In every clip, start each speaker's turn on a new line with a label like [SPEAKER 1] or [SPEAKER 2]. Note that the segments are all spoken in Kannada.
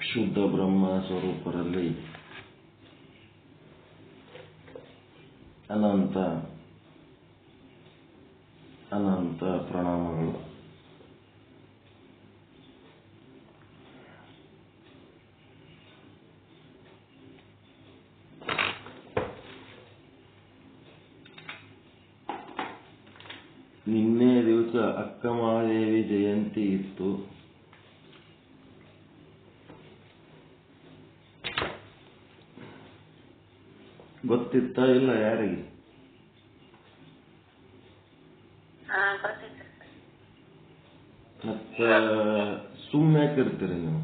[SPEAKER 1] ಶುದ್ಧ ಬ್ರಹ್ಮ ಸ್ವರೂಪರಲ್ಲಿ ಅನಂತ ಅನಂತ ಪ್ರಣಾಮಗಳು. ನಿನ್ನೆ ದಿವಸ ಅಕ್ಕ ಮಹಾದೇವಿ ಜಯಂತಿ ಇತ್ತು. ಗೊತ್ತಿತ್ತ ಇಲ್ಲ ಯಾರಿಗೆ? ಮತ್ತೆ ಸುಮ್ಮನೆ ಯಾಕಿರ್ತೀರಿ ನೀವು?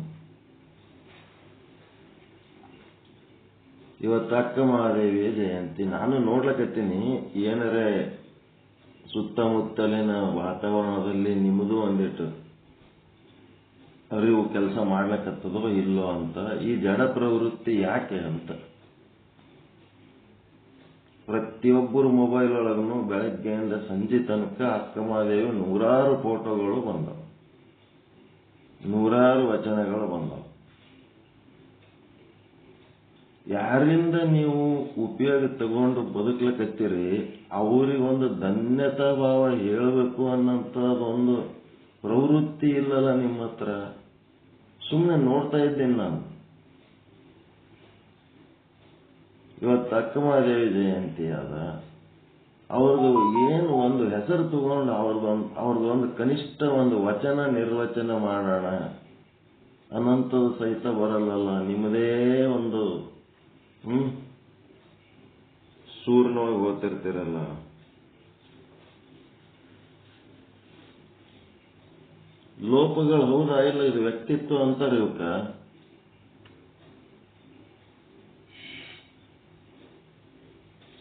[SPEAKER 1] ಇವತ್ತು ಅಕ್ಕ ಮಹಾದೇವಿಯ ಜಯಂತಿ. ನಾನು ನೋಡ್ಲಕತ್ತೀನಿ ಏನರೇ ಸುತ್ತಮುತ್ತಲಿನ ವಾತಾವರಣದಲ್ಲಿ ನಿಮ್ಮದು ಒಂದಿಟ್ಟು ಅರಿವು ಕೆಲಸ ಮಾಡ್ಲಕತ್ತದೋ ಇಲ್ಲೋ ಅಂತ. ಈ ಜಡ ಪ್ರವೃತ್ತಿ ಯಾಕೆ ಅಂತ ಪ್ರತಿಯೊಬ್ಬರು ಮೊಬೈಲ್ ಒಳಗೂ ಬೆಳಗ್ಗೆಯಿಂದ ಸಂಜೆ ತನಕ ಅಕ್ಕ ಮಹಾದೇವಿ ನೂರಾರು ಫೋಟೋಗಳು ಬಂದವು, ನೂರಾರು ವಚನಗಳು ಬಂದವು. ಯಾರಿಂದ ನೀವು ಉಪಯೋಗ ತಗೊಂಡು ಬದುಕ್ಲಕತ್ತೀರಿ ಅವರಿಗೊಂದು ಧನ್ಯತಾ ಭಾವ ಹೇಳಬೇಕು ಅನ್ನೋಂಥದ್ದೊಂದು ಪ್ರವೃತ್ತಿ ಇಲ್ಲಲ್ಲ ನಿಮ್ಮ ಹತ್ರ. ಸುಮ್ಮನೆ ನೋಡ್ತಾ ಇದ್ದೇನೆ ನಾನು. ಇವತ್ತು ಅಕ್ಕ ಮಹಾದೇವಿ ಜಯಂತಿ ಅದ. ಅವ್ರದ್ದು ಏನು ಒಂದು ಹೆಸರು ತಗೊಂಡು ಅವ್ರದ್ದೊಂದು ಕನಿಷ್ಠ ಒಂದು ವಚನ ನಿರ್ವಚನ ಮಾಡೋಣ ಅನ್ನೋಂಥದ್ದು ಸಹಿತ ಬರಲ್ಲಲ್ಲ. ನಿಮ್ಮದೇ ಒಂದು ಸೂರ್ಯನೊಳಗೆ ಓದ್ತಿರ್ತೀರಲ್ಲ. ಲೋಪಗಳು ಹೌದಾ ಇಲ್ಲ? ಇದು ವ್ಯಕ್ತಿತ್ವ ಅಂತಾರೆ ಇವಕ್ಕ.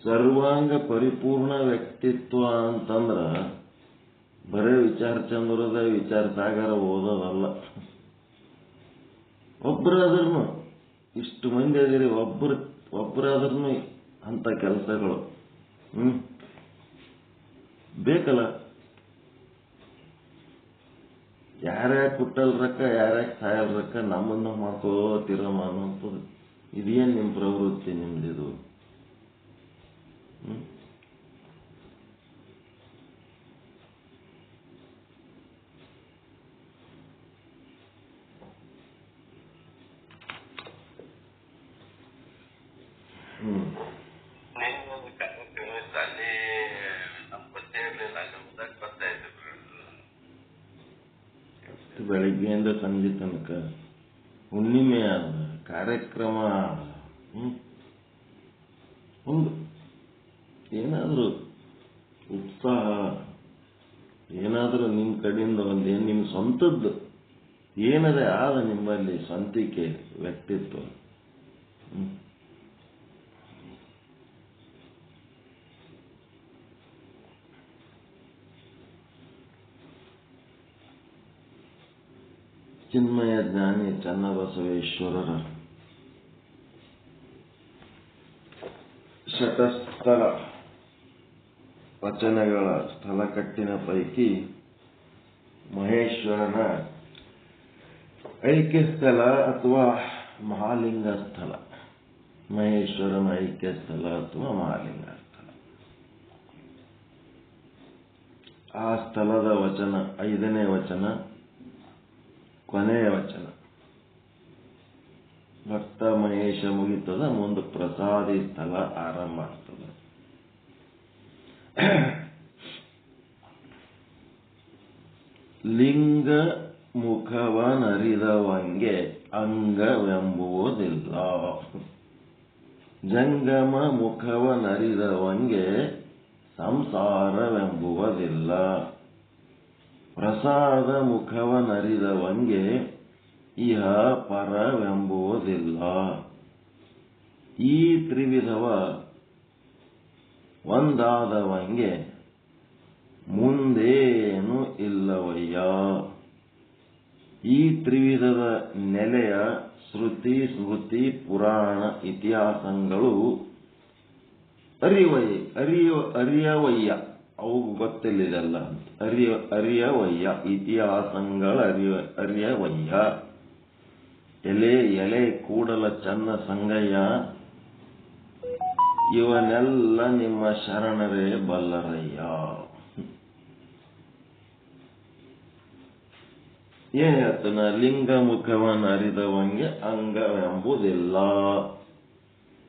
[SPEAKER 1] ಸರ್ವಾಂಗ ಪರಿಪೂರ್ಣ ವ್ಯಕ್ತಿತ್ವ ಅಂತಂದ್ರ ಬರೇ ವಿಚಾರ ಚಂದ್ರದ ವಿಚಾರ ಸಾಗರ ಓದೋದಲ್ಲ. ಒಬ್ಬರಾದ್ರೂ ಇಷ್ಟು ಮಂದಿ ಅದಿರಿ, ಒಬ್ಬರಾದ್ರೂ ಅಂತ ಕೆಲಸಗಳು ಬೇಕಲ್ಲ. ಯಾರ್ಯಾಕೆ ಹುಟ್ಟಲ್ ರೊಕ್ಕ, ಯಾರ್ಯಾಕೆ ಸಾಯಲ್ ರೊಕ್ಕ, ನಮ್ಮನ್ನ ಮಾಡ್ಕೋತಿರಮ್ಮ ಅನ್ನೋಂಥದ್ದು. ಇದೇನು ನಿಮ್ಮ ಪ್ರವೃತ್ತಿ? ನಿಮ್ದಿದು ಬೆಳಿಗ್ಗೆಯಿಂದ ಸಂಜೆ ತನಕ ಹುಣ್ಣಿಮೆ ಆದ ಕಾರ್ಯಕ್ರಮ ಒಂದು ಏನಾದರೂ ಉತ್ಸಾಹ, ಏನಾದರೂ ನಿಮ್ಮ ಕಡೆಯಿಂದ ಒಂದೇನು ನಿಮ್ಮ ಸ್ವಂತದ್ದು ಏನದೇ ಆದ ನಿಮ್ಮಲ್ಲಿ ಸ್ವಂತಿಕೆ ವ್ಯಕ್ತಿತ್ವ. ಚಿನ್ಮಯ ಜ್ಞಾನಿ ಚನ್ನಬಸವೇಶ್ವರರ ಶತಸ್ಥಲ ವಚನಗಳ ಸ್ಥಳಕಟ್ಟಿನ ಪೈಕಿ ಮಹೇಶ್ವರನ ಐಕ್ಯ ಸ್ಥಳ ಅಥವಾ ಮಹಾಲಿಂಗ ಸ್ಥಳ, ಮಹೇಶ್ವರನ ಐಕ್ಯ ಸ್ಥಳ ಅಥವಾ ಮಹಾಲಿಂಗ ಸ್ಥಳ. ಆ ಸ್ಥಳದ ವಚನ 5ನೇ ವಚನ, ಕೊನೆಯ ವಚನ. ಭಕ್ತ ಮಹೇಶ ಮುಗಿತದ, ಮುಂದೆ ಪ್ರಸಾದಿ ಸ್ಥಳ ಆರಂಭ ಆಗ್ತದ. ಲಿಂಗ ಮುಖವನರಿದವಂಗೆ ಅಂಗವೆಂಬುವುದಿಲ್ಲ, ಜಂಗಮ ಮುಖವನರಿದವಂಗೆ ಸಂಸಾರವೆಂಬುವುದಿಲ್ಲ, ಪ್ರಸಾದ ಮುಖವನರಿದವಂಗೆ ಇಹ ಪರವೆಂಬುವುದಿಲ್ಲ. ಈ ತ್ರಿವಿಧವ ಒಂದಾದವಂಗೆ ಮುಂದೇನು ಇಲ್ಲವಯ್ಯ. ಈ ತ್ರಿವಿಧದ ನೆಲೆಯ ಶ್ರುತಿ ಸ್ಮೃತಿ ಪುರಾಣ ಇತಿಹಾಸಗಳು ಅರಿಯವಯ್ಯ. ಅವು ಗೊತ್ತಿಲ್ಲದಲ್ಲ, ಅರಿಯವಯ್ಯ. ಇತಿಹಾಸಗಳ ಅರಿಯವಯ್ಯ. ಎಲೆ ಎಲೆ ಕೂಡಲ ಚನ್ನ ಸಂಗಯ್ಯ, ಇವನೆಲ್ಲ ನಿಮ್ಮ ಶರಣರೇ ಬಲ್ಲರಯ್ಯ. ಏನ್ ಹೇಳ್ತಾನ? ಲಿಂಗ ಮುಖವನ್ನ ಅರಿದವಂಗೆ ಅಂಗವೆಂಬುದಿಲ್ಲ.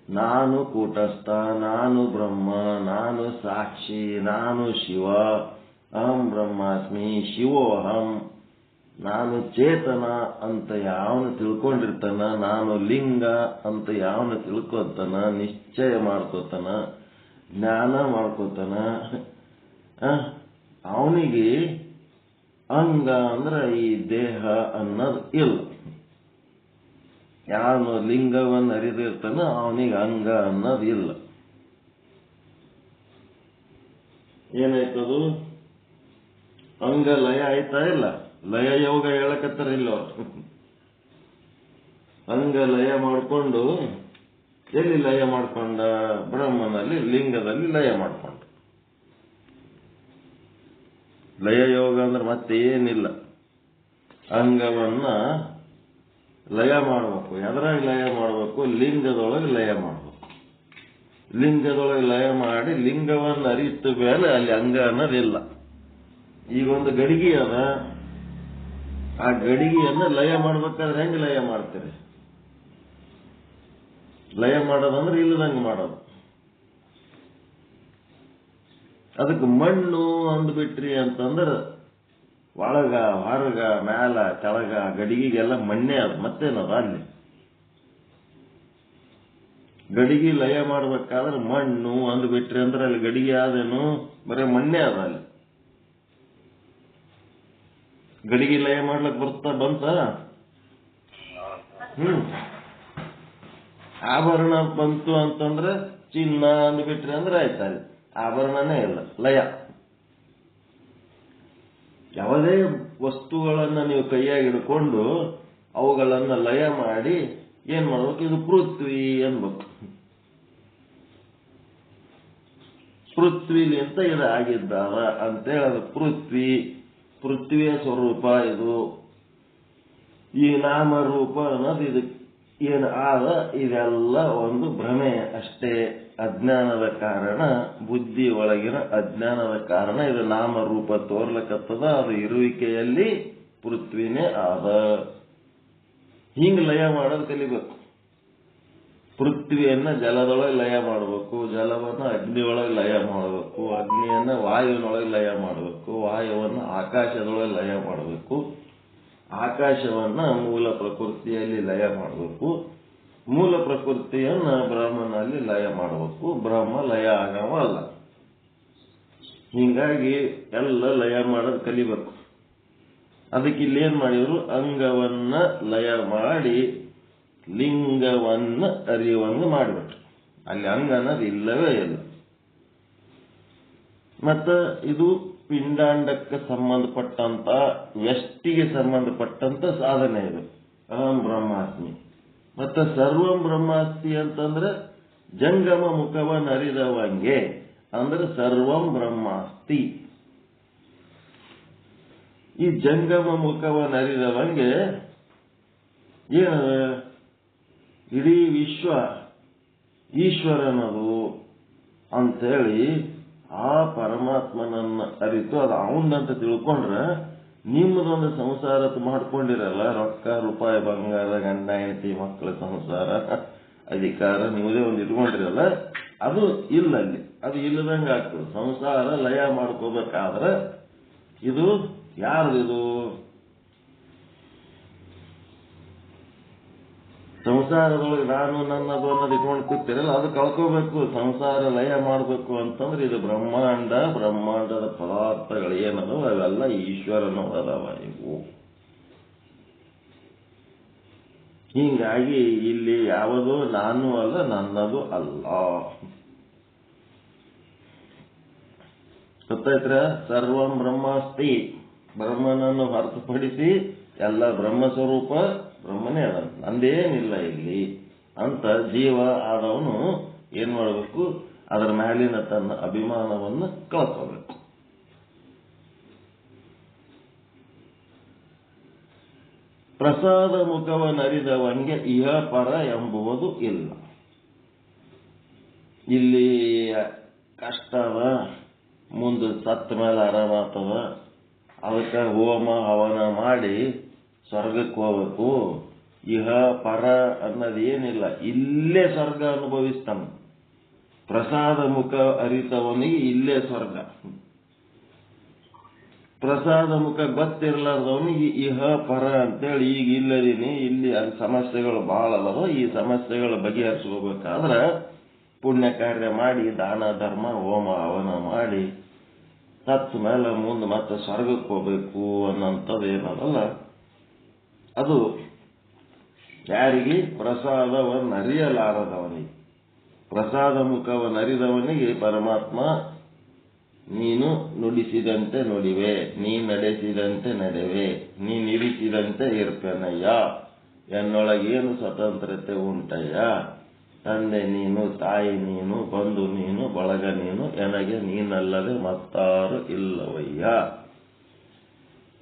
[SPEAKER 1] ನಾನು ಕೂಟಸ್ಥ, ನಾನು ಬ್ರಹ್ಮ, ನಾನು ಸಾಕ್ಷಿ, ನಾನು ಶಿವ, ಅಹಂ ಬ್ರಹ್ಮಾಸ್ಮಿ ಶಿವೋಹಂ. ನಾನು ಚೇತನ ಅಂತ ಯಾವನು ತಿಳ್ಕೊಂಡಿರ್ತಾನ, ನಾನು ಲಿಂಗ ಅಂತ ಯಾವನು ತಿಳ್ಕೊತಾನ, ನಿಶ್ಚಯ ಮಾಡ್ಕೋತಾನ, ಜ್ಞಾನ ಮಾಡ್ಕೋತಾನ, ಅವನಿಗೆ ಅಂಗ ಅಂದ್ರೆ ಈ ದೇಹ ಅನ್ನೋದು ಇಲ್ಲ. ಯಾವನು ಲಿಂಗವನ್ನು ಅರಿದಿರ್ತಾನ ಅವನಿಗೆ ಅಂಗ ಅನ್ನೋದು ಇಲ್ಲ. ಏನಾಯ್ತದು? ಅಂಗ ಲಯ ಆಯ್ತಾ ಇಲ್ಲ? ಲಯ ಯೋಗ ಹೇಳಕತ್ತಾರ ಇಲ್ಲ ಅವ್ರು. ಅಂಗ ಲಯ ಮಾಡಿಕೊಂಡು ಎಲ್ಲಿ ಲಯ ಮಾಡ್ಕೊಂಡ? ಬ್ರಹ್ಮನಲ್ಲಿ, ಲಿಂಗದಲ್ಲಿ ಲಯ ಮಾಡ್ಕೊಂಡ. ಲಯ ಯೋಗ ಅಂದ್ರೆ ಮತ್ತೆ ಏನಿಲ್ಲ, ಅಂಗವನ್ನ ಲಯ ಮಾಡಬೇಕು. ಎದರಾಗ ಲಯ ಮಾಡಬೇಕು? ಲಿಂಗದೊಳಗೆ ಲಯ ಮಾಡಬೇಕು. ಲಿಂಗದೊಳಗೆ ಲಯ ಮಾಡಿ ಲಿಂಗವನ್ನು ಅರಿತ ಮೇಲೆ ಅಲ್ಲಿ ಅಂಗ ಅನ್ನೋದಿಲ್ಲ. ಈಗ ಒಂದು ಗಡಿಗೆ ಅದ, ಆ ಗಡಿಗೆಯನ್ನ ಲಯ ಮಾಡ್ಬೇಕಾದ್ರೆ ಹೆಂಗೆ ಲಯ ಮಾಡ್ತೀರಿ? ಲಯ ಮಾಡೋದಂದ್ರೆ ಇಲ್ಲದಂಗೆ ಮಾಡೋದು. ಅದಕ್ಕೆ ಮಣ್ಣು ಅಂದ್ಬಿಟ್ರಿ ಅಂತಂದ್ರೆ ಒಳಗ ಹೊರಗ ಮ್ಯಾಲ ಕೆಳಗ ಗಡಿಗೆಗೆಲ್ಲ ಮಣ್ಣೆ ಅದು, ಮತ್ತೇನದ ಅಲ್ಲಿ? ಗಡಿಗೆ ಲಯ ಮಾಡ್ಬೇಕಾದ್ರೆ ಮಣ್ಣು ಅಂದ್ಬಿಟ್ರಿ ಅಂದ್ರೆ ಅಲ್ಲಿ ಗಡಿಗೆ ಆದೇನು? ಬರೀ ಮಣ್ಣೆ ಅದ ಅಲ್ಲಿ. ಗಡಿಗೆ ಲಯ ಮಾಡ್ಲಕ್ ಬಂತ? ಆಭರಣ ಬಂತು ಅಂತಂದ್ರೆ ಚಿನ್ನ ಅಂದ್ಬಿಟ್ರಿ ಅಂದ್ರೆ ಆಯ್ತಲ್ಲಿ ಆಭರಣನೇ ಇಲ್ಲ, ಲಯ. ಯಾವುದೇ ವಸ್ತುಗಳನ್ನ ನೀವು ಕೈಯಾಗಿ ಹಿಡ್ಕೊಂಡು ಅವುಗಳನ್ನ ಲಯ ಮಾಡಿ ಏನ್ ಮಾಡ್ಬೇಕು? ಇದು ಪೃಥ್ವಿ ಅನ್ಬೇಕು. ಪೃಥ್ವಿಲಿ ಅಂತ ಇದು ಆಗಿದ್ದಾವ ಅಂತೇಳಿ ಅದು ಪೃಥ್ವಿ, ಪೃಥ್ವಿಯ ಸ್ವರೂಪ ಇದು. ಈ ನಾಮರೂಪ ಅನ್ನೋದು ಇದು ಏನು ಆದ, ಇದೆಲ್ಲ ಒಂದು ಭ್ರಮೆ ಅಷ್ಟೇ. ಅಜ್ಞಾನದ ಕಾರಣ, ಬುದ್ಧಿ ಒಳಗಿನ ಅಜ್ಞಾನದ ಕಾರಣ ಇದು ನಾಮರೂಪ ತೋರ್ಲಕತ್ತದ. ಅದು ಇರುವಿಕೆಯಲ್ಲಿ ಪೃಥ್ವಿನೇ ಆದ. ಹಿಂಗ್ ಲಯ ಮಾಡೋದು ಕಲಿಬೇಕು. ಪೃಥ್ವಿಯನ್ನ ಜಲದೊಳಗೆ ಲಯ ಮಾಡಬೇಕು, ಜಲವನ್ನ ಅಗ್ನಿಯೊಳಗೆ ಲಯ ಮಾಡಬೇಕು, ಅಗ್ನಿಯನ್ನ ವಾಯುವಿನೊಳಗೆ ಲಯ ಮಾಡಬೇಕು, ವಾಯುವನ್ನ ಆಕಾಶದೊಳಗೆ ಲಯ ಮಾಡಬೇಕು, ಆಕಾಶವನ್ನ ಮೂಲ ಪ್ರಕೃತಿಯಲ್ಲಿ ಲಯ ಮಾಡಬೇಕು, ಮೂಲ ಪ್ರಕೃತಿಯನ್ನ ಬ್ರಹ್ಮನಲ್ಲಿ ಲಯ ಮಾಡಬೇಕು. ಬ್ರಹ್ಮ ಲಯ ಆಗವಲ್ಲ. ಹಿಂಗಾಗಿ ಎಲ್ಲ ಲಯ ಮಾಡೋದು ಕಲಿಬೇಕು. ಅದಕ್ಕೆ ಇಲ್ಲೇನ್ ಮಾಡಿದ್ರು? ಅಂಗವನ್ನ ಲಯ ಮಾಡಿ ಲಿಂಗವನ್ನ ಅರಿಯುವಂಗ ಮಾಡಿಬಿಟ್ರು. ಅಲ್ಲಿ ಅಂಗ ಅನ್ನೋದು ಇಲ್ಲವೇ ಇಲ್ಲ. ಮತ್ತ ಇದು ಪಿಂಡಾಂಡಕ್ಕೆ ಸಂಬಂಧಪಟ್ಟಂತ, ವ್ಯಷ್ಟಿಗೆ ಸಂಬಂಧಪಟ್ಟಂತ ಸಾಧನೆ ಇದು ಅಹಂ ಬ್ರಹ್ಮಾಸ್ಮಿ. ಮತ್ತೆ ಸರ್ವಂ ಬ್ರಹ್ಮಾಸ್ತಿ ಅಂತಂದ್ರೆ ಜಂಗಮ ಮುಖವನ್ನು ಅರಿದವಂಗೆ ಅಂದ್ರೆ ಸರ್ವಂ ಬ್ರಹ್ಮಾಸ್ತಿ. ಈ ಜಂಗಮ ಮುಖವನ್ನು ಅರಿದವಂಗೆ ಏನು? ಇಡೀ ವಿಶ್ವ ಈಶ್ವರನದು ಅಂತೇಳಿ ಆ ಪರಮಾತ್ಮನನ್ನ ಅರಿತು ಅದು ಅವನಂತ ತಿಳ್ಕೊಂಡ್ರೆ ನಿಮ್ಮದೊಂದು ಸಂಸಾರ ಮಾಡ್ಕೊಂಡಿರಲ್ಲ, ರೊಕ್ಕ ರೂಪಾಯಿ ಬಂಗಾರ, ಗಂಡ ಹೆಂಡತಿ ಮಕ್ಕಳ ಸಂಸಾರ ಅಧಿಕಾರ ನೀವುದೇ ಒಂದು ಇಟ್ಕೊಂಡಿರಲ್ಲ, ಅದು ಇಲ್ಲ ಅಲ್ಲಿ. ಅದು ಇಲ್ಲದಂಗೆ ಆಗ್ತದೆ. ಸಂಸಾರ ಲಯ ಮಾಡ್ಕೋಬೇಕಾದ್ರೆ ಇದು ಯಾರ್ದಿದು? ಸಂಸಾರದೊಳಗೆ ನಾನು ನನ್ನದು ಅನ್ನೋದು ಇಟ್ಕೊಂಡು ಕೂತಿರಲ್ಲ, ಅದು ಕಳ್ಕೋಬೇಕು. ಸಂಸಾರ ಲಯ ಮಾಡಬೇಕು ಅಂತಂದ್ರೆ ಇದು ಬ್ರಹ್ಮಾಂಡ, ಬ್ರಹ್ಮಾಂಡದ ಪದಾರ್ಥಗಳು ಏನದವ ಅವೆಲ್ಲ ಈಶ್ವರನ ಅದಾವ ಇವು. ಹೀಗಾಗಿ ಇಲ್ಲಿ ಯಾವುದು ನಾನು ಅಲ್ಲ, ನನ್ನದು ಅಲ್ಲ. ಗೊತ್ತಾಯ್ತ್ರ? ಸರ್ವಂ ಬ್ರಹ್ಮಾಸ್ತಿ, ಬ್ರಹ್ಮನನ್ನು ಹೊರತುಪಡಿಸಿ ಎಲ್ಲ ಬ್ರಹ್ಮ ಸ್ವರೂಪ ಬ್ರಹ್ಮನೇ ಅದ, ನಂದೇನಿಲ್ಲ ಇಲ್ಲಿ ಅಂತ ಜೀವ ಆದವನು ಏನ್ ಮಾಡಬೇಕು? ಅದರ ಮೇಲಿನ ತನ್ನ ಅಭಿಮಾನವನ್ನು ಪ್ರಸಾದ ಮುಖವನ್ನರಿದವಂಗೆ ಇಹ ಪರ ಎಂಬುವುದು ಇಲ್ಲ. ಇಲ್ಲಿ ಕಷ್ಟದ ಮುಂದೆ ಸತ್ತ ಮೇಲೆ ಆರಾಮಾಗ್ತದ, ಅದಕ್ಕೆ ಹೋಮ ಹವನ ಮಾಡಿ ಸ್ವರ್ಗಕ್ಕೆ ಹೋಗ್ಬೇಕು. ಇಹ ಪರ ಅನ್ನೋದು ಏನಿಲ್ಲ, ಇಲ್ಲೇ ಸ್ವರ್ಗ ಅನುಭವಿಸ್ತಾನ. ಪ್ರಸಾದ ಮುಖ ಅರಿತವನಿಗೆ ಇಲ್ಲೇ ಸ್ವರ್ಗ. ಪ್ರಸಾದ ಮುಖ ಗೊತ್ತಿರಲಾರ್ದವನಿಗೆ ಇಹ ಪರ ಅಂತೇಳಿ ಈಗ ಇಲ್ಲದೀನಿ, ಇಲ್ಲಿ ಸಮಸ್ಯೆಗಳು ಬಹಳ ಅದಾವ, ಈ ಸಮಸ್ಯೆಗಳು ಬಗೆಹರಿಸ್ಕೋಬೇಕಾದ್ರೆ ಪುಣ್ಯ ಕಾರ್ಯ ಮಾಡಿ ದಾನ ಧರ್ಮ ಹೋಮ ಹವನ ಮಾಡಿ ಸತ್ತ ಮೇಲೆ ಮುಂದೆ ಮತ್ತೆ ಸ್ವರ್ಗಕ್ಕೆ ಹೋಗ್ಬೇಕು ಅನ್ನೋಂಥದ್ದು ಏನದಲ್ಲ, ಅದು ಯಾರಿಗೆ ಪ್ರಸಾದವನ್ನರಿಯಲಾರದವನಿಗೆ. ಪ್ರಸಾದ ಮುಖವನ್ನರಿದವನಿಗೆ ಪರಮಾತ್ಮ ನೀನು ನುಡಿಸಿದಂತೆ ನುಡಿವೆ, ನೀ ನಡೆಸಿದಂತೆ ನಡೆವೆ, ನೀ ನಿರಿಸಿದಂತೆ ಇರ್ಪೆನಯ್ಯ, ಎನ್ನೊಳಗೇನು ಸ್ವತಂತ್ರತೆ ಉಂಟಯ್ಯ, ತಂದೆ ನೀನು, ತಾಯಿ ನೀನು, ಬಂಧು ನೀನು, ಬಳಗ ನೀನು, ಎನಗೆ ನೀನಲ್ಲದೆ ಮತ್ತಾರು ಇಲ್ಲವಯ್ಯ.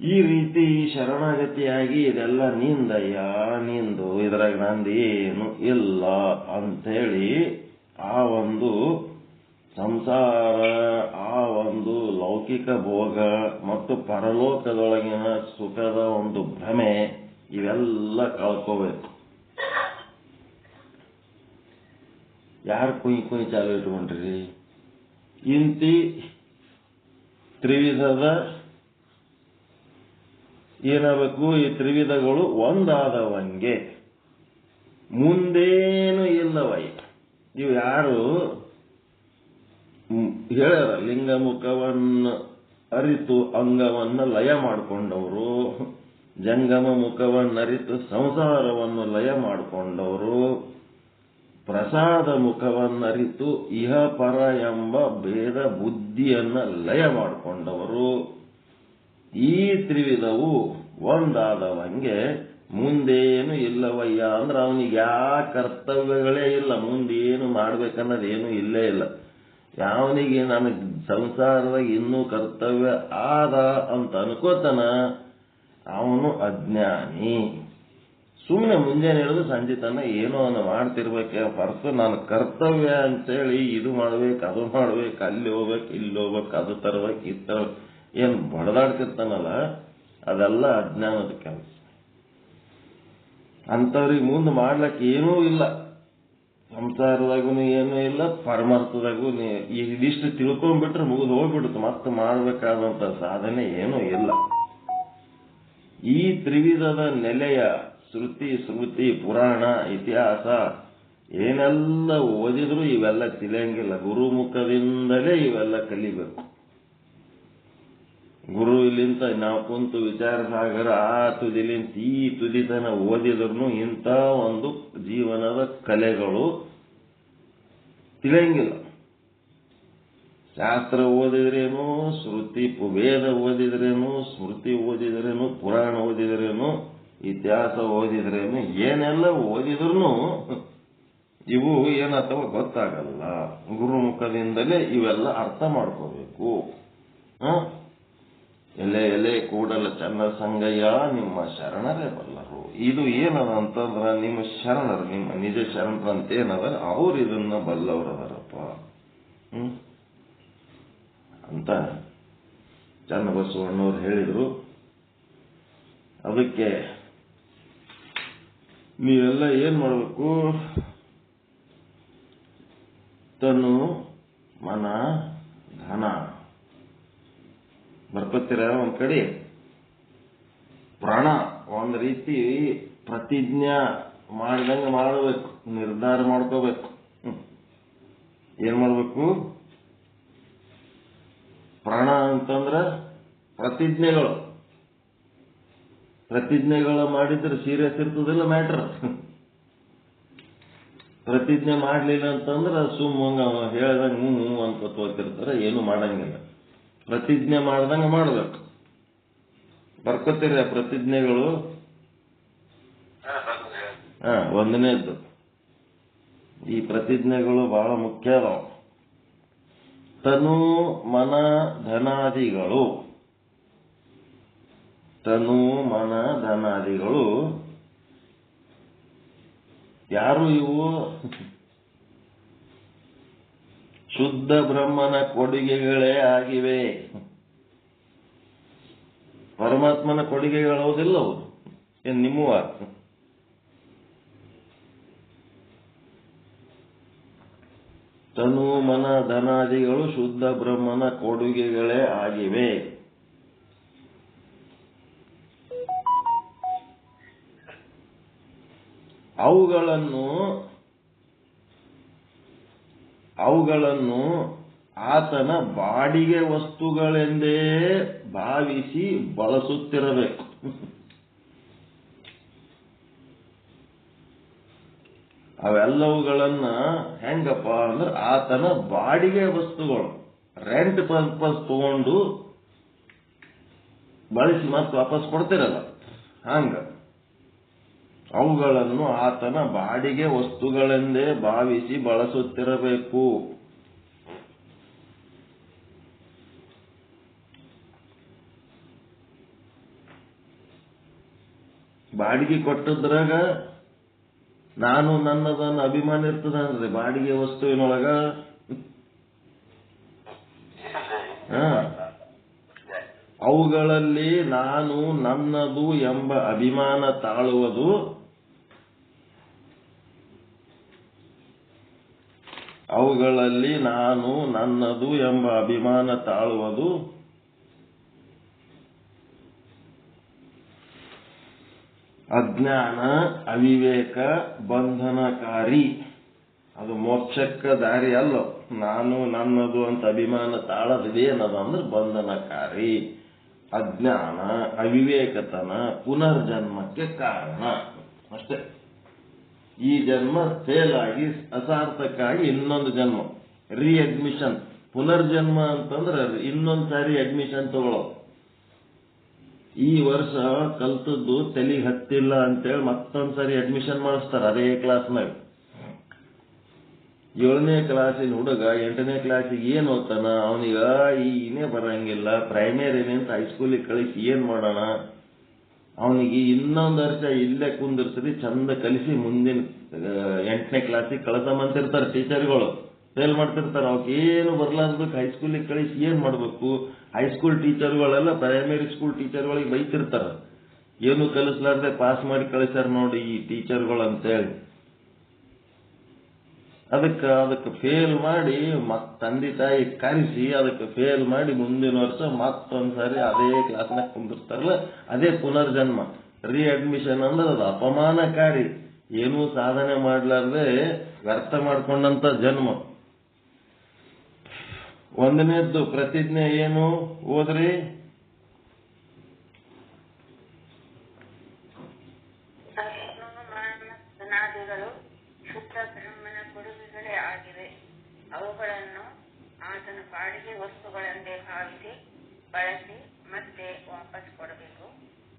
[SPEAKER 1] ಈ ರೀತಿ ಶರಣಾಗತಿಯಾಗಿ ಇದೆಲ್ಲ ನಿಂದಯ್ಯ, ನಿಂದು, ಇದ್ರಾಗ ನಂದೇನು ಇಲ್ಲ ಅಂಥೇಳಿ ಆ ಒಂದು ಸಂಸಾರ, ಆ ಒಂದು ಲೌಕಿಕ ಭೋಗ ಮತ್ತು ಪರಲೋಕದೊಳಗಿನ ಸುಖದ ಒಂದು ಭ್ರಮೆ ಇವೆಲ್ಲ ಕಳ್ಕೋಬೇಕು. ಯಾರು ಕುಯ್ ಚಾಲು ಇಟ್ಕೊಂಡ್ರಿ? ಇಂತಿ ತ್ರಿವಿಧದ ಏನಾಗಬೇಕು, ಈ ತ್ರಿವಿಧಗಳು ಒಂದಾದವಂಗೆ ಮುಂದೇನು ಇಲ್ಲವಯ್ಯ. ಇವು ಯಾರು ಹೇಳ್ಯಾರ, ಲಿಂಗ ಮುಖವನ್ನು ಅರಿತು ಅಂಗವನ್ನು ಲಯ ಮಾಡಿಕೊಂಡವರು, ಜಂಗಮ ಮುಖವನ್ನರಿತು ಸಂಸಾರವನ್ನು ಲಯ ಮಾಡಿಕೊಂಡವರು, ಪ್ರಸಾದ ಮುಖವನ್ನರಿತು ಇಹ ಪರ ಎಂಬ ಭೇದ ಬುದ್ಧಿಯನ್ನ ಲಯ ಮಾಡಿಕೊಂಡವರು, ಈ ತ್ರಿವಿಧವು ಒಂದಾದವಂಗೆ ಮುಂದೇನು ಇಲ್ಲವಯ್ಯ. ಅಂದ್ರೆ ಅವನಿಗೆ ಯಾವ ಕರ್ತವ್ಯಗಳೇ ಇಲ್ಲ, ಮುಂದೇನು ಮಾಡ್ಬೇಕನ್ನೋದೇನು ಇಲ್ಲೇ ಇಲ್ಲ. ಯಾವನಿಗೆ ನನಗೆ ಸಂಸಾರದಾಗ ಇನ್ನೂ ಕರ್ತವ್ಯ ಆದ ಅಂತ ಅನ್ಕೋತಾನ ಅವನು ಅಜ್ಞಾನಿ. ಸುಮ್ಮನೆ ಮುಂಜಾನೆ ಹಿಡಿದು ಸಂಜೆ ತನ ಏನೋ ಅವನು ಮಾಡ್ತಿರ್ಬೇಕೆ ಹೊರತು ನಾನು ಕರ್ತವ್ಯ ಅಂತೇಳಿ ಇದು ಮಾಡ್ಬೇಕು, ಅದು ಮಾಡ್ಬೇಕು, ಅಲ್ಲಿ ಹೋಗ್ಬೇಕು, ಇಲ್ಲಿ ಹೋಗ್ಬೇಕು, ಅದು ತರ್ಬೇಕು, ಇದು ತರ್ಬೇಕು, ಏನು ಬಡದಾಡ್ತಿರ್ತಾನಲ್ಲ ಅದೆಲ್ಲ ಅಜ್ಞಾನದ ಕೆಲಸ. ಅಂಥವ್ರಿಗೆ ಮುಂದೆ ಮಾಡ್ಲಿಕ್ಕೆ ಏನೂ ಇಲ್ಲ, ಸಂಸಾರದಾಗೂ ಏನೂ ಇಲ್ಲ, ಪರಮಾರ್ಥದಾಗೂ ಇದಿಷ್ಟು ತಿಳ್ಕೊಂಡ್ಬಿಟ್ರೆ ಮುಗಿದು ಹೋಗ್ಬಿಡುತ್ತೆ. ಮತ್ತೆ ಮಾಡಬೇಕಾದಂಥ ಸಾಧನೆ ಏನೂ ಇಲ್ಲ. ಈ ತ್ರಿವಿಧದ ನೆಲೆಯ ಶ್ರುತಿ ಸ್ಮೃತಿ ಪುರಾಣ ಇತಿಹಾಸ ಏನೆಲ್ಲ ಓದಿದ್ರು ಇವೆಲ್ಲ ತಿಳಿಯಂಗಿಲ್ಲ. ಗುರುಮುಖದಿಂದಲೇ ಇವೆಲ್ಲ ಕಲಿಬೇಕು. ಗುರು ಇಲ್ಲಿಂತ ನಾವು ಕುಂತು ವಿಚಾರ ಸಾಗರ ಆ ತುದಿಲಿಂತ ಈ ತುದಿತನ ಓದಿದ್ರು ಇಂಥ ಒಂದು ಜೀವನದ ಕಲೆಗಳು ತಿಳಿಯಂಗಿಲ್ಲ. ಶಾಸ್ತ್ರ ಓದಿದ್ರೇನು, ಶ್ರುತಿ ವೇದ ಓದಿದ್ರೇನು, ಸ್ಮೃತಿ ಓದಿದ್ರೇನು, ಪುರಾಣ ಓದಿದ್ರೇನು, ಇತಿಹಾಸ ಓದಿದ್ರೇನು, ಏನೆಲ್ಲ ಓದಿದ್ರು ಇವು ಏನತ್ತವ ಗೊತ್ತಾಗಲ್ಲ. ಗುರುಮುಖದಿಂದಲೇ ಇವೆಲ್ಲ ಅರ್ಥ ಮಾಡ್ಕೋಬೇಕು. ಎಲೆ ಕೂಡಲ ಚನ್ನ ಸಂಗಯ್ಯ ನಿಮ್ಮ ಶರಣರೇ ಬಲ್ಲರು. ಇದು ಏನದ ಅಂತಂದ್ರ ನಿಮ್ಮ ಶರಣರು, ನಿಮ್ಮ ನಿಜ ಶರಣರು ಅಂತ ಏನದ ಅವ್ರು ಇದನ್ನ ಬಲ್ಲವರದಾರಪ್ಪ ಅಂತ ಚನ್ನಬಸವಣ್ಣವ್ರು ಹೇಳಿದ್ರು. ಅದಕ್ಕೆ ನೀವೆಲ್ಲ ಏನ್ ಮಾಡಬೇಕು, ತನು ಮನ ಧನ ಬರ್ಕೊತೀರ ಒಂದ್ ಕಡೆ, ಪ್ರಾಣ ಒಂದ್ ರೀತಿ ಪ್ರತಿಜ್ಞಾ ಮಾಡಿದಂಗೆ ಮಾಡಬೇಕು, ನಿರ್ಧಾರ ಮಾಡ್ಕೋಬೇಕು. ಏನ್ ಮಾಡ್ಬೇಕು? ಪ್ರಾಣ ಅಂತಂದ್ರ ಪ್ರತಿಜ್ಞೆಗಳು ಮಾಡಿದ್ರೆ ಸೀರಿಯಸ್ ಇರ್ತದಿಲ್ಲ ಮ್ಯಾಟರ್. ಪ್ರತಿಜ್ಞೆ ಮಾಡ್ಲಿಲ್ಲ ಅಂತಂದ್ರ ಸುಮ್ಮ ಹೇಳ್ದಂಗ ಹ್ಞೂ ಅಂತ ತೋತಿರ್ತಾರೆ, ಏನು ಮಾಡಂಗಿಲ್ಲ. ಪ್ರತಿಜ್ಞೆ ಮಾಡ್ದಂಗ ಮಾಡ್ಬೇಕು. ಬರ್ಕೋತೀರ ಪ್ರತಿಜ್ಞೆಗಳು? ಒಂದನೇದ್ದು ಈ ಪ್ರತಿಜ್ಞೆಗಳು ಬಹಳ ಮುಖ್ಯ ಅದಾವ. ತನು ಮನ ಧನಾದಿಗಳು ತನು ಮನ ಧನಾದಿಗಳು ಯಾರು ಇವು? ಶುದ್ಧ ಬ್ರಹ್ಮನ ಕೊಡುಗೆಗಳೇ ಆಗಿವೆ. ಪರಮಾತ್ಮನ ಕೊಡುಗೆಗಳೋದಿಲ್ಲವು, ಏನ್ ನಿಮ್ಮವ? ತನು ಮನ ಧನಾದಿಗಳು ಶುದ್ಧ ಬ್ರಹ್ಮನ ಕೊಡುಗೆಗಳೇ ಆಗಿವೆ. ಅವುಗಳನ್ನು ಆತನ ಬಾಡಿಗೆ ವಸ್ತುಗಳೆಂದೇ ಭಾವಿಸಿ ಬಳಸುತ್ತಿರಬೇಕು. ಅವೆಲ್ಲವುಗಳನ್ನ ಹೆಂಗಪ್ಪ ಅಂದ್ರೆ ಆತನ ಬಾಡಿಗೆ ವಸ್ತುಗಳು, ರೆಂಟ್ ಪರ್ಪಸ್ ತಗೊಂಡು ಬಳಸಿ ಮತ್ತೆ ವಾಪಸ್ ಕೊಡ್ತಿರಲ್ಲ, ಹಂಗ ಅವುಗಳನ್ನು ಆತನ ಬಾಡಿಗೆ ವಸ್ತುಗಳೆಂದೇ ಭಾವಿಸಿ ಬಳಸುತ್ತಿರಬೇಕು. ಬಾಡಿಗೆ ಕೊಟ್ಟದ್ರಾಗ ನಾನು ನನ್ನದನ್ನ ಅಭಿಮಾನ ಇರ್ತದನ್ರಿ ಬಾಡಿಗೆ ವಸ್ತುವಿನೊಳಗ. ಅವುಗಳಲ್ಲಿ ನಾನು ನನ್ನದು ಎಂಬ ಅಭಿಮಾನ ತಾಳುವುದು ಅಜ್ಞಾನ, ಅವಿವೇಕ, ಬಂಧನಕಾರಿ. ಅದು ಮೋಕ್ಷಕ್ಕ ದಾರಿ ಅಲ್ಲ. ನಾನು ನನ್ನದು ಅಂತ ಅಭಿಮಾನ ತಾಳದೇನದ ಅಂದ್ರೆ ಬಂಧನಕಾರಿ. ಅಜ್ಞಾನ, ಅವಿವೇಕತನ, ಪುನರ್ಜನ್ಮಕ್ಕೆ ಕಾರಣ ಅಷ್ಟೇ. ಈ ಜನ್ಮ ಫೇಲ್ ಆಗಿ ಅಸಾರ್ಥಕ್ಕಾಗಿ ಇನ್ನೊಂದು ಜನ್ಮ, ಅಡ್ಮಿಷನ್. ಪುನರ್ಜನ್ಮ ಅಂತಂದ್ರೆ ಇನ್ನೊಂದ್ ಸಾರಿ ಅಡ್ಮಿಷನ್ ತಗೊಳ್ಳೋದು. ಈ ವರ್ಷ ಕಲ್ತದ್ದು ತಲೆಗೆ ಹತ್ತಿಲ್ಲ ಅಂತೇಳಿ ಮತ್ತೊಂದ್ಸರಿ ಅಡ್ಮಿಷನ್ ಮಾಡಿಸ್ತಾರ ಅದೇ ಕ್ಲಾಸ್ನಾಗ. 7ನೇ ಕ್ಲಾಸಿನ ಹುಡುಗ 8ನೇ ಕ್ಲಾಸಿಗೆ ಏನ್ ಓದ್ತಾನ, ಅವನಿಗ ಈನೇ ಬರಂಗಿಲ್ಲ, ಪ್ರೈಮರಿನಿಂದ ಹೈಸ್ಕೂಲಿಗೆ ಕಳಿಸಿ ಏನ್ ಮಾಡೋಣ, ಅವನಿಗೆ ಇನ್ನೊಂದು ವರ್ಷ ಇಲ್ಲೇ ಕುಂದಿರ್ಸಿ ಚಂದ ಕಲಿಸಿ ಮುಂದಿನ 8ನೇ ಕ್ಲಾಸಿಗೆ ಕಳ್ಸಂಬಂತಿರ್ತಾರೆ ಟೀಚರ್ಗಳು. ಫೇಲ್ ಮಾಡ್ತಿರ್ತಾರೆ. ಅವಕ್ಕೆ ಏನು ಬರ್ಲಾರ್ದಕ್ಕೆ ಹೈಸ್ಕೂಲಿಗೆ ಕಳಿಸಿ ಏನ್ ಮಾಡ್ಬೇಕು? ಹೈಸ್ಕೂಲ್ ಟೀಚರ್ಗಳೆಲ್ಲ ಪ್ರೈಮರಿ ಸ್ಕೂಲ್ ಟೀಚರ್ಗಳಿಗೆ ಬೈತಿರ್ತಾರ, ಏನು ಕಲಿಸ್ಲಾರ್ದೆ ಪಾಸ್ ಮಾಡಿ ಕಳಿಸ್ಯಾರ ನೋಡಿ ಈ ಟೀಚರ್ಗಳು ಅಂತೇಳಿ. ಅದಕ್ಕೆ ಫೇಲ್ ಮಾಡಿ ತಂದೆ ತಾಯಿ ಕರೆಸಿ ಅದಕ್ಕೆ ಫೇಲ್ ಮಾಡಿ ಮುಂದಿನ ವರ್ಷ ಮತ್ತೊಂದ್ಸಾರಿ ಅದೇ ಕ್ಲಾಸ್ನಾಗ ಕುಂದಿರ್ತಾರಲ್ಲ, ಅದೇ ಪುನರ್ಜನ್ಮ. ಅಡ್ಮಿಷನ್ ಅಂದ್ರೆ ಅದು ಅಪಮಾನಕಾರಿ. ಏನೂ ಸಾಧನೆ ಮಾಡ್ಲಾರ್ದೆ ವ್ಯರ್ಥ ಮಾಡ್ಕೊಂಡಂತ ಜನ್ಮ. 1ನೇದ್ದು ಪ್ರತಿಜ್ಞೆ ಏನು ಓದ್ರಿ?
[SPEAKER 2] ಶುದ್ಧ ಬ್ರಹ್ಮನ ಕೊಡುಗೆಗಳೇ ಆಗಿವೆ. ಅವುಗಳನ್ನು ಆತನ ಬಾಡಿಗೆ ವಸ್ತುಗಳೆಂದೇ ಭಾವಿಸಿ ಬಳಸಿ ಮತ್ತೆ ವಾಪಸ್ ಕೊಡಬೇಕು.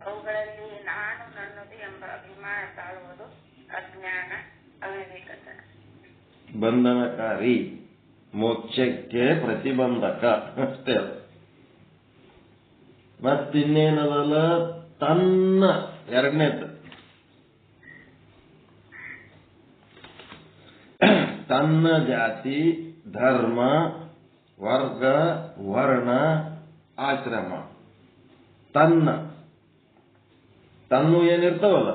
[SPEAKER 2] ಅವುಗಳಲ್ಲಿ ನಾನು ನನ್ನದು ಎಂಬ ಅಭಿಮಾನ ತಾಳುವುದು ಅಜ್ಞಾನ, ಅವಿವೇಕತನ.
[SPEAKER 1] ಬಂಧನಕಾರಿ, ಮೋಕ್ಷಕ್ಕೆ ಪ್ರತಿಬಂಧಕ ಅಷ್ಟೇ. ಮತ್ತಿನ್ನೇನದಲ್ಲ, ತನ್ನ 2ನೇದು ತನ್ನ ಜಾತಿ, ಧರ್ಮ, ವರ್ಗ, ವರ್ಣ, ಆಶ್ರಮ. ತನ್ನು ಏನಿರ್ತಾವಲ್ಲ,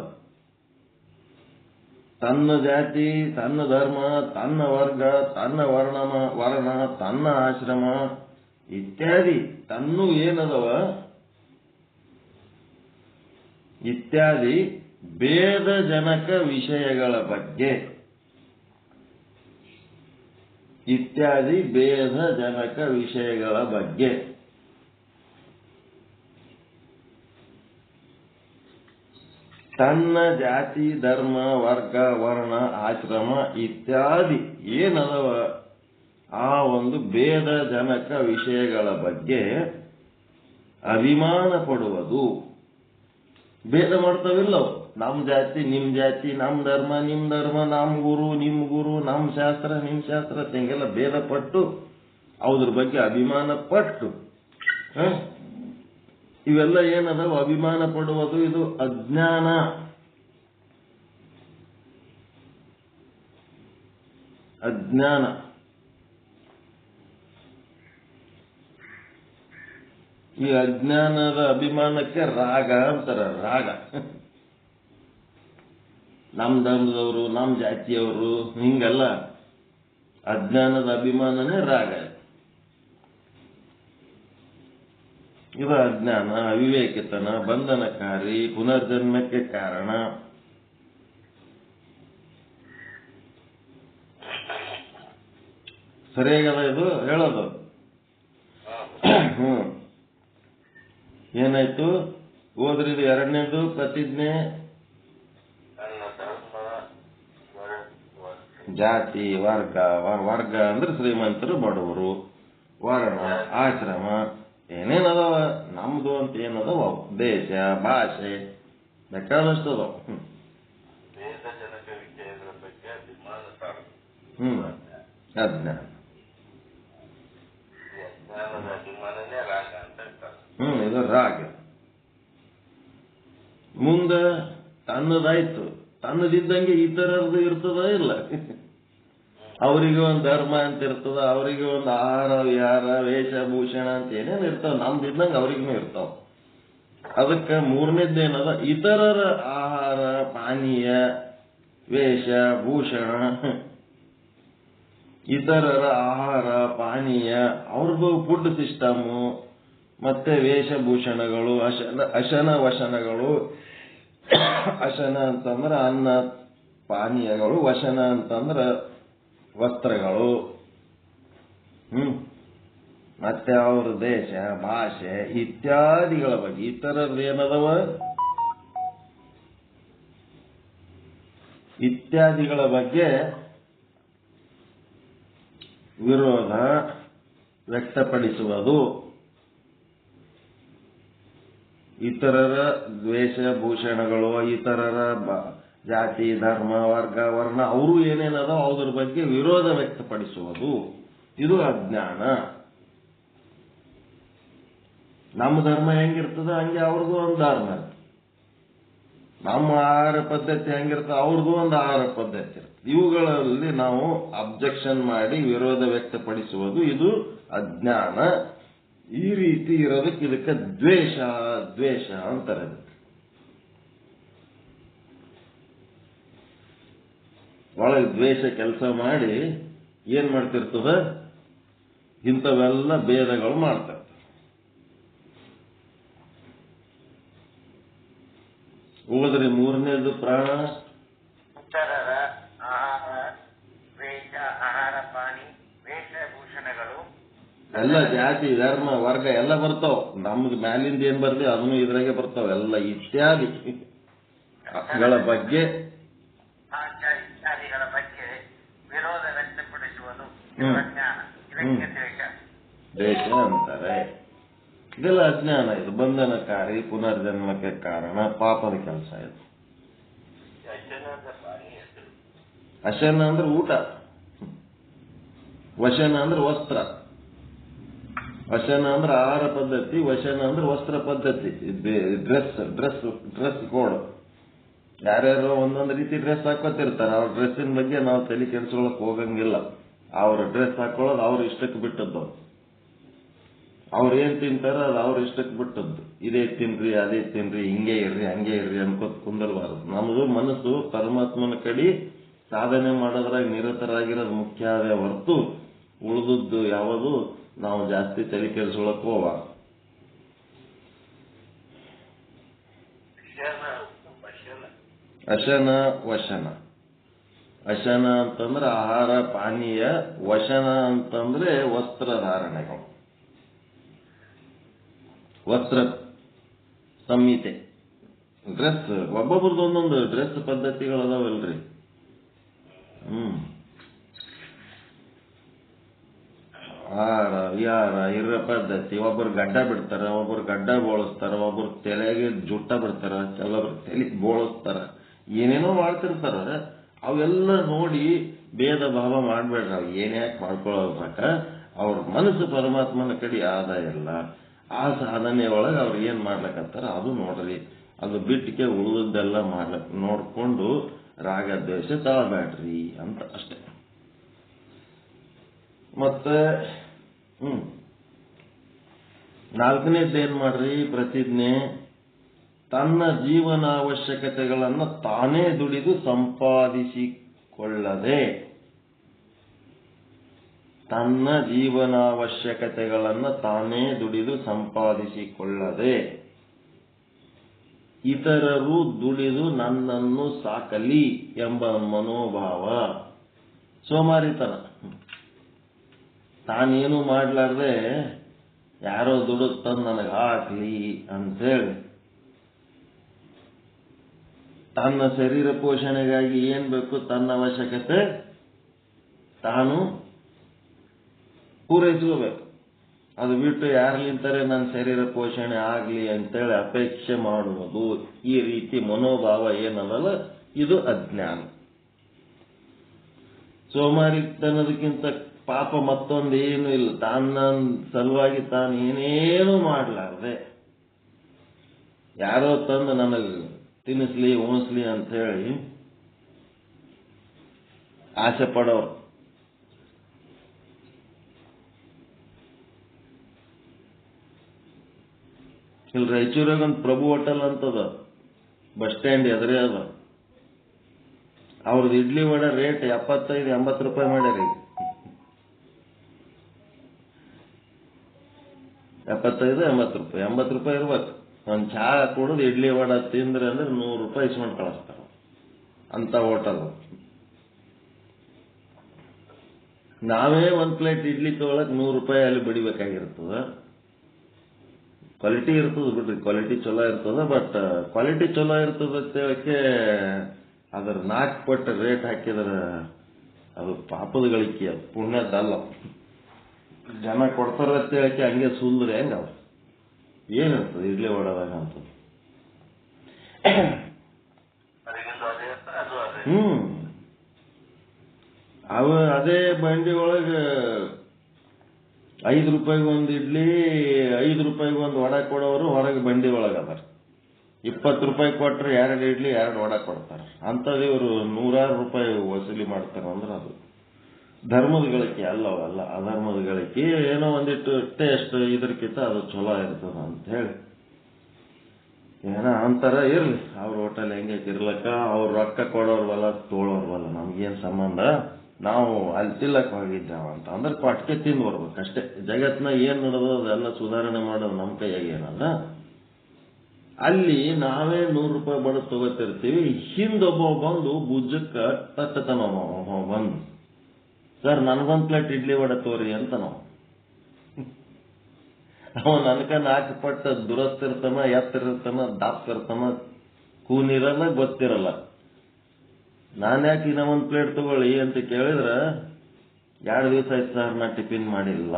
[SPEAKER 1] ತನ್ನ ಜಾತಿ, ತನ್ನ ಧರ್ಮ, ತನ್ನ ವರ್ಗ, ತನ್ನ ವರ್ಣ, ತನ್ನ ಆಶ್ರಮ ಇತ್ಯಾದಿ ತನ್ನು ಏನದವ ಇತ್ಯಾದಿ ಭೇದಜನಕ ವಿಷಯಗಳ ಬಗ್ಗೆ ತನ್ನ ಜಾತಿ, ಧರ್ಮ, ವರ್ಗ, ವರ್ಣ, ಆಶ್ರಮ ಇತ್ಯಾದಿ ಏನದವ ಆ ಒಂದು ಭೇದಜನಕ ವಿಷಯಗಳ ಬಗ್ಗೆ ಅಭಿಮಾನ ಪಡುವುದು. ಭೇದ ಮಾಡ್ತಾವಿಲ್ಲವು. ನಮ್ ಜಾತಿ ನಿಮ್ ಜಾತಿ, ನಮ್ ಧರ್ಮ ನಿಮ್ ಧರ್ಮ, ನಮ್ ಗುರು ನಿಮ್ ಗುರು, ನಮ್ ಶಾಸ್ತ್ರ ನಿಮ್ ಶಾಸ್ತ್ರ, ಹಿಂಗೆಲ್ಲ ಭೇದ ಪಟ್ಟು ಅದ್ರ ಬಗ್ಗೆ ಅಭಿಮಾನ ಪಟ್ಟು ಇವೆಲ್ಲ ಏನದಾವ ಅಭಿಮಾನ ಪಡುವುದು, ಇದು ಅಜ್ಞಾನ. ಅಜ್ಞಾನ. ಈ ಅಜ್ಞಾನದ ಅಭಿಮಾನಕ್ಕೆ ರಾಗ ಅಂತಾರ. ರಾಗ. ನಮ್ ಧರ್ಮದವರು, ನಮ್ ಜಾತಿಯವರು, ಹಿಂಗೆಲ್ಲ ಅಜ್ಞಾನದ ಅಭಿಮಾನನೇ ರಾಗ. ಇದು ಅಜ್ಞಾನ, ಅವಿವೇಕಿತನ, ಬಂಧನಕಾರಿ, ಪುನರ್ಜನ್ಮಕ್ಕೆ ಕಾರಣ. ಸರಿಯಾಗದ ಇದು ಹೇಳೋದು? ಏನಾಯ್ತು? ಹೋದ್ರಿ ಇದು ಎರಡನೇದು ಪ್ರತಿಜ್ಞೆ. ಜಾತಿ, ವರ್ಗ. ವರ್ಗ ಅಂದ್ರೆ ಶ್ರೀಮಂತರು, ಬಡವರು, ವರ್ಣ, ಆಶ್ರಮ, ಏನೇನದಾವ ನಮ್ದು ಅಂತ ಏನದಾವ, ದೇಶ, ಭಾಷೆ, ಬೇಕಾದಷ್ಟು ಅದಾವ. ಅಜ್ಞಾನ. ಇದು ರಾಗ. ಮುಂದ ತನ್ನದಾಯ್ತು, ತನ್ನದಿದ್ದಂಗೆ ಇತರದ್ದು ಇರ್ತದ ಇಲ್ಲ? ಅವರಿಗೆ ಒಂದು ಧರ್ಮ ಅಂತ ಇರ್ತದ, ಅವರಿಗೆ ಒಂದು ಆಹಾರ ವಿಹಾರ ವೇಷಭೂಷಣ ಅಂತ ಏನೇನು ಇರ್ತಾವ, ನಮ್ದಿದ್ದಂಗೆ ಅವ್ರಿಗೂ ಇರ್ತಾವ. ಅದಕ್ಕೆ ಮೂರನೇದ್ದೇನದ, ಇತರರ ಆಹಾರ ಪಾನೀಯ ವೇಷ ಭೂಷಣ. ಇತರರ ಆಹಾರ ಪಾನೀಯ, ಅವ್ರಿಗೂ ಫುಡ್ ಸಿಸ್ಟಮು, ಮತ್ತೆ ವೇಷಭೂಷಣಗಳು, ಅಶನ ವಶನಗಳು. ಅಶನ ಅಂತಂದ್ರ ಅನ್ನ ಪಾನೀಯಗಳು, ವಶನ ಅಂತಂದ್ರ ವಸ್ತ್ರಗಳು. ಮತ್ತೆ ಅವ್ರ ದೇಶ ಭಾಷೆ ಇತ್ಯಾದಿಗಳ ಬಗ್ಗೆ, ಇತರದ್ದೇನದವ ಇತ್ಯಾದಿಗಳ ಬಗ್ಗೆ ವಿರೋಧ ವ್ಯಕ್ತಪಡಿಸುವುದು. ಇತರರ ದ್ವೇಷಭೂಷಣಗಳು, ಇತರರ ಜಾತಿ ಧರ್ಮ ವರ್ಗ ವರ್ಣ ಅವರು ಏನೇನದ ಅದ್ರ ಬಗ್ಗೆ ವಿರೋಧ ವ್ಯಕ್ತಪಡಿಸುವುದು, ಇದು ಅಜ್ಞಾನ. ನಮ್ಮ ಧರ್ಮ ಹೆಂಗಿರ್ತದ ಹಂಗೆ ಅವ್ರದ್ದು ಒಂದು ಧರ್ಮ ಇರ್ತದೆ. ನಮ್ಮ ಆಹಾರ ಪದ್ಧತಿ ಹೆಂಗಿರ್ತದೆ ಅವ್ರದ್ದು ಒಂದು ಆಹಾರ ಪದ್ಧತಿ ಇರ್ತದೆ. ಇವುಗಳಲ್ಲಿ ನಾವು ಅಬ್ಜೆಕ್ಷನ್ ಮಾಡಿ ವಿರೋಧ ವ್ಯಕ್ತಪಡಿಸುವುದು, ಇದು ಅಜ್ಞಾನ. ಈ ರೀತಿ ಇರೋದಕ್ಕೆ ಇದಕ್ಕೆ ದ್ವೇಷ ದ್ವೇಷ ಅಂತಾರೆ. ಒಳಗೆ ದ್ವೇಷ ಕೆಲಸ ಮಾಡಿ ಏನ್ ಮಾಡ್ತಿರ್ತದ, ಇಂಥವೆಲ್ಲ ಭೇದಗಳು ಮಾಡ್ತಾರೆ. ಹೋದ್ರಿ ಮೂರನೇದು ಪ್ರಾಣ.
[SPEAKER 2] ಇತರರ ಆಹಾರ ವೇಷ ಆಹಾರ ಪಾನಿ ವೇಷಭೂಷಣಗಳು
[SPEAKER 1] ಎಲ್ಲ ಜಾತಿ ಧರ್ಮ ವರ್ಗ ಎಲ್ಲ ಬರ್ತಾವ. ನಮ್ದು ಮ್ಯಾಲಿಂದ ಏನ್ ಬರ್ತೀವಿ ಅದನ್ನು ಇದ್ರಾಗೆ ಬರ್ತಾವ. ಎಲ್ಲ ಇತ್ಯಾದಿ ಗಳ ಬಗ್ಗೆ
[SPEAKER 2] ಇತ್ಯಾದಿಗಳ ಬಗ್ಗೆ ವಿರೋಧ ವ್ಯಕ್ತಪಡಿಸುವುದು
[SPEAKER 1] ದ್ವೇಷ ಅಂತಾರೆ. ಇದೆಲ್ಲ ಅಜ್ಞಾನ. ಇದು ಬಂಧನಕಾರಿ, ಪುನರ್ಜನ್ಮಕ್ಕೆ ಕಾರಣ, ಪಾಪದ ಕೆಲಸ. ಇದು ಅಶನ ಅಂದ್ರೆ ಊಟ, ವಶನ ಅಂದ್ರೆ ವಸ್ತ್ರ. ವಶನ ಅಂದ್ರೆ ಆಹಾರ ಪದ್ಧತಿ, ವಶನ ಅಂದ್ರೆ ವಸ್ತ್ರ ಪದ್ಧತಿ. Dress code. ಯಾರ್ಯಾರು ಒಂದೊಂದು ರೀತಿ ಡ್ರೆಸ್ ಹಾಕೋತಿರ್ತಾರೆ. ಅವ್ರ ಡ್ರೆಸ್ಸಿನ ಬಗ್ಗೆ ನಾವು ತಲೆ ಕೆಡಿಸ್ಕೊಳಕ್ ಹೋಗಂಗಿಲ್ಲ. ಅವ್ರ ಡ್ರೆಸ್ ಹಾಕೊಳ್ಳೋದು ಅವ್ರ ಇಷ್ಟಕ್ಕೆ ಬಿಟ್ಟದ್ದು. ಅವ್ರು ಏನ್ ತಿಂತಾರ ಅದು ಅವ್ರ ಇಷ್ಟಕ್ಕೆ ಬಿಟ್ಟದ್ದು. ಇದೇ ತಿನ್ರಿ ಅದೇ ತಿನ್ರಿ ಹಿಂಗೆ ಇರ್ರಿ ಹಂಗೆ ಇರ್ರಿ ಅನ್ಕೋತ ಕುಂದರ್ಬಾರ್ದು. ನಮ್ದು ಮನಸ್ಸು ಪರಮಾತ್ಮನ ಕಡೆ ಸಾಧನೆ ಮಾಡೋದ್ರಾಗ ನಿರತರಾಗಿರೋದು ಮುಖ್ಯ ಅದೇ ಹೊರತು ಉಳಿದದ್ದು ಯಾವುದು ನಾವು ಜಾಸ್ತಿ ತಲೆ ಕೆಡಿಸ್ಕೊಳಕ್ ಹೋಗಬಾರ್ದು. ಅಶನ ವಶನ. ಅಶನ ಅಂತಂದ್ರೆ ಆಹಾರ ಪಾನೀಯ, ವಶನ ಅಂತಂದ್ರೆ ವಸ್ತ್ರಧಾರಣೆಗಳು, ವಸ್ತ್ರ ಸಂಹಿತೆ. ಡ್ರೆಸ್ ಒಬ್ಬೊಬ್ರದ್ದು ಒಂದೊಂದು ಡ್ರೆಸ್ ಪದ್ಧತಿಗಳು ಅದಾವಲ್ರಿ. ಆಹಾರ ವಿಹಾರ ಇರೋ ಪದ್ಧತಿ. ಒಬ್ಬರು ಗಡ್ಡ ಬಿಡ್ತಾರ, ಒಬ್ಬರು ಗಡ್ಡ ಬೋಳಿಸ್ತಾರ, ಒಬ್ಬರು ತಲೆಗೆ ಜುಟ್ಟ ಬಿಡ್ತಾರ, ಕೆಲವರು ತಲೆ ಬೋಳಿಸ್ತಾರ, ಏನೇನೋ ಮಾಡ್ತಿರ್ತಾರ. ಅವೆಲ್ಲ ನೋಡಿ ಭೇದ ಭಾವ ಮಾಡ್ಬೇಡ್ರಿ. ಅವ್ ಏನ್ ಯಾಕೆ ಮಾಡ್ಕೊಳ್ಳೋದ್ರಾಕ ಅವ್ರ ಮನಸ್ಸು ಪರಮಾತ್ಮನ ಕಡೆ ಆದ ಇಲ್ಲ. ಆ ಸಾಧನೆ ಒಳಗೆ ಅವ್ರು ಏನ್ ಮಾಡ್ಲಕತ್ತಾರ ಅದು ನೋಡ್ರಿ. ಅದು ಬಿಟ್ಟಿಗೆ ಉಳಿದದ್ದೆಲ್ಲ ನೋಡ್ಕೊಂಡು ರಾಗ ದ್ವೇಷ ತಾಳ್ಬೇಡ್ರಿ ಅಂತ ಅಷ್ಟೇ. ಮತ್ತೆ ನಾಲ್ಕನೇದ್ದು ಏನ್ ಮಾಡ್ರಿ, ಪ್ರತಿಜ್ಞೆ ತನ್ನ ಜೀವನಾವಶ್ಯಕತೆಗಳನ್ನು ತಾನೇ ದುಡಿದು ಸಂಪಾದಿಸಿಕೊಳ್ಳದೆ, ತನ್ನ ಜೀವನಾವಶ್ಯಕತೆಗಳನ್ನು ತಾನೇ ದುಡಿದು ಸಂಪಾದಿಸಿಕೊಳ್ಳದೆ ಇತರರು ದುಡಿದು ನನ್ನನ್ನು ಸಾಕಲಿ ಎಂಬ ಮನೋಭಾವ. ಸೋಮಾರಿತನ. ತಾನೇನು ಮಾಡ್ಲಾರ್ದೆ ಯಾರೋ ದುಡಿದು ತಂದು ನನಗೆ ಹಾಕ್ಲಿ ಅಂತೇಳಿ ತನ್ನ ಶರೀರ ಪೋಷಣೆಗಾಗಿ ಏನ್ ಬೇಕು ತನ್ನ ಅವಶ್ಯಕತೆ ತಾನು ಪೂರೈಸ್ಕೋಬೇಕು. ಅದು ಬಿಟ್ಟು ಯಾರ್ಲಿಂತಾರೆ ನನ್ನ ಶರೀರ ಪೋಷಣೆ ಆಗ್ಲಿ ಅಂತೇಳಿ ಅಪೇಕ್ಷೆ ಮಾಡುವುದು, ಈ ರೀತಿ ಮನೋಭಾವ ಏನದಲ್ಲ ಇದು ಅಜ್ಞಾನ. ಸೋಮಾರಿತನದಕ್ಕಿಂತ ಪಾಪ ಮತ್ತೊಂದೇನು ಇಲ್ಲ. ತನ್ನ ಸಲುವಾಗಿ ತಾನು ಏನೇನು ಮಾಡಲಾರ್ದೆ ಯಾರೋ ತಂದು ನನಗೆ ತಿನ್ನಿಸ್ಲಿ ಉಣಿಸ್ಲಿ ಅಂತ ಹೇಳಿ ಆಸೆ ಪಡೋರು. ಇಲ್ಲಿ ರಾಯಚೂರಾಗ ಒಂದು ಪ್ರಭು ಹೋಟೆಲ್ ಅಂತದ, ಬಸ್ ಸ್ಟ್ಯಾಂಡ್ ಎದುರೇ ಅದ. ಅವ್ರದ್ದು ಇಡ್ಲಿ ವಡೆ ರೇಟ್ 75-80 ರೂಪಾಯಿ ಮಾಡ್ಯಾರಿ. 75-80 ರೂಪಾಯಿ, 80 ರೂಪಾಯಿ ಇರ್ಬೇಕು. ಒಂದು ಚಹಾ ಕುಡಿದು ಇಡ್ಲಿ ವಡೆ ತಿಂದ್ರೆ ಅಂದ್ರೆ 100 ರೂಪಾಯಿ ಇಸ್ಕೊಂಡು ಕಳಿಸ್ತಾರ ಅಂತ ಹೋಟೆಲ್. ನಾವೇ ಒಂದ್ ಪ್ಲೇಟ್ ಇಡ್ಲಿ ತಗೊಳಕ್ 100 ರೂಪಾಯಿ ಅಲ್ಲಿ ಬಡಿಬೇಕಾಗಿರ್ತದ. ಕ್ವಾಲಿಟಿ ಇರ್ತದ ಬಿಡ್ರಿ, ಕ್ವಾಲಿಟಿ ಚಲೋ ಇರ್ತದ. ಬಟ್ ಕ್ವಾಲಿಟಿ ಚಲೋ ಇರ್ತದ ಅಂತೇಳಕ್ಕೆ ಅದ್ರ 4 ಪಟ್ಟು ರೇಟ್ ಹಾಕಿದ್ರ ಅದು ಪಾಪದ ಗಳಿಕೆ, ಅದು ಪುಣ್ಯದಲ್ಲ. ಜನ ಕೊಡ್ತಾರ ಅಂತ ಹೇಳಕ್ಕೆ ಹಂಗೆ ಸುಲ್ದ್ರೆ ಹೆಂಗ ಅವ್ರು ಏನಿರ್ತದೆ ಇಡ್ಲಿ ಹೊಡೋದಾಗ ಅಂತ. ಅದೇ ಬಂಡಿ ಒಳಗೆ 5 ರೂಪಾಯಿಗೆ ಒಂದು ಇಡ್ಲಿ, 5 ರೂಪಾಯಿಗೆ ಒಂದು ವಡ ಕೊಡೋರು ಹೊರಗೆ ಬಂಡಿ ಒಳಗೆ ಅದಾರ. 20 ರೂಪಾಯಿ ಕೊಟ್ರೆ 2 ಇಡ್ಲಿ 2 ವಡ ಕೊಡ್ತಾರ. ಅಂಥದ್ದು ಇವರು 100 ರೂಪಾಯಿ ವಸೂಲಿ ಮಾಡ್ತಾರ ಅಂದ್ರೆ ಅದು ಧರ್ಮದ ಗಳಿಕೆ ಅಲ್ಲವಲ್ಲ, ಅಧರ್ಮದ ಗಳಿಕೆ. ಏನೋ ಒಂದಿಟ್ಟು ಟೇಸ್ಟ್ ಇದಕ್ಕಿಂತ ಅದು ಚಲೋ ಇರ್ತದ ಅಂತ ಹೇಳಿ ಏನೋ ಅಂತಾರ. ಇರ್ಲಿ, ಅವ್ರ ಹೋಟೆಲ್ ಹೆಂಗೆ ಇರ್ಲಕ್ಕ, ಅವ್ರ ರೊಕ್ಕ ಕೊಡೋರ್ವಲ್ಲ ತೋಳೋರ್ವಲ್ಲ, ನಮ್ಗೇನ್ ಸಂಬಂಧ. ನಾವು ಅಲ್ಲಿ ತಿಲ್ಲಕ್ ಹೋಗಿದ್ದೇವ ಅಂತ ಅಂದ್ರೆ ಕೊಟ್ಟಿಗೆ ತಿಂದು ಬರ್ಬೇಕಷ್ಟೇ. ಜಗತ್ನ ಏನ್ ನಡೆದೋ ಅದೆಲ್ಲ ಸುಧಾರಣೆ ಮಾಡೋದು ನಮ್ಮ ಕೈಯಾಗ ಏನಲ್ಲ. ಅಲ್ಲಿ ನಾವೇ 100 ರೂಪಾಯಿ ಬಡ ತಗೋತಿರ್ತೀವಿ, ಹಿಂದೊಬ್ಬ ಬಂದು ಭುಜಕ್ಕ ತಟ್ಟತನ ಬಂದು, ಸರ್ ನನಗೊಂದು ಪ್ಲೇಟ್ ಇಡ್ಲಿ ವಡೆ ತೋರಿ ಅಂತ ನಾವು. ಅವ ನನಕ 4 ಪಟ್ಟ ದುರಸ್ತಿರ್ತಾನ, ಎತ್ತಿರ್ತಾನ, ದಾಪ್ತಿರ್ತಾನ, ಕೂನಿರಲ್ಲ, ಗೊತ್ತಿರಲ್ಲ. ನಾನು ಯಾಕೆ ಇನ್ನೂ 1 ಪ್ಲೇಟ್ ತಗೊಳ್ಳಿ ಅಂತ ಕೇಳಿದ್ರ 2 ದಿವಸ ಆಯ್ತು ಸರ್ ನಾ ಟಿಫಿನ್ ಮಾಡಿಲ್ಲ,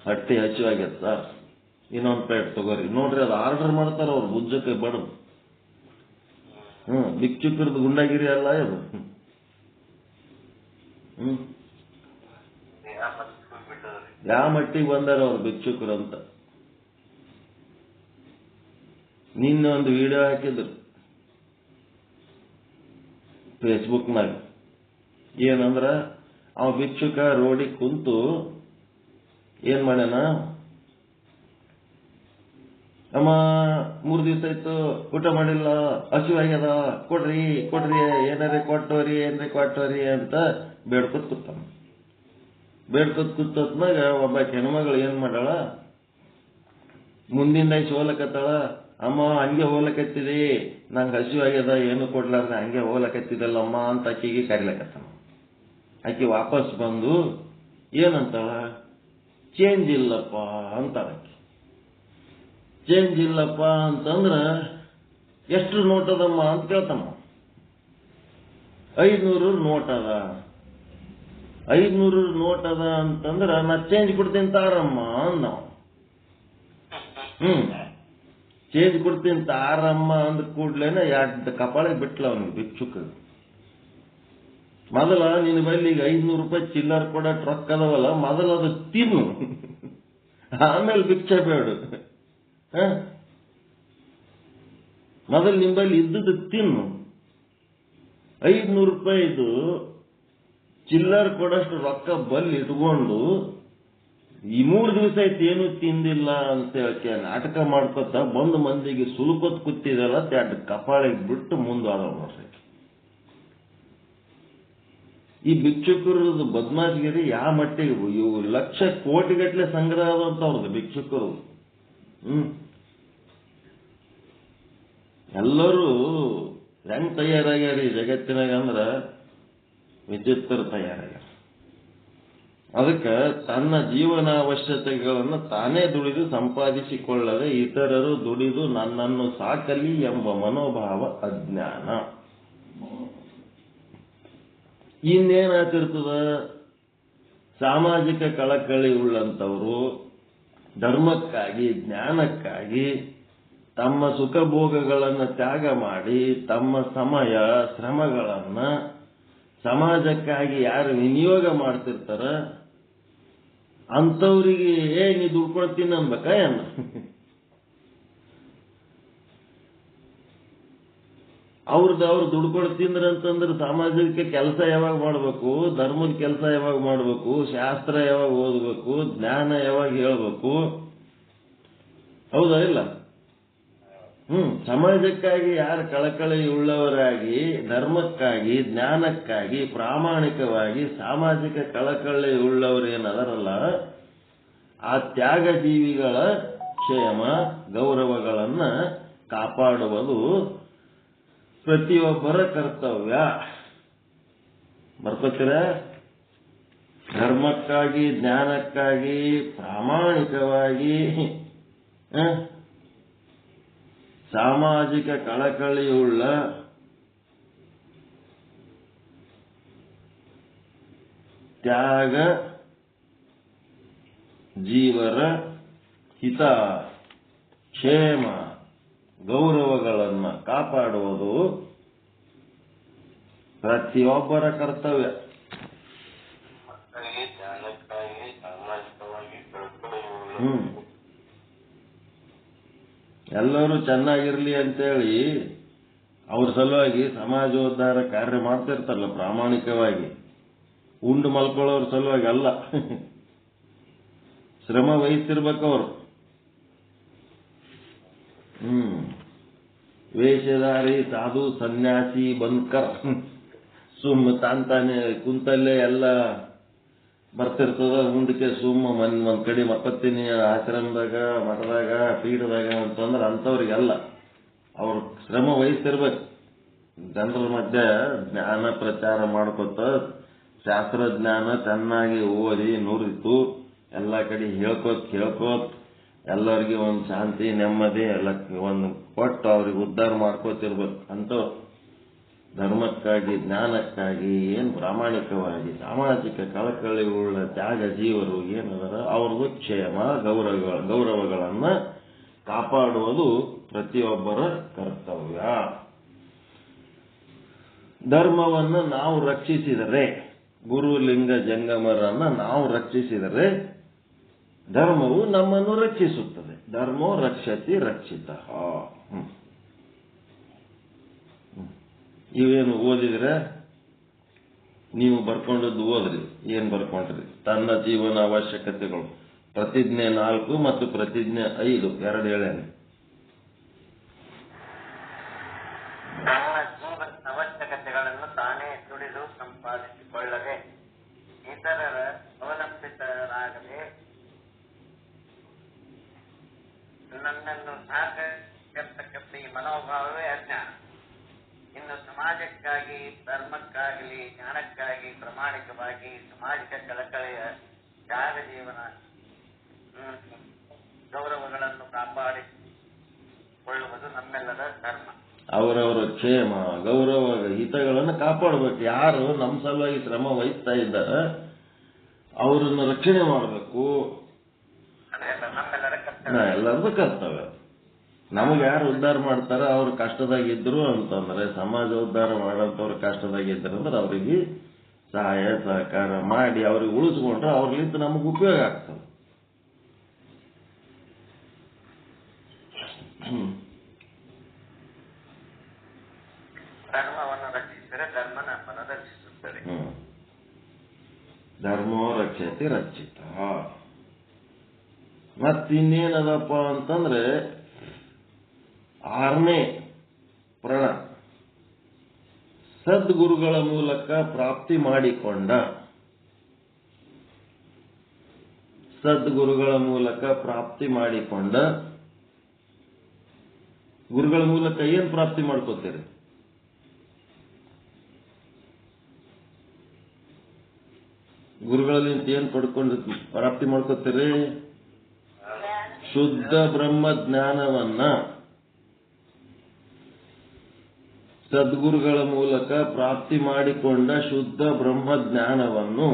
[SPEAKER 1] ಹೊಟ್ಟೆ ಹಚ್ಚುವಾಗ್ಯದ ಸರ್, ಇನ್ನೊಂದು ಪ್ಲೇಟ್ ತಗೋರಿ. ನೋಡ್ರಿ, ಅದು ಆರ್ಡರ್ ಮಾಡ್ತಾರ ಅವ್ರು ಬುಜ್ಜಕ್ಕೆ ಬಡದು. ಬಿಚ್ಚುಕ್ರದ್ದು ಗುಂಡಾಗಿರಿ ಅಲ್ಲ ಇದು. ಯಾವ ಮಟ್ಟಿಗೆ ಬಂದಾರ ಅವ್ರು ಭಿಕ್ಷುಕರು ಅಂತ. ನಿನ್ನೆ ಒಂದು ವಿಡಿಯೋ ಹಾಕಿದ್ರು ಫೇಸ್ಬುಕ್ನಾಗ. ಏನಂದ್ರ ಅವ ಭಿಕ್ಷುಕ ರೋಡಿಗೆ ಕುಂತು ಏನ್ ಮಾಡ್ಯಾನ, ಅಮ್ಮ 3 ದಿವಸ ಆಯ್ತು ಊಟ ಮಾಡಿಲ್ಲ, ಹಸಿವಾಗ್ಯದ, ಕೊಡ್ರಿ ಕೊಡ್ರಿ, ಏನಾರೇ ಕೊಟ್ಟೋರಿ ಅಂತ ಬೇಡ್ಕೊತ್ ಕೂತಾನ. ಬೇಡ್ಕೊತ್ ಕೂತೊತ್ನಾಗ ಒಬ್ಬ ಹೆಣ್ಮಗಳು ಏನ್ ಮಾಡಾಳ, ಮುಂದಿಂದ ಸೋಲಕತ್ತಾಳ. ಅಮ್ಮ ಹಂಗೆ ಹೋಲಕತ್ತಿದಿ, ನಂಗೆ ಹಸಿವಾಗ್ಯದ, ಏನು ಕೊಡ್ಲಾರ್ದ ಹಂಗೆ ಹೋಲಕತ್ತಿದಲ್ಲಮ್ಮ ಅಂತ ಆಕಿಗೆ ಕರಿಲಕತ್ತಾನ. ಆಕಿ ವಾಪಸ್ ಬಂದು ಏನಂತಾಳ, ಚೇಂಜ್ ಇಲ್ಲಪ್ಪ ಅಂತಾಳ. ಚೇಂಜ್ ಇಲ್ಲಪ್ಪ ಅಂತಂದ್ರ ಎಷ್ಟು ನೋಟ್ ಅದಮ್ಮ ಅಂತ ಕೇಳ್ತಾನ. 500 ನೋಟ್ ಅದ. 500 ನೋಟ್ ಅದ ಅಂತಂದ್ರ ನಾ ಚೇಂಜ್ ಕೊಡ್ತೀನಿ ತಾರಮ್ಮ ಅಂದ. ಚೇಂಜ್ ಕೊಡ್ತೀನಿ ತಾರಮ್ಮ ಅಂದ ಕೂಡ್ಲೇನ 2 ಕಪಾಳಿಗೆ ಬಿಟ್ಲ ಅವನಿಗೆ ಭಿಕ್ಷುಕ. ಮೊದಲ ನಿನ್ನ ಬಲ್ಲಿ ಈಗ 500 ರೂಪಾಯಿ ಚಿಲ್ಲರ್ ಕೊಡ ಟ್ರಕ್ ಅದಾವಲ್ಲ, ಮೊದಲ ಅದು ತಿನ್ನು, ಆಮೇಲೆ ಭಿಕ್ಷೆ ಬೇಡ. ಮೊದಲು ನಿಂಬಲ್ಲಿ ಇದ್ದದ್ದು ತಿನ್ನು. 500 ರೂಪಾಯಿದು ಚಿಲ್ಲರ್ ಕೊಡಷ್ಟು ರೊಕ್ಕ ಬಲ್ಲಿ ಇಟ್ಕೊಂಡು ಈ 3 ದಿವಸ ಆಯ್ತು ಏನು ತಿಂದಿಲ್ಲ ಅಂತ ಹೇಳಕ್ಕೆ ನಾಟಕ ಮಾಡ್ಕೊತ ಬಂದು ಮಂದಿಗೆ ಸುಲುಕೊತ್ ಕೂತಿದಲ್ಲ ಅಡ್ ಕಪಾಳಿಗೆ ಬಿಟ್ಟು ಮುಂದಾದ ನೋಡ್ರಿ. ಈ ಭಿಕ್ಷುಕರದು ಬದ್ಮಾಶ್ಗಿರಿ ಯಾವ ಮಟ್ಟಿಗೆ ಇವು ಲಕ್ಷ ಕೋಟಿಗಟ್ಟಲೆ ಸಂಗ್ರಹ ಆದಂತವ್ರದ್ದು ಭಿಕ್ಷುಕರು. ಎಲ್ಲರೂ ಹೆಂಗ್ ತಯಾರಾಗ್ಯಾರ ಈ ಜಗತ್ತಿನಾಗ ಅಂದ್ರ ವಿಚಿತ್ರ ತಯಾರಾಗ್ಯಾರ. ಅದಕ್ಕೆ ತನ್ನ ಜೀವನಾವಶ್ಯಕತೆಗಳನ್ನು ತಾನೇ ದುಡಿದು ಸಂಪಾದಿಸಿಕೊಳ್ಳದೆ ಇತರರು ದುಡಿದು ನನ್ನನ್ನು ಸಾಕಲಿ ಎಂಬ ಮನೋಭಾವ ಅಜ್ಞಾನ. ಇನ್ನೇನಾಗ್ತಿರ್ತದ? ಸಾಮಾಜಿಕ ಕಳಕಳಿ ಉಳ್ಳಂತವರು ಧರ್ಮಕ್ಕಾಗಿ ಜ್ಞಾನಕ್ಕಾಗಿ ತಮ್ಮ ಸುಖಭೋಗಗಳನ್ನು ತ್ಯಾಗ ಮಾಡಿ ತಮ್ಮ ಸಮಯ ಶ್ರಮಗಳನ್ನ ಸಮಾಜಕ್ಕಾಗಿ ಯಾರು ವಿನಿಯೋಗ ಮಾಡ್ತಿರ್ತಾರ ಅಂಥವ್ರಿಗೆ ನೀ ದುಡ್ಕೊಳ್ತೀನಿ ಅನ್ಬೇಕ ಏನ? ಅವ್ರು ದುಡ್ಕೊಳ್ತಿಂದ್ರ ಅಂತಂದ್ರೆ ಸಾಮಾಜಿಕ ಕೆಲಸ ಯಾವಾಗ ಮಾಡಬೇಕು, ಧರ್ಮದ ಕೆಲಸ ಯಾವಾಗ ಮಾಡಬೇಕು, ಶಾಸ್ತ್ರ ಯಾವಾಗ ಓದಬೇಕು, ಜ್ಞಾನ ಯಾವಾಗ ಹೇಳ್ಬೇಕು? ಹೌದಾ ಇಲ್ಲ? ಸಮಾಜಕ್ಕಾಗಿ ಯಾರು ಕಳಕಳಿ ಉಳ್ಳವರಾಗಿ ಧರ್ಮಕ್ಕಾಗಿ ಜ್ಞಾನಕ್ಕಾಗಿ ಪ್ರಾಮಾಣಿಕವಾಗಿ ಸಾಮಾಜಿಕ ಕಳಕಳಿ ಉಳ್ಳವರೇನದರಲ್ಲ ಆ ತ್ಯಾಗ ಜೀವಿಗಳ ಕ್ಷೇಮ ಗೌರವಗಳನ್ನ ಕಾಪಾಡುವುದು ಪ್ರತಿಯೊಬ್ಬರ ಕರ್ತವ್ಯ. ಬರ್ಕೋತೀರ? ಧರ್ಮಕ್ಕಾಗಿ ಜ್ಞಾನಕ್ಕಾಗಿ ಪ್ರಾಮಾಣಿಕವಾಗಿ ಸಾಮಾಜಿಕ ಕಳಕಳಿಯುಳ್ಳ ತ್ಯಾಗ ಜೀವರ ಹಿತ ಕ್ಷೇಮ ಗೌರವಗಳನ್ನು ಕಾಪಾಡುವುದು ಪ್ರತಿಯೊಬ್ಬರ ಕರ್ತವ್ಯ. ಎಲ್ಲರೂ ಚೆನ್ನಾಗಿರ್ಲಿ ಅಂತೇಳಿ ಅವ್ರ ಸಲುವಾಗಿ ಸಮಾಜೋದ್ಧಾರ ಕಾರ್ಯ ಮಾಡ್ತಿರ್ತಾರಲ್ಲ ಪ್ರಾಮಾಣಿಕವಾಗಿ, ಉಂಡು ಮಲ್ಕೊಳ್ಳೋರ ಸಲುವಾಗಿ ಅಲ್ಲ, ಶ್ರಮ ವಹಿಸ್ತಿರ್ಬೇಕವ್ರು. ವೇಷಧಾರಿ ಸಾಧು ಸನ್ಯಾಸಿ ಬಂದ್ಕರ್ ತಾನೇ ಕುಂತಲ್ಲೇ ಎಲ್ಲ ಬರ್ತಿರ್ತದ. ಮುಂದಕ್ಕೆ ಒಂದ್ ಕಡೆ ಮಕ್ಕತ್ತೀನಿ ಆಶ್ರಮದಾಗ ಮಠದಾಗ ಪೀಠದಾಗ ಅಂತಂದ್ರೆ ಅಂಥವ್ರಿಗೆಲ್ಲ ಅವ್ರ ಶ್ರಮ ವಹಿಸ್ತಿರ್ಬೇಕು. ಜನರ ಮಧ್ಯೆ ಜ್ಞಾನ ಪ್ರಚಾರ ಮಾಡ್ಕೊತ ಶಾಸ್ತ್ರಜ್ಞಾನ ಚೆನ್ನಾಗಿ ಓದಿ ನುರಿತು ಎಲ್ಲ ಕಡೆ ಹೇಳ್ಕೋತ್ ಎಲ್ಲರಿಗೆ ಒಂದು ಶಾಂತಿ ನೆಮ್ಮದಿ ಎಲ್ಲ ಒಂದು ಕೊಟ್ಟು ಅವ್ರಿಗೆ ಉದ್ಧಾರ ಮಾಡ್ಕೋತಿರ್ಬೇಕು. ಅಂಥವ್ರು ಧರ್ಮಕ್ಕಾಗಿ ಜ್ಞಾನಕ್ಕಾಗಿ ಏನು ಪ್ರಾಮಾಣಿಕವಾಗಿ ಸಾಮಾಜಿಕ ಕಳಕಳಿ ಉಳ್ಳ ತ್ಯಾಗ ಜೀವರು ಏನದರ ಅವ್ರದ್ದು ಕ್ಷೇಮ ಗೌರವಗಳನ್ನ ಕಾಪಾಡುವುದು ಪ್ರತಿಯೊಬ್ಬರ ಕರ್ತವ್ಯ. ಧರ್ಮವನ್ನು ನಾವು ರಕ್ಷಿಸಿದರೆ, ಗುರು ಲಿಂಗ ಜಂಗಮರನ್ನ ನಾವು ರಕ್ಷಿಸಿದರೆ ಧರ್ಮವು ನಮ್ಮನ್ನು ರಕ್ಷಿಸುತ್ತದೆ. ಧರ್ಮೋ ರಕ್ಷತಿ ರಕ್ಷಿತ. ಇವೇನು ಓದಿದ್ರೆ ನೀವು ಬರ್ಕೊಂಡದ್ದು ಓದ್ರಿ. ಏನ್ ಬರ್ಕೊಂಡ್ರಿ? ತನ್ನ ಜೀವನ ಅವಶ್ಯಕತೆಗಳು ಪ್ರತಿಜ್ಞೆ 4 ಮತ್ತು ಪ್ರತಿಜ್ಞೆ 5 2 ಹೇಳೇನೆ.
[SPEAKER 2] ತನ್ನ ಜೀವನ ಅವಶ್ಯಕತೆಗಳನ್ನು ತಾನೇ ದುಡಿದು ಸಂಪಾದಿಸಿಕೊಳ್ಳದೆ ಇತರರ ಅವಲಂಬಿತರಾಗದೆ ನನ್ನನ್ನು ಸಾಕತಕ್ಕಂಥ ಈ ಮನೋಭಾವವೇ ಅಜ್ಞಾನ. ಇನ್ನು ಸಮಾಜಕ್ಕಾಗಿ ಧರ್ಮಕ್ಕಾಗಲಿ ಜ್ಞಾನಕ್ಕಾಗಿ ಪ್ರಾಮಾಣಿಕವಾಗಿ ಸಾಮಾಜಿಕ ಕಳಕಳಿಯ ತ್ಯಾಗ ಜೀವನ ಗೌರವಗಳನ್ನು ಕಾಪಾಡಿಕೊಳ್ಳುವುದು ನಮ್ಮೆಲ್ಲರ ಧರ್ಮ.
[SPEAKER 1] ಅವರವರ ಕ್ಷೇಮ ಗೌರವ ಹಿತಗಳನ್ನು ಕಾಪಾಡಬೇಕು. ಯಾರು ನಮ್ಮ ಸಲುವಾಗಿ ಶ್ರಮ ವಹಿಸ್ತಾ ಇದ್ದಾರೆ ಅವರನ್ನು ರಕ್ಷಣೆ ಮಾಡಬೇಕು. ಎಲ್ಲರದು ಕರ್ತವ್ಯ. ನಮಗೆ ಯಾರು ಉದ್ಧಾರ ಮಾಡ್ತಾರ ಅವ್ರು ಕಷ್ಟದಾಗಿದ್ರು ಅಂತಂದ್ರೆ, ಸಮಾಜ ಉದ್ಧಾರ ಮಾಡೋಂಥವ್ರು ಕಷ್ಟದಾಗಿದ್ರು ಅಂದ್ರೆ ಅವರಿಗೆ ಸಹಾಯ ಸಹಕಾರ ಮಾಡಿ ಅವ್ರಿಗೆ ಉಳಿಸ್ಕೊಂಡ್ರೆ ಅವ್ರಲಿಂದ ನಮಗೆ ಉಪಯೋಗ ಆಗ್ತದೆ.
[SPEAKER 2] ಧರ್ಮವನ್ನು ರಕ್ಷಿಸಿದರೆ ಧರ್ಮ ನಮ್ಮನ್ನು ರಕ್ಷಿಸುತ್ತದೆ.
[SPEAKER 1] ಧರ್ಮೋ ರಕ್ಷತೆ ರಕ್ಷಿತ. ಮತ್ತಿನ್ನೇನದಪ್ಪ ಅಂತಂದ್ರೆ 6ನೇ ಪ್ರಣ, ಸದ್ಗುರುಗಳ ಮೂಲಕ ಪ್ರಾಪ್ತಿ ಮಾಡಿಕೊಂಡ. ಸದ್ಗುರುಗಳ ಮೂಲಕ ಪ್ರಾಪ್ತಿ ಮಾಡಿಕೊಂಡ. ಗುರುಗಳ ಮೂಲಕ ಏನ್ ಪ್ರಾಪ್ತಿ ಮಾಡ್ಕೋತೀರಿ? ಗುರುಗಳಲ್ಲಿ ಏನ್ ಪಡ್ಕೊಂಡು ಪ್ರಾಪ್ತಿ ಮಾಡ್ಕೋತೀರಿ? ಶುದ್ಧ ಬ್ರಹ್ಮ ಜ್ಞಾನವನ್ನ ಸದ್ಗುರುಗಳ ಮೂಲಕ ಪ್ರಾಪ್ತಿ ಮಾಡಿಕೊಂಡ ಶುದ್ಧ ಬ್ರಹ್ಮ ಜ್ಞಾನವನ್ನು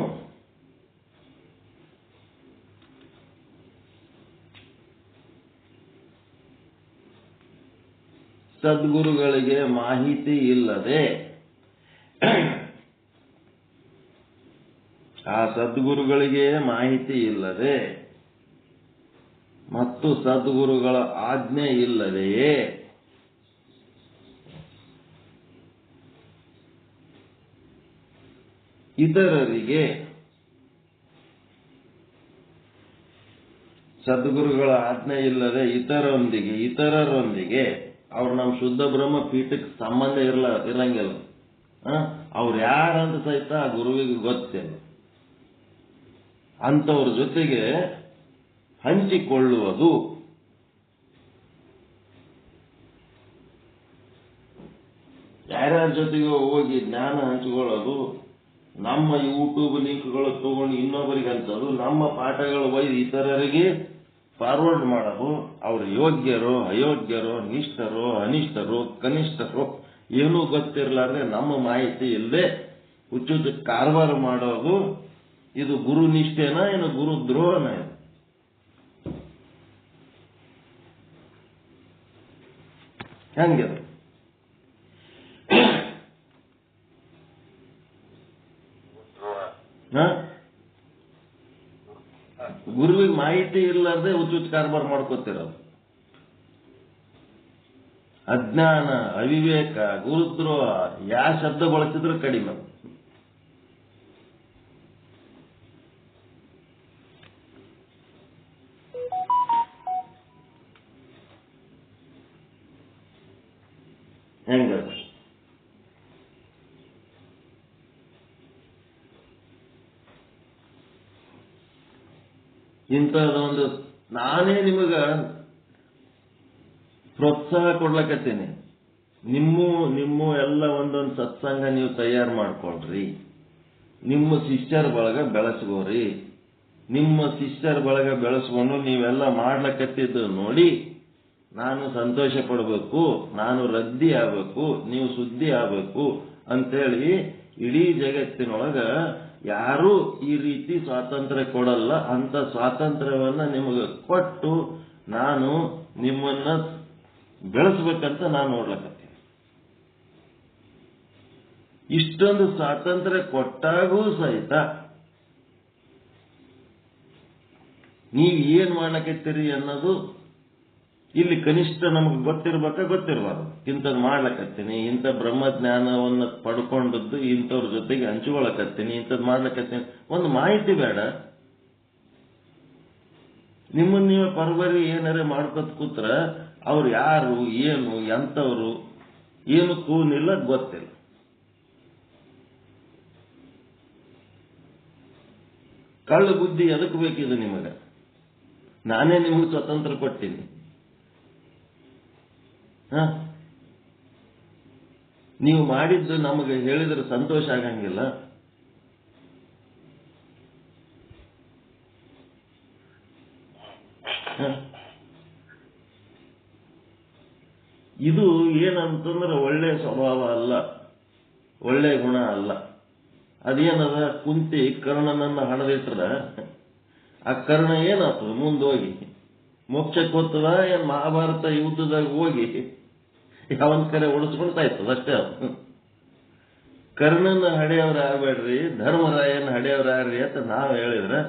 [SPEAKER 1] ಸದ್ಗುರುಗಳಿಗೆ ಮಾಹಿತಿ ಇಲ್ಲದೆ, ಆ ಸದ್ಗುರುಗಳಿಗೆ ಮಾಹಿತಿ ಇಲ್ಲದೆ ಮತ್ತು ಸದ್ಗುರುಗಳ ಆಜ್ಞೆ ಇಲ್ಲದೆಯೇ ಇತರರಿಗೆ, ಸದ್ಗುರುಗಳ ಆಜ್ಞೆ ಇಲ್ಲದೆ ಇತರರೊಂದಿಗೆ ಅವ್ರು ನಮ್ಮ ಶುದ್ಧ ಬ್ರಹ್ಮ ಪೀಠಕ್ಕೆ ಸಂಬಂಧ ಇರಂಗಿಲ್ಲ. ಅವ್ರು ಯಾರಂತ ಸಹಿತ ಆ ಗುರುವಿಗೆ ಗೊತ್ತಿಲ್ಲ. ಅಂಥವ್ರ ಜೊತೆಗೆ ಹಂಚಿಕೊಳ್ಳುವುದು, ಯಾರ್ಯಾರ ಜೊತೆಗೆ ಹೋಗಿ ಜ್ಞಾನ ಹಂಚಿಕೊಳ್ಳೋದು, ನಮ್ಮ ಯೂಟ್ಯೂಬ್ ಲಿಂಕ್ಗಳು ತಗೊಂಡು ಇನ್ನೊಬ್ಬರಿಗೆ ಹಂಚೋದು, ನಮ್ಮ ಪಾಠಗಳು ಒಯ್ದು ಇತರರಿಗೆ ಫಾರ್ವರ್ಡ್ ಮಾಡೋದು, ಅವ್ರು ಯೋಗ್ಯರೋ ಅಯೋಗ್ಯರೋ ನಿಷ್ಠರೋ ಅನಿಷ್ಠರೋ ಕನಿಷ್ಠರೋ ಏನೂ ಗೊತ್ತಿರಲಾರ್ದೆ ನಮ್ಮ ಮಾಹಿತಿ ಇಲ್ಲದೆ ಹುಚ್ಚುಚ್ಚು ಕಾರವಾರ ಮಾಡೋದು, ಇದು ಗುರು ನಿಷ್ಠೆನಾ ಏನು ಗುರುದ್ರೋಹನ? ಹೆಂಗೆ? ಗುರುವಿಗೆ ಮಾಹಿತಿ ಇರ್ಲಾರ್ದೆ ಹುಚ್ಚುಚ್ಚು ಕಾರವಾರ ಮಾಡ್ಕೋತಿರೋದು. ಅಜ್ಞಾನ, ಅವಿವೇಕ, ಗುರುದ್ರೋಹ ಯಾವ ಶಬ್ದ ಬಳಸಿದ್ರು ಕಡಿಮೆ. ಹೆಂಗ? ಇಂಥದೊಂದು ನಾನೇ ನಿಮಗ ಪ್ರೋತ್ಸಾಹ ಕೊಡ್ಲಕತ್ತೀನಿ. ನಿಮ್ಮ ಎಲ್ಲ ಒಂದೊಂದು ಸತ್ಸಂಗ ನೀವು ತಯಾರು ಮಾಡ್ಕೊಳ್ರಿ, ನಿಮ್ಮ ಶಿಷ್ಯರ ಬಳಗ ಬೆಳೆಸ್ಕೋರಿ. ನಿಮ್ಮ ಶಿಷ್ಯರ ಬಳಗ ಬೆಳೆಸ್ಕೊಂಡು ನೀವೆಲ್ಲ ಮಾಡ್ಲಕತ್ತಿದ್ದು ನೋಡಿ ನಾನು ಸಂತೋಷ ಪಡಬೇಕು, ನಾನು ರದ್ದಿ ಆಗಬೇಕು, ನೀವು ಸುದ್ದಿ ಆಗಬೇಕು ಅಂತೇಳಿ ಇಡೀ ಜಗತ್ತಿನೊಳಗ ಯಾರೂ ಈ ರೀತಿ ಸ್ವಾತಂತ್ರ್ಯ ಕೊಡಲ್ಲ. ಅಂತ ಸ್ವಾತಂತ್ರ್ಯವನ್ನ ನಿಮಗೆ ಕೊಟ್ಟು ನಾನು ನಿಮ್ಮನ್ನ ಬೆಳೆಸ್ಬೇಕಂತ ನಾನು ನೋಡ್ಲಕತ್ತೀನಿ. ಇಷ್ಟೊಂದು ಸ್ವಾತಂತ್ರ್ಯ ಕೊಟ್ಟಾಗೂ ಸಹಿತ ನೀವು ಏನ್ ಮಾಡ್ಲಕತ್ತೀರಿ ಅನ್ನೋದು ಇಲ್ಲಿ ಕನಿಷ್ಠ ನಮಗೆ ಗೊತ್ತಿರಬಾರ್ದು. ಇಂಥದ್ದು ಮಾಡ್ಲಕತ್ತೀನಿ, ಇಂಥ ಬ್ರಹ್ಮಜ್ಞಾನವನ್ನು ಪಡ್ಕೊಂಡದ್ದು ಇಂಥವ್ರ ಜೊತೆಗೆ ಹಂಚ್ಕೊಳಕತ್ತೀನಿ, ಇಂಥದ್ದು ಮಾಡ್ಲಕತ್ತೀನಿ, ಒಂದು ಮಾಹಿತಿ ಬೇಡ. ನಿಮ್ಮನ್ನ ನೀವು ಪರಬರಿ ಏನಾರೇ ಮಾಡ್ಕೊತ ಕೂತ್ರ ಅವ್ರು ಯಾರು ಏನು ಎಂಥವ್ರು ಏನು ಕೂನಿಲ್ಲ ಗೊತ್ತಿಲ್ಲ. ಕಳ್ಳ ಬುದ್ಧಿ ಎದಕ್ಕೆ ಬೇಕಿದೆ ನಿಮಗೆ? ನಾನೇ ನಿಮಗೆ ಸ್ವತಂತ್ರ ಕೊಟ್ಟಿನಿ. ನೀವು ಮಾಡಿದ್ದು ನಮಗೆ ಹೇಳಿದ್ರೆ ಸಂತೋಷ ಆಗಂಗಿಲ್ಲ. ಇದು ಏನಂತಂದ್ರೆ ಒಳ್ಳೆ ಸ್ವಭಾವ ಅಲ್ಲ, ಒಳ್ಳೆ ಗುಣ ಅಲ್ಲ. ಅದೇನದ, ಕುಂತಿ ಕರ್ಣನನ್ನ ಹಣದಿಟ್ರ ಆ ಕರ್ಣ ಏನಾಗ್ತದ? ಮುಂದೋಗಿ ಮೋಕ್ಷಕ್ಕೆ ಹೋಗ್ತದ ಏನ್ ಮಹಾಭಾರತ ಯುದ್ಧದಾಗ ಹೋಗಿ ಯಾವನ್ ಕರೆ ಉಳಿಸ್ಕೊಳ್ತಾ ಇರ್ತದ ಅಷ್ಟೇ. ಕರ್ಣನ ಹಡೆಯವ್ರ ಆಗ್ಬೇಡ್ರಿ, ಧರ್ಮರಾಯನ ಹಡೆಯವ್ರ ಆಗ್ರಿ ಅಂತ ನಾವು ಹೇಳಿದ್ರೆ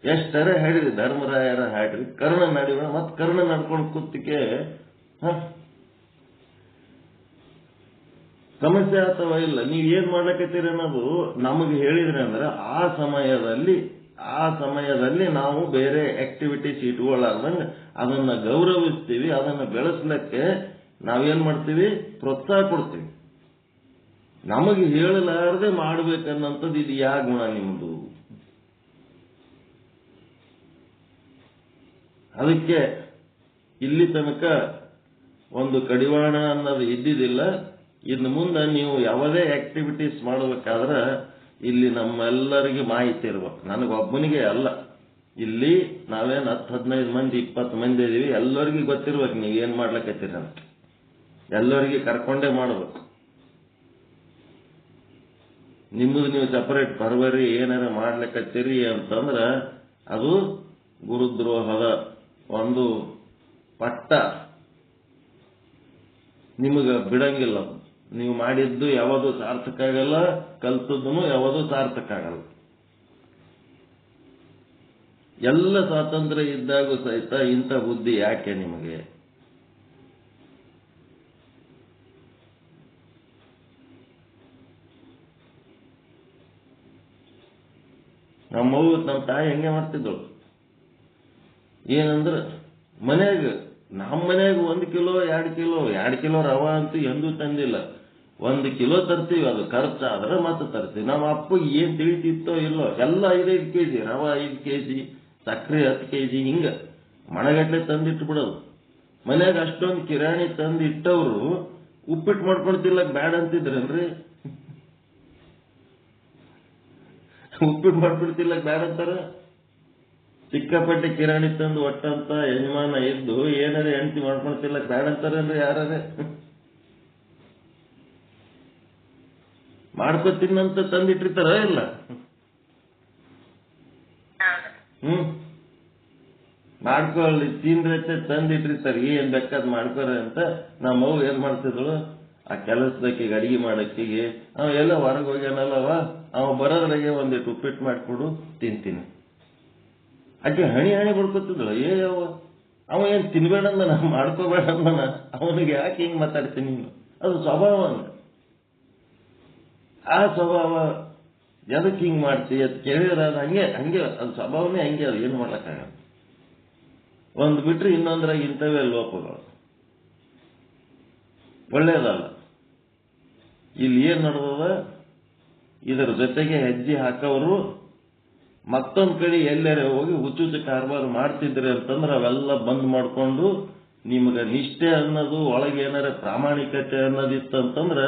[SPEAKER 1] ಎಷ್ಟರ ಹೇಳಿದ್ರಿ. ಧರ್ಮರಾಯರ ಹಾಡ್ರಿ, ಕರ್ಣನ ಹಡಿವ ಮತ್ ಕರ್ಣ ನಡ್ಕೊಂಡು ಕೂತಿಕೆ ಸಮಸ್ಯೆ ಅಥವಾ ಇಲ್ಲ, ನೀವು ಏನ್ ಮಾಡ್ಲಕತ್ತೀರಿ ಅನ್ನೋದು ನಮಗೆ ಹೇಳಿದ್ರಿ ಅಂದ್ರೆ ಆ ಸಮಯದಲ್ಲಿ ನಾವು ಬೇರೆ ಆಕ್ಟಿವಿಟೀಸ್ ಇಟ್ಕೊಳ್ಳಾರ್ದಂಗೆ ಅದನ್ನ ಗೌರವಿಸ್ತೀವಿ, ಅದನ್ನ ಬೆಳೆಸ್ಲಿಕ್ಕೆ ನಾವೇನ್ ಮಾಡ್ತೀವಿ, ಪ್ರೋತ್ಸಾಹ ಕೊಡ್ತೀವಿ. ನಮಗೆ ಹೇಳಲಾರದೆ ಮಾಡ್ಬೇಕನ್ನಂಥದ್ದು ಇದು ಯಾ ಗುಣ ನಿಮ್ದು? ಅದಕ್ಕೆ ಇಲ್ಲಿ ತನಕ ಒಂದು ಕಡಿವಾಣ ಅನ್ನೋದು ಇದ್ದಿದ್ದಿಲ್ಲ. ಇನ್ನು ಮುಂದೆ ನೀವು ಯಾವುದೇ ಆಕ್ಟಿವಿಟೀಸ್ ಮಾಡಬೇಕಾದ್ರೆ ಇಲ್ಲಿ ನಮ್ಮೆಲ್ಲರಿಗೆ ಮಾಹಿತಿ ಇರ್ಬೇಕು. ನನಗೊಬ್ಬನಿಗೆ ಅಲ್ಲ, ಇಲ್ಲಿ ನಾವೇನು 10-15 ಮಂದಿ 20 ಮಂದಿ ಇದೀವಿ, ಎಲ್ಲರಿಗೂ ಗೊತ್ತಿರ್ಬೇಕು ನೀವು ಏನ್ ಮಾಡ್ಲಕತ್ತೀರ ಅಂತ. ಎಲ್ಲರಿಗೆ ಕರ್ಕೊಂಡೇ ಮಾಡ್ಬೇಕು. ನಿಮ್ಮದು ನೀವು ಸಪರೇಟ್ ಪರ್ವರಿ ಏನಾರ ಮಾಡ್ಲಿಕತ್ತೀರಿ ಅಂತಂದ್ರ ಅದು ಗುರುದ್ರೋಹದ ಒಂದು ಪಟ್ಟ ನಿಮಗೆ ಬಿಡಂಗಿಲ್ಲ. ನೀವು ಮಾಡಿದ್ದು ಯಾವುದು ಸಾರ್ಥಕ ಆಗಲ್ಲ, ಕಲ್ತದ್ದು ಯಾವುದು ಸಾರ್ಥಕ ಆಗಲ್ಲ. ಎಲ್ಲ ಸ್ವಾತಂತ್ರ್ಯ ಇದ್ದಾಗೂ ಸಹಿತ ಇಂಥ ಬುದ್ಧಿ ಯಾಕೆ ನಿಮಗೆ? ನಮ್ಮ ತಾಯಿ ಹೆಂಗೆ ಮಾಡ್ತಿದ್ದಳು ಏನಂದ್ರೆ, ನಮ್ಮ ಮನ್ಯಾಗ 1 ಕಿಲೋ 2 ಕಿಲೋ ರವಾ ಅಂತೂ ಎಂದೂ ತಂದಿಲ್ಲ. 1 ಕಿಲೋ ತರ್ತೀವಿ, ಅದು ಖರ್ಚಾದ್ರೆ ಮತ್ತೆ ತರ್ತೀವಿ. ನಮ್ಮ ಅಪ್ಪಗೆ ಏನ್ ತಿಳಿತಿತ್ತೋ ಇಲ್ಲೋ, ಎಲ್ಲ 5-5 ಕೆಜಿ ರವಾ, 5 ಕೆಜಿ ಸಕ್ಕರೆ, 10 ಕೆಜಿ ಹಿಂಗ ಮಣಗಟ್ಲೆ ತಂದಿಟ್ಟು ಬಿಡೋದು. ಮನ್ಯಾಗ ಅಷ್ಟೊಂದು ಕಿರಾಣಿ ತಂದಿಟ್ಟವ್ರು ಉಪ್ಪಿಟ್ಟು ಮಾಡ್ಕೊಳ್ತಿಲ್ಲ ಬ್ಯಾಡ ಅಂತಿದ್ರನ್ರಿ? ಉಪ್ಪಿಟ್ಟು ಮಾಡ್ಕೊಳ್ತಿಲ್ಲ ಬ್ಯಾಡ ಅಂತಾರ. ಸಿಕ್ಕಾಪಟ್ಟೆ ಕಿರಾಣಿ ತಂದು ಒಟ್ಟಂತ ಯಜಮಾನ ಇದ್ದು ಏನಾರ ಹೆಂಡತಿ ಮಾಡ್ಕೊಳ್ತಿಲ್ಲ ಬ್ಯಾಡ ಅಂತಾರನ್ರಿ ಯಾರೇ? ಮಾಡ್ಕೊತೀನಂತ ತಂದಿಟ್ಟಿರ್ತಾರ ಇಲ್ಲ? ಮಾಡ್ಕೊಳ್ಳಿ, ತಿಂದ್ರೆ ತಂದಿಟ್ಟಿರ್ತಾರೆ, ಏನ್ ಬೇಕಾದ್ ಮಾಡ್ಕೊರ ಅಂತ. ನಮ್ಮ ಅವ್ವ ಏನ್ ಮಾಡ್ತಿದ್ಳು, ಆ ಕೆಲಸದಕ್ಕಿಗೆ ಅಡಿಗೆ ಮಾಡಕ್ಕಿಗೆ ಅವ ಎಲ್ಲ ಹೊರಗೆ ಹೋಗ್ಯಾನಲ್ಲವ, ಅವ ಬರೋದ್ರಾಗೆ ಒಂದಿಟ್ಟು ಉಪ್ಪಿಟ್ಟು ಮಾಡಿಕೊಡು ತಿಂತೀನಿ. ಆಕೆ ಹಣಿ ಬಡ್ಕೊತಿದ್ಳು. ಅವ ಏನ್ ತಿನ್ಬೇಡ ಅಂದನ, ಮಾಡ್ಕೋಬೇಡ ಅಂದನ, ಅವನಿಗೆ ಯಾಕೆ ಹಿಂಗ್ ಮಾತಾಡ್ತೀನಿ? ಅದು ಸ್ವಭಾವ. ಆ ಸ್ವಭಾವ ಎದಕ್ಕೆ ಹಿಂಗ್ ಮಾಡ್ತಿ ಅಂತ ಕೇಳಿದ್ರೆ ಅದು ಹಂಗೆ ಅದು ಸ್ವಭಾವನೇ ಹಂಗೆ. ಅದು ಏನು ಮಾಡ್ಲಕ್ಕಾಗಲ್ಲ. ಒಂದು ಬಿಟ್ರೆ ಇನ್ನೊಂದ್ರಾಗ ಇಂಥವೇ ಲೋಪಗಳು, ಒಳ್ಳೇದಲ್ಲ. ಇಲ್ಲಿ ಏನ್ ನಡೆದದ, ಇದರ ಜೊತೆಗೆ ಹೆಜ್ಜೆ ಹಾಕವರು ಮತ್ತೊಂದ್ ಕಡೆ ಎಲ್ಲಾರ ಹೋಗಿ ಹುಚ್ಚುಚ್ಚು ಕಾರ್ಬಾರ್ ಮಾಡ್ತಿದ್ರಿ ಅಂತಂದ್ರೆ ಅವೆಲ್ಲ ಬಂದ್ ಮಾಡ್ಕೊಂಡು ನಿಮ್ಗೆ ನಿಷ್ಠೆ ಅನ್ನೋದು ಒಳಗೆ ಏನಾರ ಪ್ರಾಮಾಣಿಕತೆ ಅನ್ನೋದಿತ್ತಂತಂದ್ರ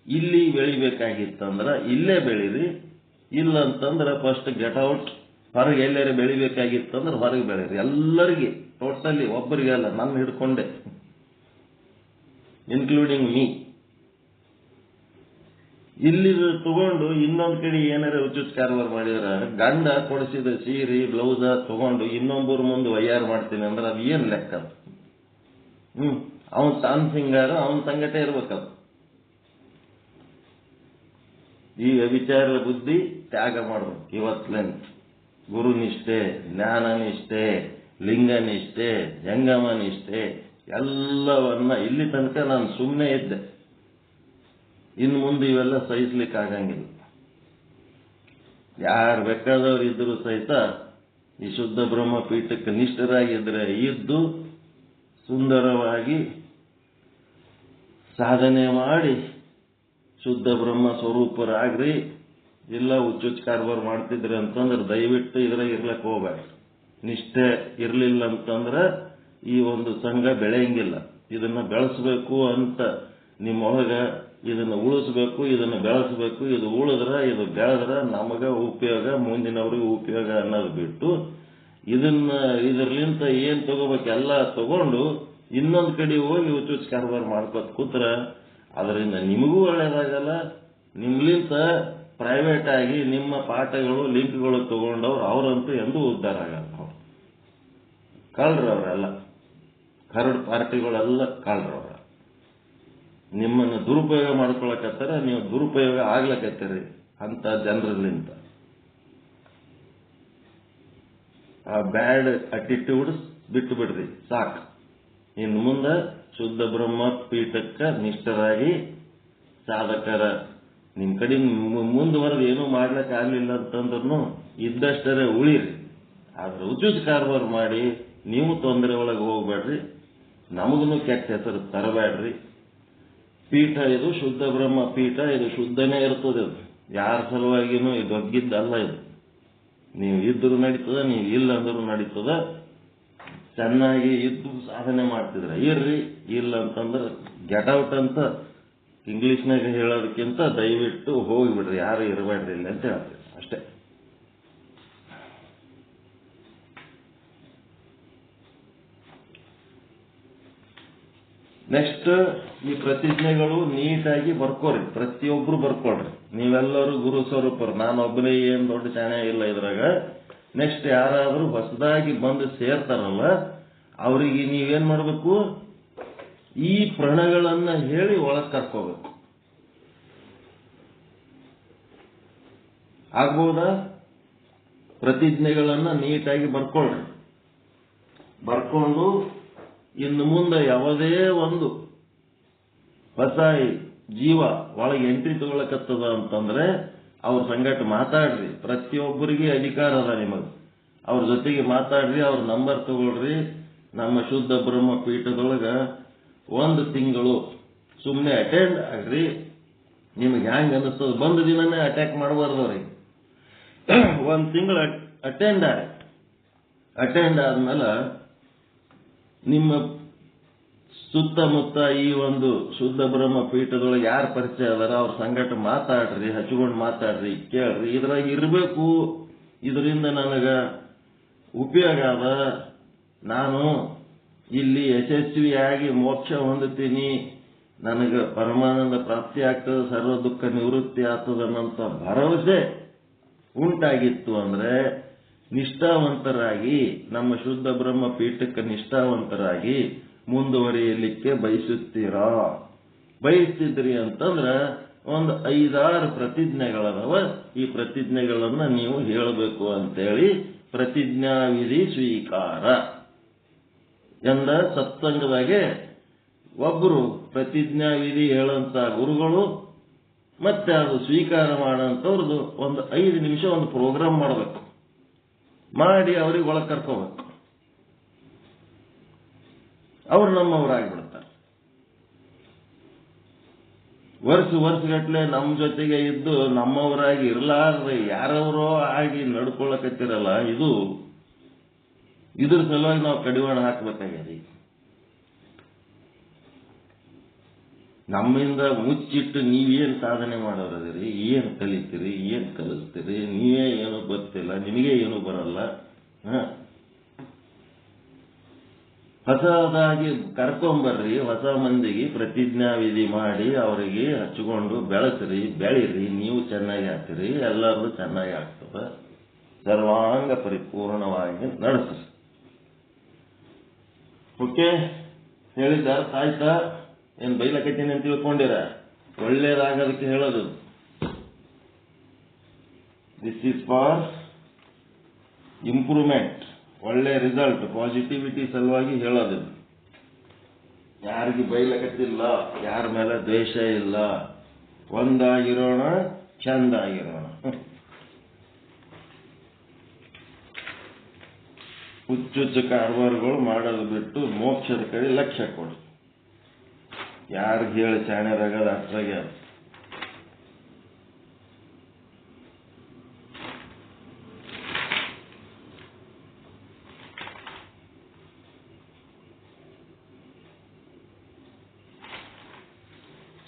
[SPEAKER 1] ಇಲ್ಲಿ ಬೆಳಿಬೇಕಾಗಿತ್ತಂದ್ರ ಇಲ್ಲೇ ಬೆಳೀರಿ, ಇಲ್ಲ ಅಂತಂದ್ರೆ ಫಸ್ಟ್ ಗೆಟ್ ಔಟ್. ಹೊರಗೆ ಎಲ್ಲಾರ ಬೆಳಿಬೇಕಾಗಿತ್ತಂದ್ರೆ ಹೊರಗೆ ಬೆಳೀರಿ. ಎಲ್ಲರಿಗೆ ಟೋಟಲಿ, ಒಬ್ಬರಿಗೆಲ್ಲ, ನನ್ನ ಹಿಡ್ಕೊಂಡೆ, ಇನ್ಕ್ಲೂಡಿಂಗ್ ಮೀ. ಇಲ್ಲಿ ತಗೊಂಡು ಇನ್ನೊಂದ್ ಕಡೆ ಏನಾರ ಹುಚ್ಚುಚ್ಚು ಕಾರ್ಬಾರ್ ಮಾಡಿದ್ರ, ಗಂಡ ಕೊಡಿಸಿದ ಸೀರೆ ಬ್ಲೌಸ ತಗೊಂಡು ಇನ್ನೊಬ್ಬರ ಮುಂದೆ ವಯ್ಯಾರ ಮಾಡ್ತೀನಿ ಅಂದ್ರೆ ಅದು ಏನ್ ಲೆಕ್ಕ? ಅವನ್ ತಾನ್ ಸಿಂಗಾರ ಅವನ್ ಸಂಗಟೆ ಇರ್ಬೇಕದು. ಈ ವ್ಯಭಿಚಾರ ಬುದ್ಧಿ ತ್ಯಾಗ ಮಾಡ್ಬೇಕು ಇವತ್ಲೇನ್. ಗುರುನಿಷ್ಠೆ, ಜ್ಞಾನನಿಷ್ಠೆ, ಲಿಂಗನಿಷ್ಠೆ, ಜಂಗಮ ನಿಷ್ಠೆ ಎಲ್ಲವನ್ನ ಇಲ್ಲಿ ತನಕ ನಾನು ಸುಮ್ಮನೆ ಇದ್ದೆ. ಇನ್ನು ಮುಂದೆ ಇವೆಲ್ಲ ಸಹಿಸ್ಲಿಕ್ಕೆ ಆಗಂಗಿಲ್ಲ. ಯಾರು ಬೇಕಾದವ್ರು ಇದ್ರು ಸಹಿತ ಈ ಶುದ್ಧ ಬ್ರಹ್ಮ ಪೀಠಕ್ಕೆ ನಿಷ್ಠರಾಗಿದ್ರೆ ಇದ್ದು ಸುಂದರವಾಗಿ ಸಾಧನೆ ಮಾಡಿ ಶುದ್ಧ ಬ್ರಹ್ಮ ಸ್ವರೂಪರಾಗ್ರಿ. ಇಲ್ಲ ಹುಚ್ಚುಚ್ಚು ಕಾರ್ಬಾರ್ ಮಾಡ್ತಿದ್ರಿ ಅಂತಂದ್ರೆ ದಯವಿಟ್ಟು ಇದ್ರಾಗ ಇರ್ಲಕ್ಕೆ ಹೋಗ್ಬೇಡ. ನಿಷ್ಠೆ ಇರ್ಲಿಲ್ಲ ಅಂತಂದ್ರೆ ಈ ಒಂದು ಸಂಘ ಬೆಳೆಯಂಗಿಲ್ಲ. ಇದನ್ನ ಬೆಳೆಸಬೇಕು ಅಂತ ನಿಮ್ಮೊಳಗ, ಇದನ್ನ ಉಳಿಸ್ಬೇಕು, ಇದನ್ನ ಬೆಳೆಸಬೇಕು. ಇದು ಉಳಿದ್ರ, ಇದು ಬೆಳೆದ್ರ ನಮಗ ಉಪಯೋಗ, ಮುಂದಿನವ್ರಿಗೆ ಉಪಯೋಗ ಅನ್ನೋದು ಬಿಟ್ಟು ಇದರ್ಲಿಂತ ಏನ್ ತಗೋಬೇಕು ಎಲ್ಲ ತಗೊಂಡು ಇನ್ನೊಂದ್ ಕಡೆ ಹೋಗಿ ಹುಚ್ಚುಚ್ಚು ಕಾರ್ಬಾರ್ ಮಾಡ್ಕೊತ ಕೂತ್ರ ಅದರಿಂದ ನಿಮಗೂ ಒಳ್ಳೇದಾಗಲ್ಲ. ನಿಮ್ಲಿಂತ ಪ್ರೈವೇಟ್ ಆಗಿ ನಿಮ್ಮ ಪಾಠಗಳು ಲಿಂಕ್ಗಳು ತಗೊಂಡವ್ರು ಅವರಂತೂ ಎಂದೂ ಉದ್ಧಾರ ಆಗಲ್ಲ. ಅವ್ರು ಕಳ್ರು, ಅವರೆಲ್ಲ ಕರಡ್ ಪಾರ್ಟಿಗಳೆಲ್ಲ ಕಳ್ರವ್ರ. ನಿಮ್ಮನ್ನು ದುರುಪಯೋಗ ಮಾಡ್ಕೊಳಕತ್ತಾರ, ನೀವು ದುರುಪಯೋಗ ಆಗ್ಲಕತ್ತೀರಿ ಅಂತ ಜನರಲ್ಲಿಂತ. ಆ ಬ್ಯಾಡ್ ಅಟಿಟ್ಯೂಡ್ಸ್ ಬಿಟ್ಟು ಬಿಡ್ರಿ ಸಾಕು. ಇನ್ನು ಮುಂದೆ ಶುದ್ಧ ಬ್ರಹ್ಮ ಪೀಠಕ್ಕೆ ನಿಷ್ಠರಾಗಿ ಸಾಧಕರ ನಿಮ್ಮ ಕಡೆ ಮುಂದುವರೆದು ಏನೂ ಮಾಡ್ಲಿಕ್ಕೆ ಆಗಲಿಲ್ಲ ಅಂತಂದ್ರೂ ಇದ್ದಷ್ಟರೇ ಉಳಿರಿ. ಆದ್ರೆ ಉಚಿತ ಕಾರವಾರ ಮಾಡಿ ನೀವು ತೊಂದರೆ ಒಳಗೆ ಹೋಗ್ಬೇಡ್ರಿ, ನಮಗೂ ಕೆಟ್ಟ ಹೆಸರು ತರಬೇಡ್ರಿ. ಪೀಠ ಇದು ಶುದ್ಧ ಬ್ರಹ್ಮ ಪೀಠ, ಇದು ಶುದ್ಧನೇ ಇರ್ತದೆ. ಅದು ಯಾರ ಸಲುವಾಗಿನೂ ಇದು ಒಗ್ಗಿದ್ದಲ್ಲ. ಇದು ನೀವು ಇದ್ರೂ ನಡೀತದ, ನೀವು ಇಲ್ಲ ಅಂದ್ರೂ ನಡೀತದ. ಚೆನ್ನಾಗಿ ಇದ್ದು ಸಾಧನೆ ಮಾಡ್ತಿದ್ರೆ ಇರ್ರಿ, ಇಲ್ಲ ಅಂತಂದ್ರೆ ಗೆಟ್ ಔಟ್ ಅಂತ ಇಂಗ್ಲಿಷ್ನಾಗ ಹೇಳೋದಕ್ಕಿಂತ ದಯವಿಟ್ಟು ಹೋಗಿಬಿಡ್ರಿ, ಯಾರು ಇರಬೇಡ್ರಿ ಇಲ್ಲ ಅಂತ ಹೇಳ್ತೀವಿ ಅಷ್ಟೇ. ನೆಕ್ಸ್ಟ್, ಈ ಪ್ರತಿಜ್ಞೆಗಳು ನೀಟಾಗಿ ಬರ್ಕೋರಿ, ಪ್ರತಿಯೊಬ್ರು ಬರ್ಕೊಳ್ರಿ. ನೀವೆಲ್ಲರೂ ಗುರು ಸ್ವರೂಪರು, ನಾನೊಬ್ಬನೇ ಏನ್ ದೊಡ್ಡ ಚಾಣೆ ಇಲ್ಲ ಇದ್ರಾಗ. ನೆಕ್ಸ್ಟ್ ಯಾರಾದ್ರೂ ಹೊಸದಾಗಿ ಬಂದು ಸೇರ್ತಾರಲ್ಲ ಅವರಿಗೆ ನೀವೇನ್ ಮಾಡ್ಬೇಕು, ಈ ಪ್ರಣಗಳನ್ನ ಹೇಳಿ ಒಳಗ್ ಕರ್ಕೋಬೇಕು. ಆಗ್ಬೋದಾ? ಪ್ರತಿಜ್ಞೆಗಳನ್ನ ನೀಟಾಗಿ ಬರ್ಕೊಳ್ರಿ. ಬರ್ಕೊಂಡು ಇನ್ನು ಮುಂದೆ ಯಾವುದೇ ಒಂದು ಹೊಸ ಜೀವ ಒಳಗೆ ಎಂಟ್ರಿ ತಗೊಳಕತ್ತದ ಅಂತಂದ್ರೆ ಅವ್ರ ಸಂಗಟ ಮಾತಾಡ್ರಿ. ಪ್ರತಿಯೊಬ್ಬರಿಗೆ ಅಧಿಕಾರ ಅದ ನಿಮಗೆ. ಅವ್ರ ಜೊತೆಗೆ ಮಾತಾಡ್ರಿ, ಅವ್ರ ನಂಬರ್ ತಗೊಳ್ರಿ. ನಮ್ಮ ಶುದ್ಧ ಬ್ರಹ್ಮ ಪೀಠದೊಳಗ 1 ತಿಂಗಳು ಸುಮ್ಮನೆ ಅಟೆಂಡ್ ಆಗ್ರಿ. ನಿಮಗೆ ಹ್ಯಾಂಗ ಅನಿಸ್ತದ, ಬಂದ ದಿನನೇ ಅಟ್ಯಾಕ್ ಮಾಡಬಾರ್ದವ್ರಿ. 1 ತಿಂಗಳು ಅಟೆಂಡ್ ಆದ್ಮೇಲೆ ನಿಮ್ಮ ಸುತ್ತಮುತ್ತ ಈ ಒಂದು ಶುದ್ಧ ಬ್ರಹ್ಮ ಪೀಠದೊಳಗೆ ಯಾರು ಪರಿಚಯ ಅದಾರ ಅವ್ರ ಸಂಗಟ ಮಾತಾಡ್ರಿ, ಹಚ್ಕೊಂಡು ಮಾತಾಡ್ರಿ, ಕೇಳ್ರಿ. ಇದ್ರಾಗ ಇರಬೇಕು, ಇದರಿಂದ ನನಗ ಉಪಯೋಗ ಅದ, ನಾನು ಇಲ್ಲಿ ಯಶಸ್ವಿಯಾಗಿ ಮೋಕ್ಷ ಹೊಂದುತ್ತೀನಿ, ನನಗೆ ಪರಮಾನಂದ ಪ್ರಾಪ್ತಿ ಆಗ್ತದೆ, ಸರ್ವ ದುಃಖ ನಿವೃತ್ತಿ ಆಗ್ತದೆ ಅನ್ನೋಂಥ ಭರವಸೆ ಉಂಟಾಗಿತ್ತು ಅಂದ್ರೆ ನಿಷ್ಠಾವಂತರಾಗಿ ನಮ್ಮ ಶುದ್ಧ ಬ್ರಹ್ಮ ಪೀಠಕ್ಕೆ ನಿಷ್ಠಾವಂತರಾಗಿ ಮುಂದುವರಿಯಲಿಕ್ಕೆ ಬಯಸ್ತಿದ್ರಿ ಅಂತಂದ್ರೆ ಒಂದು 5-6 ಪ್ರತಿಜ್ಞೆಗಳದವ. ಈ ಪ್ರತಿಜ್ಞೆಗಳನ್ನ ನೀವು ಹೇಳಬೇಕು ಅಂತೇಳಿ ಪ್ರತಿಜ್ಞಾ ವಿಧಿ ಸ್ವೀಕಾರ ಎಂದ ಸತ್ಸಂಗದಾಗೆ ಒಬ್ಬರು ಪ್ರತಿಜ್ಞಾ ವಿಧಿ ಹೇಳಂತ ಗುರುಗಳು ಮತ್ತೆ ಅದು ಸ್ವೀಕಾರ ಮಾಡಂತವ್ರದ್ದು ಒಂದು 5 ನಿಮಿಷ ಒಂದು ಪ್ರೋಗ್ರಾಮ್ ಮಾಡಬೇಕು. ಮಾಡಿ ಅವ್ರಿಗೆ ಒಳಗೆ ಕರ್ಕೋಬೇಕು. ಅವ್ರು ನಮ್ಮವರಾಗಿಬಿಡ್ತಾರೆ. ವರ್ಷಗಟ್ಟಲೆ ನಮ್ಮ ಜೊತೆಗೆ ಇದ್ದು ನಮ್ಮವರಾಗಿ ಇರಲಾರ್ದೆ ಯಾರವರೋ ಆಗಿ ನಡ್ಕೊಳಕತ್ತಿರಲ್ಲ, ಇದ್ರ ಸಲುವಾಗಿ ನಾವು ಕಡಿವಾಣ ಹಾಕ್ಬೇಕಾಗ್ಯದ. ನಮ್ಮಿಂದ ಮುಚ್ಚಿಟ್ಟು ನೀವೇನು ಸಾಧನೆ ಮಾಡೋರದಿರಿ, ಏನು ಕಲಿತೀರಿ, ಏನು ಕಲಿಸ್ತೀರಿ, ನೀವೇ ಏನು ಗೊತ್ತಿಲ್ಲ, ನಿಮಗೆ ಏನು ಬರಲ್ಲ. ಹೊಸದಾಗಿ ಕರ್ಕೊಂಬರ್ರಿ, ಹೊಸ ಮಂದಿಗೆ ಪ್ರತಿಜ್ಞಾ ವಿಧಿ ಮಾಡಿ ಅವರಿಗೆ ಹಚ್ಚಿಕೊಂಡು ಬೆಳೆಸ್ರಿ, ಬೆಳೀರಿ. ನೀವು ಚೆನ್ನಾಗಿ ಆಗ್ತೀರಿ, ಎಲ್ಲರೂ ಚೆನ್ನಾಗಿ ಆಗ್ತದೆ. ಸರ್ವಾಂಗ ಪರಿಪೂರ್ಣವಾಗಿ ನಡೆಸ್ರಿ. ಓಕೆ, ಹೇಳಿದ್ದ ಅರ್ಥ ಆಯ್ತಾ? ಏನ್ ಬೈಲಕತ್ತೀನಿ ಅಂತ ತಿಳ್ಕೊಂಡಿರ? ಒಳ್ಳೇದಾಗೋದಕ್ಕೆ ಹೇಳೋದು. ದಿಸ್ ಈಸ್ ಫಾರ್ ಇಂಪ್ರೂವ್ಮೆಂಟ್, ಒಳ್ಳೆ ರಿಸಲ್ಟ್, ಪಾಸಿಟಿವಿಟಿ ಸಲುವಾಗಿ ಹೇಳೋದು. ಯಾರಿಗೆ ಬೈಲಕತ್ತಿಲ್ಲ, ಯಾರ ಮೇಲೆ ದ್ವೇಷ ಇಲ್ಲ, ಒಂದಾಗಿರೋಣ, ಚಂದಾಗಿರೋಣ. ಹುಚ್ಚುಚ್ಚು ಕಾರವಾರಗಳು ಮಾಡೋದು ಬಿಟ್ಟು ಮೋಕ್ಷದ ಕಡೆ ಲಕ್ಷ್ಯ ಕೊಡಿ. ಯಾರಿಗೆ ಹೇಳಿ ಚಾಣೆರಾಗದ ಅಷ್ಟಾಗೆ ಅದು.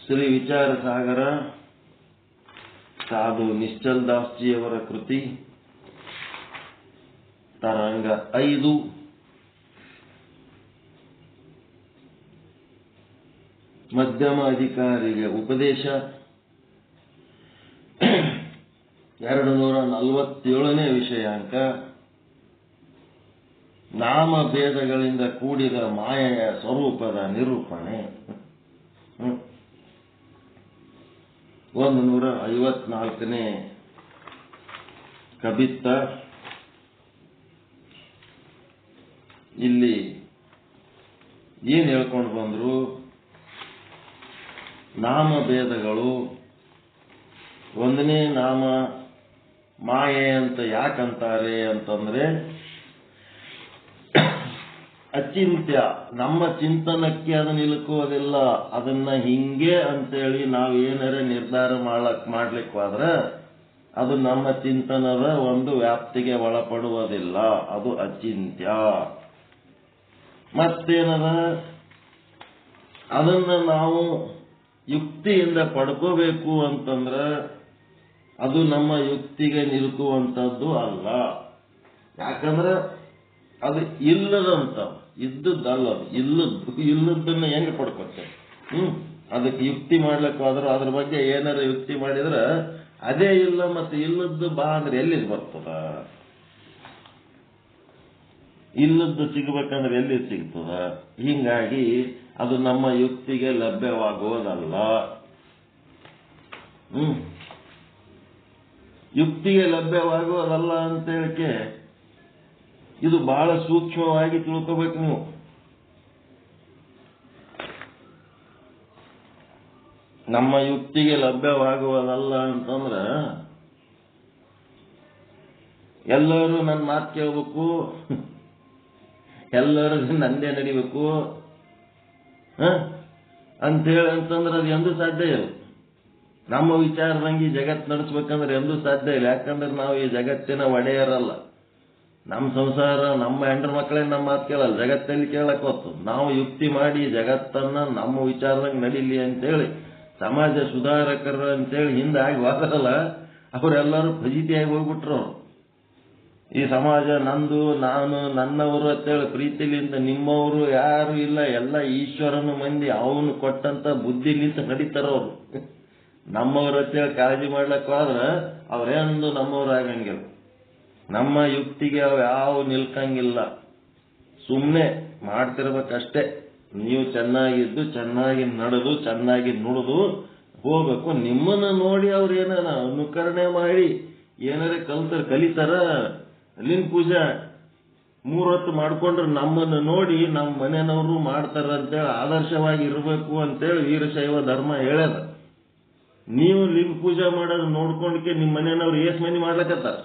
[SPEAKER 1] ಶ್ರೀ ವಿಚಾರ ಸಾಗರ ಸಾಧು ನಿಶ್ಚಲ್ ದಾಸ್ಜಿಯವರ ಕೃತಿ ತರಂಗ 5. ಮಧ್ಯಮ ಅಧಿಕಾರಿಗೆ ಉಪದೇಶ 247ನೇ ವಿಷಯಾಂಕ. ನಾಮಭೇದಗಳಿಂದ ಕೂಡಿದ ಮಾಯೆಯ ಸ್ವರೂಪದ ನಿರೂಪಣೆ. 154ನೇ ಕಬಿತ್ತ. ಇಲ್ಲಿ ಏನ್ ಹೇಳ್ಕೊಂಡು ಬಂದ್ರು? ನಾಮಭೇದಗಳು. ಒಂದನೇ ನಾಮ ಮಾಯೆ ಅಂತ ಯಾಕಂತಾರೆ ಅಂತಂದ್ರೆ ಅಚಿಂತ್ಯ, ನಮ್ಮ ಚಿಂತನಕ್ಕೆ ಅದು ನಿಲುಕುವುದಿಲ್ಲ. ಅದನ್ನ ಹಿಂಗೆ ಅಂತೇಳಿ ನಾವು ಏನಾರ ನಿರ್ಧಾರ ಮಾಡ್ಲಿಕ್ಕಾದ್ರೆ ಅದು ನಮ್ಮ ಚಿಂತನದ ಒಂದು ವ್ಯಾಪ್ತಿಗೆ ಒಳಪಡುವುದಿಲ್ಲ. ಅದು ಅಚಿಂತ್ಯ. ಮತ್ತೇನದ, ಅದನ್ನ ನಾವು ಯುಕ್ತಿಯಿಂದ ಪಡ್ಕೋಬೇಕು ಅಂತಂದ್ರೆ ಅದು ನಮ್ಮ ಯುಕ್ತಿಗೆ ನಿಲುಕುವಂಥದ್ದು ಅಲ್ಲ. ಯಾಕಂದ್ರೆ ಅದು ಇಲ್ಲದಂತ, ಇದ್ದದ್ದಲ್ಲ. ಇಲ್ಲದನ್ನ ಹೆಂಗೆ ಪಡ್ಕೊತೇವೆ? ಅದಕ್ಕೆ ಯುಕ್ತಿ ಮಾಡ್ಲಿಕ್ಕಾದ್ರೂ ಅದ್ರ ಬಗ್ಗೆ ಏನಾರ ಯುಕ್ತಿ ಮಾಡಿದ್ರೆ ಅದೇ ಇಲ್ಲ. ಮತ್ತೆ ಇಲ್ಲದ್ದು ಬಾ ಅಂದ್ರೆ ಎಲ್ಲಿದ್ ಬರ್ತದ? ಇಲ್ಲದ್ದು ಸಿಗಬೇಕಂದ್ರೆ ಎಲ್ಲಿ ಸಿಗ್ತದ? ಹಿಂಗಾಗಿ ಅದು ನಮ್ಮ ಯುಕ್ತಿಗೆ ಲಭ್ಯವಾಗುವುದಲ್ಲ. ಯುಕ್ತಿಗೆ ಲಭ್ಯವಾಗುವುದಲ್ಲ ಅಂತ ಹೇಳಿಕೆ ಇದು ಬಹಳ ಸೂಕ್ಷ್ಮವಾಗಿ ತಿಳ್ಕೋಬೇಕು ನೀವು. ನಮ್ಮ ಯುಕ್ತಿಗೆ ಲಭ್ಯವಾಗುವುದಲ್ಲ ಅಂತಂದ್ರ ಎಲ್ಲರೂ ನನ್ನ ಮಾತು ಕೇಳಬೇಕು, ಎಲ್ಲರೂ ನಂದೇ ನಡಿಬೇಕು ಅಂತೇಳಿ ಅಂತಂದ್ರೆ ಅದು ಎಂದೂ ಸಾಧ್ಯ ಇಲ್ಲ. ನಮ್ಮ ವಿಚಾರದಂಗೆ ಈ ಜಗತ್ತು ನಡೆಸ್ಬೇಕಂದ್ರೆ ಎಂದೂ ಸಾಧ್ಯ ಇಲ್ಲ. ಯಾಕಂದ್ರೆ ನಾವು ಈ ಜಗತ್ತಿನ ಒಡೆಯರಲ್ಲ. ನಮ್ಮ ಸಂಸಾರ, ನಮ್ಮ ಹೆಂಡ್ರ ಮಕ್ಕಳೇ ನಮ್ಮ ಮಾತು ಕೇಳಲ್ಲ, ಜಗತ್ತಲ್ಲಿ ಕೇಳಕ್ ಹೋಗ್ತದೆ. ನಾವು ಯುಕ್ತಿ ಮಾಡಿ ಜಗತ್ತನ್ನ ನಮ್ಮ ವಿಚಾರದಂಗೆ ನಡೀಲಿ ಅಂತೇಳಿ ಸಮಾಜ ಸುಧಾರಕರು ಅಂತೇಳಿ ಹಿಂದಾಗಿ ವಾದಲ್ಲ, ಅವರೆಲ್ಲರೂ ಫಜಿತಿಯಾಗಿ ಹೋಗ್ಬಿಟ್ರು. ಈ ಸಮಾಜ ನಂದು, ನಾನು, ನನ್ನವರು ಅಂತೇಳಿ ಪ್ರೀತಿಲಿಂದ ನಿಮ್ಮವರು ಯಾರು ಇಲ್ಲ, ಎಲ್ಲ ಈಶ್ವರನ ಮಂದಿ. ಅವನು ಕೊಟ್ಟಂತ ಬುದ್ಧಿಲಿಂದ ನಡೀತಾರವ್ರು. ನಮ್ಮವ್ರ ಅಂತೇಳಿ ಕಾಳಜಿ ಮಾಡ್ಲಕ್ಕ ಹೋದ್ರೆ ಅವ್ರೇನೊಂದು ನಮ್ಮವ್ರು ಆಗಂಗಿಲ್ಲ. ನಮ್ಮ ಯುಕ್ತಿಗೆ ಅವು ಯಾವ ನಿಲ್ಕಂಗಿಲ್ಲ. ಸುಮ್ಮನೆ ಮಾಡ್ತಿರ್ಬೇಕಷ್ಟೇ. ನೀವು ಚೆನ್ನಾಗಿದ್ದು, ಚೆನ್ನಾಗಿ ನಡೆದು, ಚೆನ್ನಾಗಿ ನುಡಿದು ಹೋಗ್ಬೇಕು. ನಿಮ್ಮನ್ನ ನೋಡಿ ಅವ್ರು ಏನಾರ ಅನುಕರಣೆ ಮಾಡಿ ಏನಾರ ಕಲಿತಾರ. ಲಿಂಗ ಪೂಜಾ 3 ಹೊತ್ತು ಮಾಡ್ಕೊಂಡ್ರೆ ನಮ್ಮನ್ನು ನೋಡಿ ನಮ್ಮ ಮನೆಯವರು ಮಾಡ್ತಾರ ಅಂತೇಳಿ ಆದರ್ಶವಾಗಿ ಇರಬೇಕು ಅಂತೇಳಿ ವೀರಶೈವ ಧರ್ಮ ಹೇಳ್ಯದ. ನೀವು ಲಿಂಗ ಪೂಜಾ ಮಾಡೋದು ನೋಡ್ಕೊಂಡ್ಕೆ ನಿಮ್ಮ ಮನೆಯವ್ರು ಏಸ್ ಮಂದಿ ಮಾಡ್ಲಕತ್ತಾರ.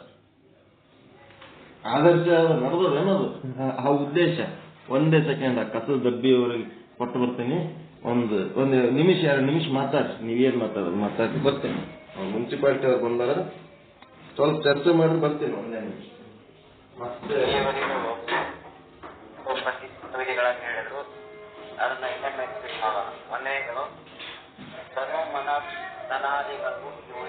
[SPEAKER 1] ಆದರ್ಶ ನಡೆದೋದೇನದು ಆ ಉದ್ದೇಶ. ಒಂದೇ ಸೆಕೆಂಡ್ ಆ ಕಸದ ಡಬ್ಬಿಯವರಿಗೆ ಕೊಟ್ಟು ಬರ್ತೀನಿ. ಒಂದು ನಿಮಿಷ 2 ನಿಮಿಷ ಮಾತಾಡ್ರಿ. ನೀವೇನ್ ಮಾತಾಡಿ ಬರ್ತೀನಿ. ಮುನ್ಸಿಪಾಲಿಟಿ ಅವ್ರು ಬಂದಾರ, ಸ್ವಲ್ಪ ಚರ್ಚೆ ಮಾಡಿ ಬರ್ತೀನಿ. ಒಂದೇ ನಿಮಿಷ. ಮತ್ತೆ
[SPEAKER 2] ವಿಧಿಗಳನ್ನು ಹೇಳಿದ್ರು, ಅದನ್ನ ಇನ್ನೊಮ್ಮೆ ಎಕ್ಸ್ಪ್ಲೇನ್ ಮಾಡೋಣ. ಒಂದೇದು ಸರ್ವಮನ ಧನಾದಿಗಳು ಇವು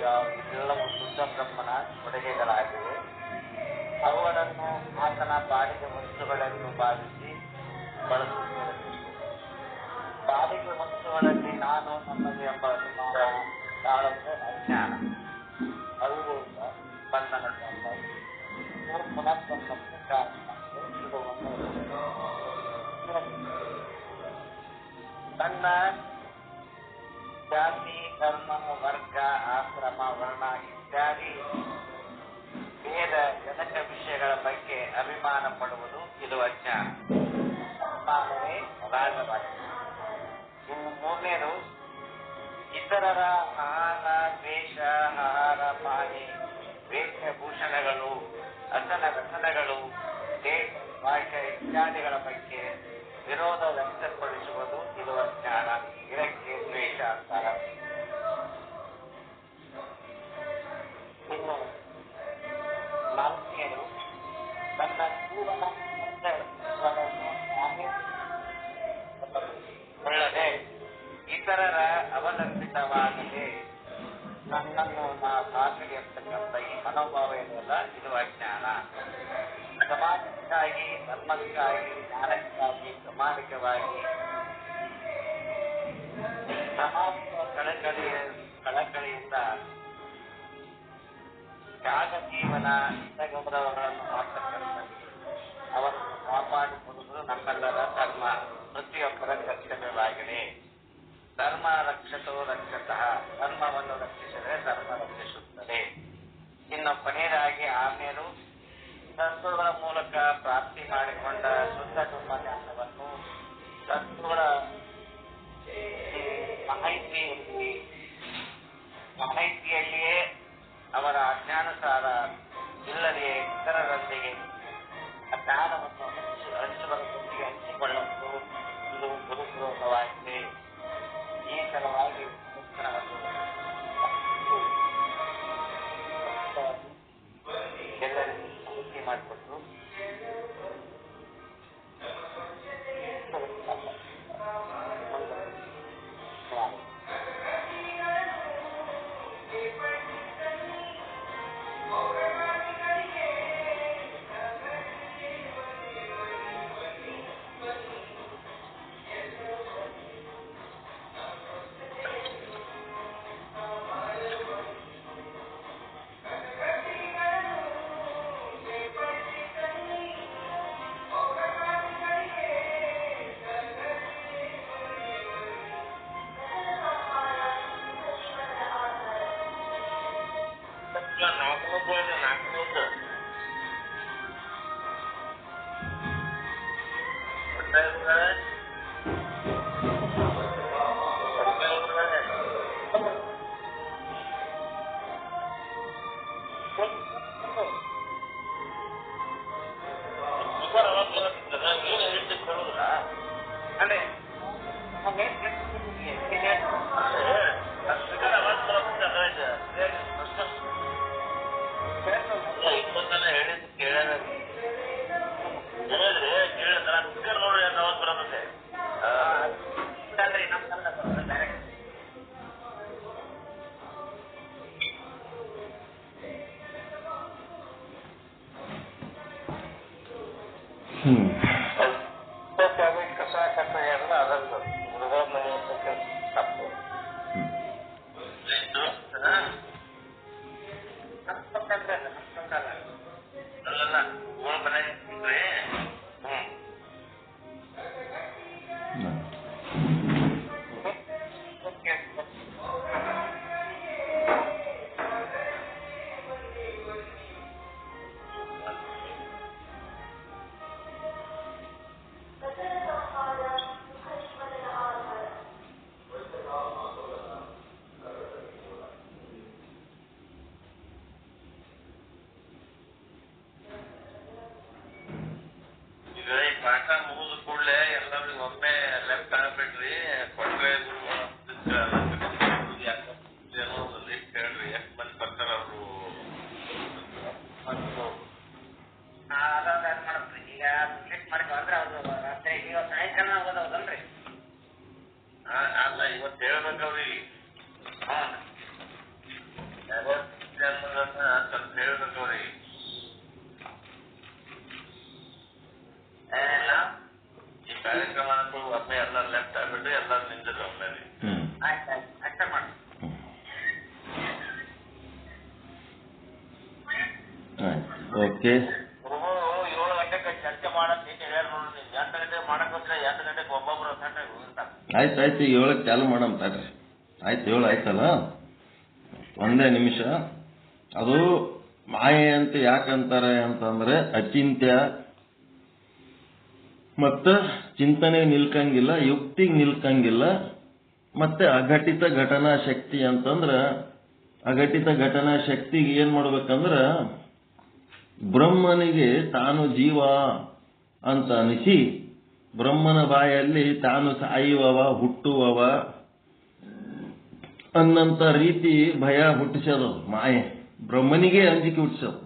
[SPEAKER 2] ಎಲ್ಲವೂ ಶುದ್ಧ ಬ್ರಹ್ಮನ ಕೊಡುಗೆಗಳಾಗಿವೆ. ಅವುಗಳನ್ನು ಆತನ ಬಾಡಿಗೆ ವಸ್ತುಗಳೆಂದು ಭಾವಿಸಿ ಬಳಸುತ್ತೇವೆ. ಬಾಡಿಗೆ ವಸ್ತುಗಳಲ್ಲಿ ನಾನು ನನ್ನದು ಎಂಬ ಅಭಿಮಾನ ತಾಳುವುದು ಅಜ್ಞಾನ. ಅವುಗಳಿಂದ ಬಂಧನ ತನ್ನ ಜಾತಿ, ಧರ್ಮ, ವರ್ಗ, ಆಶ್ರಮ, ವರ್ಣ ಇತ್ಯಾದಿ ಭೇದ ಜನಕ ವಿಷಯಗಳ ಬಗ್ಗೆ ಅಭಿಮಾನ ಪಡುವುದು ಇದು ಅಜ್ಞಾನ. ಅಭಿಮಾನವೇ ರಾಗವಾಗಿದೆ. ಇನ್ನು 3ನೇದು ಇತರರ ಆಹಾರ, ದ್ವೇಷ, ಆಹಾರ, ಪಾನಿ, ವೇಷಭೂಷಣಗಳು, ಅಸನ ವ್ಯಸನಗಳು, ದೇಶ, ಭಾಷೆ ಇತ್ಯಾದಿಗಳ ಬಗ್ಗೆ ವಿರೋಧ ವ್ಯಕ್ತಪಡಿಸುವುದು ಇದು ಅಜ್ಞಾನ. ಇದಕ್ಕೆ ದ್ವೇಷ ಅಂತಾರೆ. ಇನ್ನು 4ನೇದು ತನ್ನ ಜೀವನ ಒಳ್ಳದೆ ಇತರರ ಅವಲಂಬಿತವಾಗದೆ ನನ್ನನ್ನು ಸಾಕಲಿ ಅಂತಕ್ಕಂಥ ಈ ಮನೋಭಾವ ಇರೋಲ್ಲ, ಇದು ಅಜ್ಞಾನ. ಸಮಾಜಕ್ಕಾಗಿ, ಧರ್ಮಕ್ಕಾಗಿ, ಜ್ಞಾನಕ್ಕಾಗಿ ಪ್ರಾಮಾಣಿಕವಾಗಿ ಸಮಾಜದ ಕಳಕಳಿಯಿಂದ ತ್ಯಾಗ ಜೀವನ ಗೌರವಗಳನ್ನು ಮಾಡ್ತಕ್ಕಂಥ ಅವರನ್ನು ಕಾಪಾಡಿಕೊಳ್ಳುವುದು ನಮ್ಮೆಲ್ಲರ ಧರ್ಮ. ಪ್ರತಿಯೊಬ್ಬರ ಕರ್ತವ್ಯವಾಗಿದೆ. ಧರ್ಮ ರಕ್ಷತೋ ರಕ್ಷತಃ. ಧರ್ಮವನ್ನು ರಕ್ಷಿಸಿದರೆ ಧರ್ಮ ರಕ್ಷಿಸುತ್ತದೆ. ಇನ್ನು ಕೊನೆಯದಾಗಿ 6ನೇದು ತತ್ವಗಳ ಮೂಲಕ ಪ್ರಾಪ್ತಿ ಮಾಡಿಕೊಂಡ ಶುದ್ಧ ಜ್ಞಾನವನ್ನು ತತ್ವಗಳ ಮಾಹಿತಿ ಪಾಠ ಮುಗಿದ ಕೂಡಲೇ ಎಲ್ಲರಿಗೂ ಒಮ್ಮೆ ಲೆಫ್ಟ್ ಆಗ್ಬಿಡ್ರಿ ಕೊಟ್ರೆ ಲಿಸ್ಟ್ ಹೇಳ್ರಿ ಎಷ್ಟು ಮಂದಿ ಬರ್ತಾರ ಅವರು
[SPEAKER 3] ಮಾಡ್ರಿ. ಈಗ ಲಿಸ್ಟ್ ಮಾಡಿ ಬಂದ್ರೆ ಅವ್ರು ಈಗ ಸಾಯಂಕಾಲ ಓದೋದಲ್ರಿ?
[SPEAKER 2] ಅಲ್ಲ ಇವತ್ತು ಹೇಳ್ಬೇಕವ್ರಿಗೆ ಸ್ವಲ್ಪ ಹೇಳ್ಬೇಕವ್ರಿಗೆ. ಈ ಕಾರ್ಯಕ್ರಮ ಒಮ್ಮೆ ಎಲ್ಲ ಲೆಫ್ಟ್ ಆಗ್ಬಿಟ್ಟು ಎಲ್ಲರೂ ನಿಂತಿದ್ರು ಒಮ್ಮೆ.
[SPEAKER 3] ಆಯ್ತು ಅಷ್ಟೇ ಮಾಡಿ.
[SPEAKER 1] ಓಕೆ.
[SPEAKER 2] 7 ಗಂಟೆಗೆ ಚರ್ಚೆ ಮಾಡಕ್ ಹೇಳಿ ನೋಡ್ರಿ. 8 ಗಂಟೆಗೆ ಮಾಡಕ್ ಹೋದ್ರೆ 8 ಗಂಟೆಗೆ ಒಬ್ಬೊಬ್ರು
[SPEAKER 1] ಆಯ್ತು 7ಕ್ಕೆ ಚಾಲು ಮಾಡಮ್ ತಡ್ರಿ. ಆಯ್ತು 7 ಆಯ್ತಲ್ಲ, ಒಂದೇ ನಿಮಿಷ. ಅದು ಮಾಯೆ ಅಂತ ಯಾಕಂತಾರೆ ಅಂತಂದ್ರೆ ಅಚಿಂತ್ಯ ಮತ್ತ ಚಿಂತನೆ ನಿಲ್ಕಂಗಿಲ್ಲ, ಯುಕ್ತಿಗೆ ನಿಲ್ಕಂಗಿಲ್ಲ. ಮತ್ತೆ ಅಘಟಿತ ಘಟನಾ ಶಕ್ತಿ ಅಂತಂದ್ರ ಅಘಟಿತ ಘಟನಾ ಶಕ್ತಿಗೆ ಏನ್ ಮಾಡ್ಬೇಕಂದ್ರ ಬ್ರಹ್ಮನಿಗೆ ತಾನು ಜೀವ ಅಂತ ಅನಿಸಿ ಬ್ರಹ್ಮನ ಬಾಯಲ್ಲಿ ತಾನು ಸಾಯುವವ ಹುಟ್ಟುವವ ಅನ್ನಂತ ರೀತಿ ಭಯ ಹುಟ್ಟಿಸೋದು ಮಾಯೆ. ಬ್ರಹ್ಮನಿಗೆ ಅಂಜಿಕೆ ಹುಟ್ಟಿಸೋದು